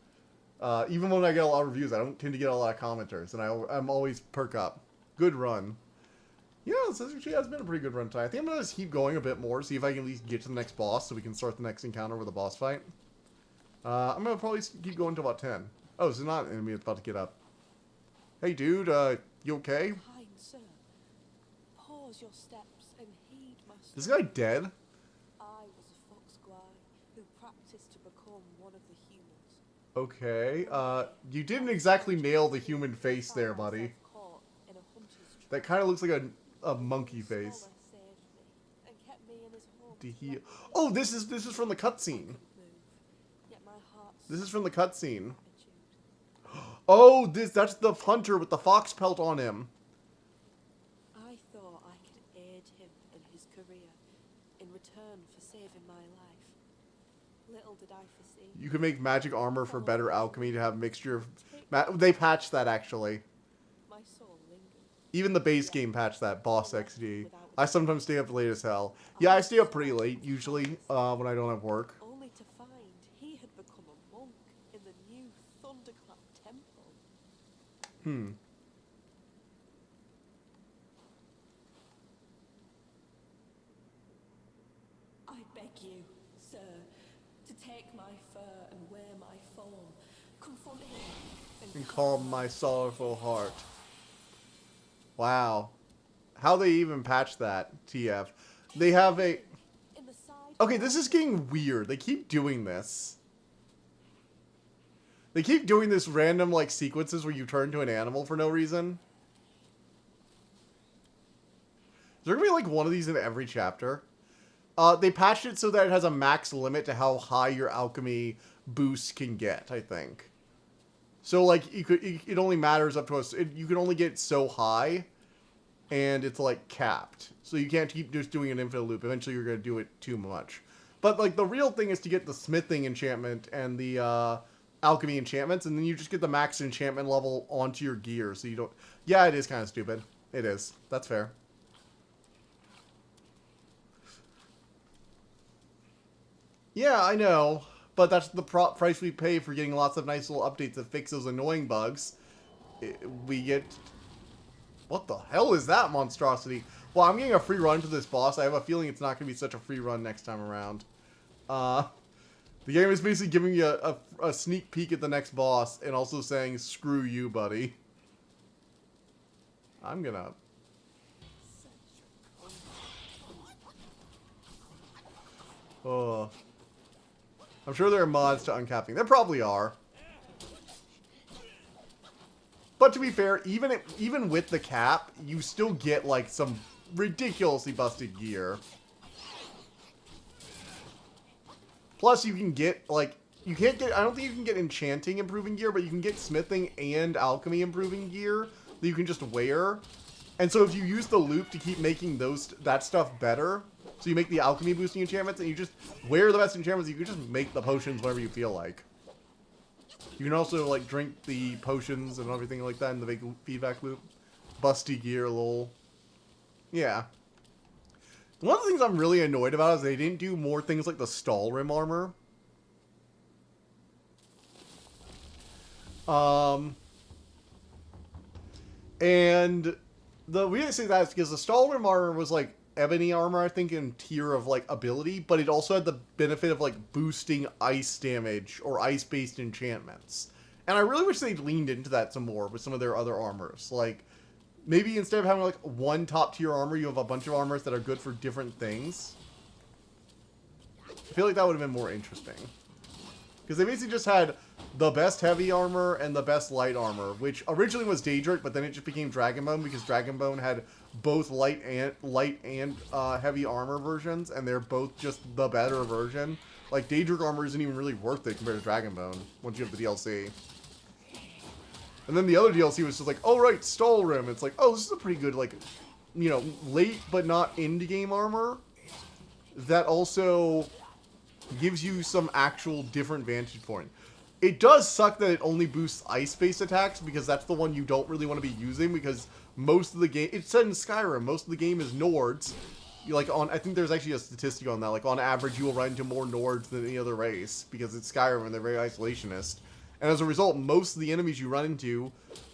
Even when I get a lot of reviews, I don't tend to get a lot of commenters, and I'm always perk up. Good run. Yeah, this actually has been a pretty good run tonight. I think I'm gonna just keep going a bit more, see if I can at least get to the next boss, so we can start the next encounter with a boss fight. I'm gonna probably keep going to about 10. Oh, this is not an enemy that's about to get up. Hey, dude, you okay? Kind sir, pause your steps and heed my story. Is this guy dead? I was a fox squire who practiced to become one of the humans. Okay, you didn't exactly nail the human face there, buddy. That kind of looks like a monkey face. Oh, this is from the cutscene. This is from the cutscene. Oh, that's the hunter with the fox pelt on him. I thought I could aid him in his career in return for saving my life. Little did I foresee. You can make magic armor for better alchemy to have mixture of... They patched that, actually. My soul lingered. Even the base game patched that, Boss XD. I sometimes stay up late as hell. Yeah, I stay up pretty late, usually, when I don't have work. Only to find he had become a monk in the new Thunderclap Temple. I beg you, sir, to take my fur and wear my form. Confront him And calm my sorrowful heart. Wow. How they even patch that, TF. They have a... Okay, this is getting weird. They keep doing this. They keep doing this random, like, sequences where you turn to an animal for no reason. there gonna be like one of these in every chapter? They patched it so that it has a max limit to how high your alchemy boost can get, I think. So like it only matters up to us. You can only get so high, and it's like capped. So you can't keep just doing an infinite loop. Eventually you're gonna do it too much. But like the real thing is to get the smithing enchantment and the alchemy enchantments, and then you just get the max enchantment level onto your gear. So you don't. Yeah, it is kind of stupid. It is. That's fair. Yeah, I know, but that's the price we pay for getting lots of nice little updates that fix those annoying bugs. We get... What the hell is that monstrosity? Well, I'm getting a free run to this boss. I have a feeling it's not going to be such a free run next time around. The game is basically giving you a sneak peek at the next boss and also saying, screw you, buddy. I'm gonna... Oh... I'm sure there are mods to uncapping. There probably are. But to be fair, even with the cap, you still get like some ridiculously busted gear. Plus you can get like, you can't get, I don't think you can get enchanting improving gear, but you can get smithing and alchemy improving gear that you can just wear. And so if you use the loop to keep making that stuff better, so you make the alchemy boosting enchantments and you just wear the best enchantments, you can just make the potions whenever you feel like. You can also like drink the potions and everything like that in the big feedback loop. Busty gear, lol. Yeah. One of the things I'm really annoyed about is they didn't do more things like the stall rim armor. And the reason I say that is because the stall rim armor was like ebony armor, I think, in tier of like ability, but it also had the benefit of like boosting ice damage or ice-based enchantments. And I really wish they'd leaned into that some more with some of their other armors. Like, maybe instead of having like one top tier armor, you have a bunch of armors that are good for different things. I feel like that would have been more interesting. Because they basically just had the best heavy armor and the best light armor, which originally was Daedric, but then it just became Dragonbone because Dragonbone had both light and heavy armor versions, and they're both just the better version. Like, Daedric armor isn't even really worth it compared to Dragonbone once you have the DLC. And then the other DLC was just like, oh right, Stall Rim. It's like, oh, this is a pretty good, like, you know, late but not end-game armor that also gives you some actual different vantage point. It does suck that it only boosts ice-based attacks, because that's the one you don't really want to be using, because most of the game, it's set in Skyrim, most of the game is Nords. I think there's actually a statistic on that, like on average you will run into more Nords than any other race, because it's Skyrim and they're very isolationist. And as a result, most of the enemies you run into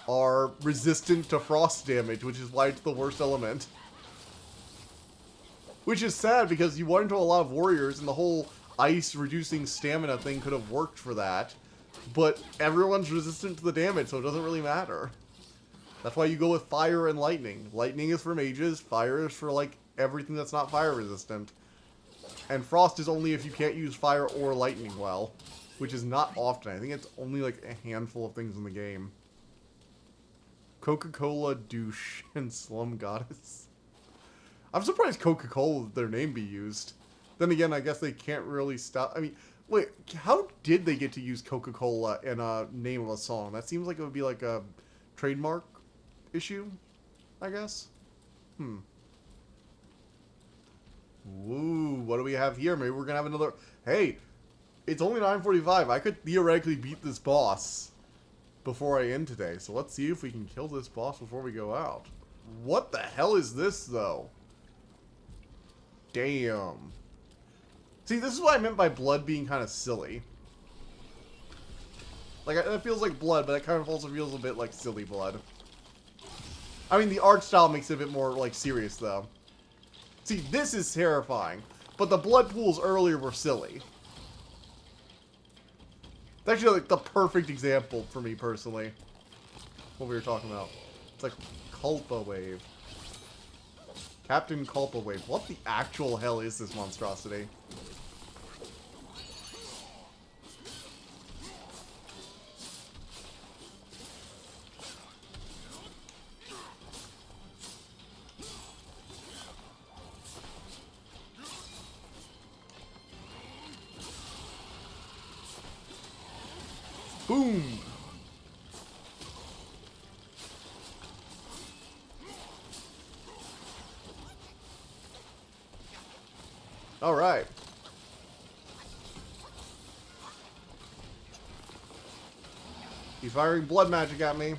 are resistant to frost damage, which is why it's the worst element. Which is sad, because you run into a lot of warriors, and the whole ice-reducing stamina thing could have worked for that. But everyone's resistant to the damage, so it doesn't really matter. That's why you go with fire and lightning. Lightning is for mages, fire is for, like, everything that's not fire resistant. And frost is only if you can't use fire or lightning well. Which is not often. I think it's only, like, a handful of things in the game. Coca-Cola, douche, and Slum Goddess. I'm surprised Coca-Cola let their name be used. Then again, I guess they can't really stop. I mean, wait, how did they get to use Coca-Cola in a name of a song? That seems like it would be like a trademark issue, I guess. Ooh, what do we have here? Maybe we're gonna have another... Hey, it's only 9:45. I could theoretically beat this boss before I end today. So let's see if we can kill this boss before we go out. What the hell is this, though? Damn. See, this is what I meant by blood being kind of silly. Like, it feels like blood, but it kind of also feels a bit like silly blood. I mean, the art style makes it a bit more, like, serious, though. See, this is terrifying, but the blood pools earlier were silly. It's actually, like, the perfect example for me, personally. What we were talking about. It's like Culpa Wave. Captain Culpa Wave. What the actual hell is this monstrosity? Boom! Alright. He's firing blood magic at me.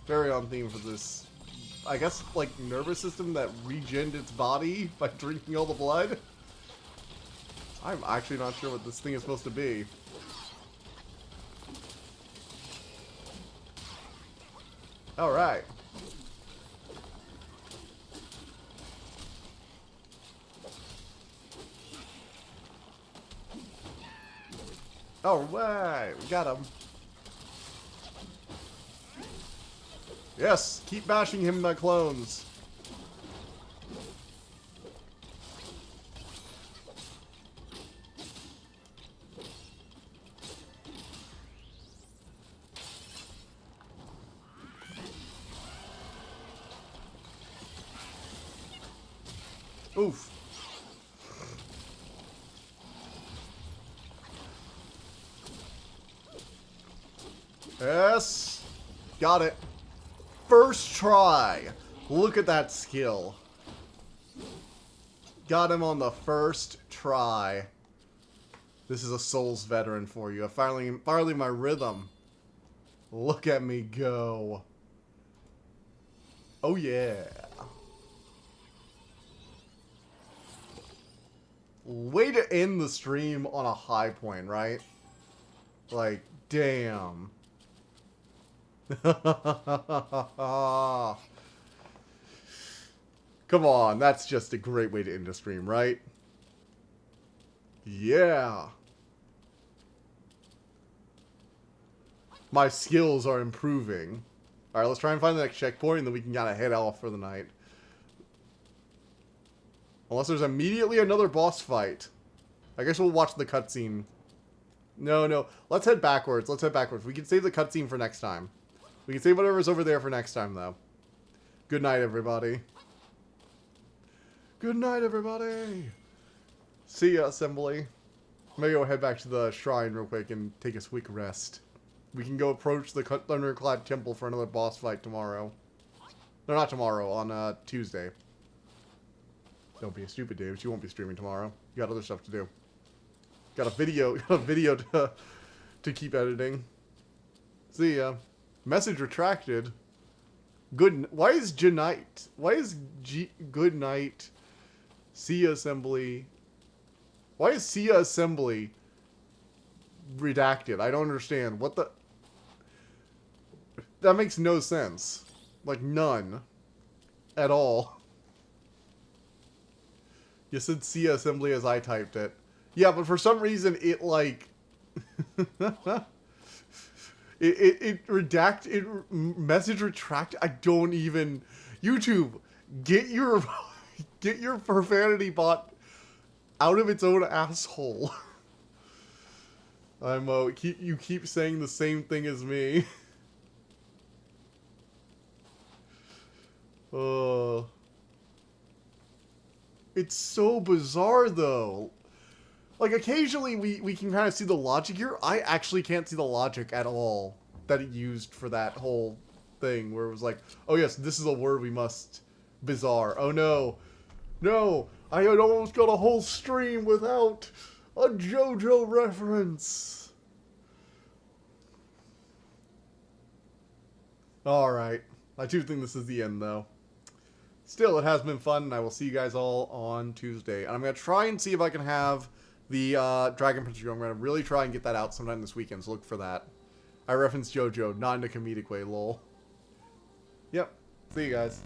Very on theme for this, I guess, like, nervous system that regened its body by drinking all the blood. I'm actually not sure what this thing is supposed to be. Alright. Alright, we got him. Yes, keep bashing him, my clones. Oof. Yes. Got it. First try. Look at that skill. Got him on the first try. This is a Souls veteran for you. Finally my rhythm. Look at me go. Oh yeah. Way to end the stream on a high point, right? Like, damn. Come on, that's just a great way to end a stream, right? Yeah. My skills are improving. Alright, let's try and find the next checkpoint, and then we can kind of head off for the night. Unless there's immediately another boss fight. I guess we'll watch the cutscene. No. Let's head backwards. Let's head backwards. We can save the cutscene for next time. We can save whatever's over there for next time, though. Good night, everybody. Good night, everybody. See ya, Assembly. I'm gonna go head back to the shrine real quick and take a quick rest. We can go approach the Thunderclad Temple for another boss fight tomorrow. No, not tomorrow. On Tuesday. Don't be a stupid, Dave. You won't be streaming tomorrow. You got other stuff to do. Got a video to keep editing. See ya. Message retracted. Why is Janite? Why is good night? See ya, Assembly. Why is see ya, Assembly redacted? I don't understand. What the? That makes no sense. Like, none. At all. You said see ya, Assembly as I typed it. Yeah, but for some reason it like message retract. I don't even. YouTube, get your profanity bot out of its own asshole. You keep saying the same thing as me. It's so bizarre though. Like, occasionally we can kind of see the logic here. I actually can't see the logic at all that it used for that whole thing, where it was like, oh yes, this is a word we must... Bizarre. Oh no. No! I had almost got a whole stream without a JoJo reference. Alright. I do think this is the end, though. Still, it has been fun, and I will see you guys all on Tuesday. And I'm going to try and see if I can have the Dragon Prince Go. I'm going to really try and get that out sometime this weekend, so look for that. I referenced JoJo, not in a comedic way, lol. Yep. See you guys.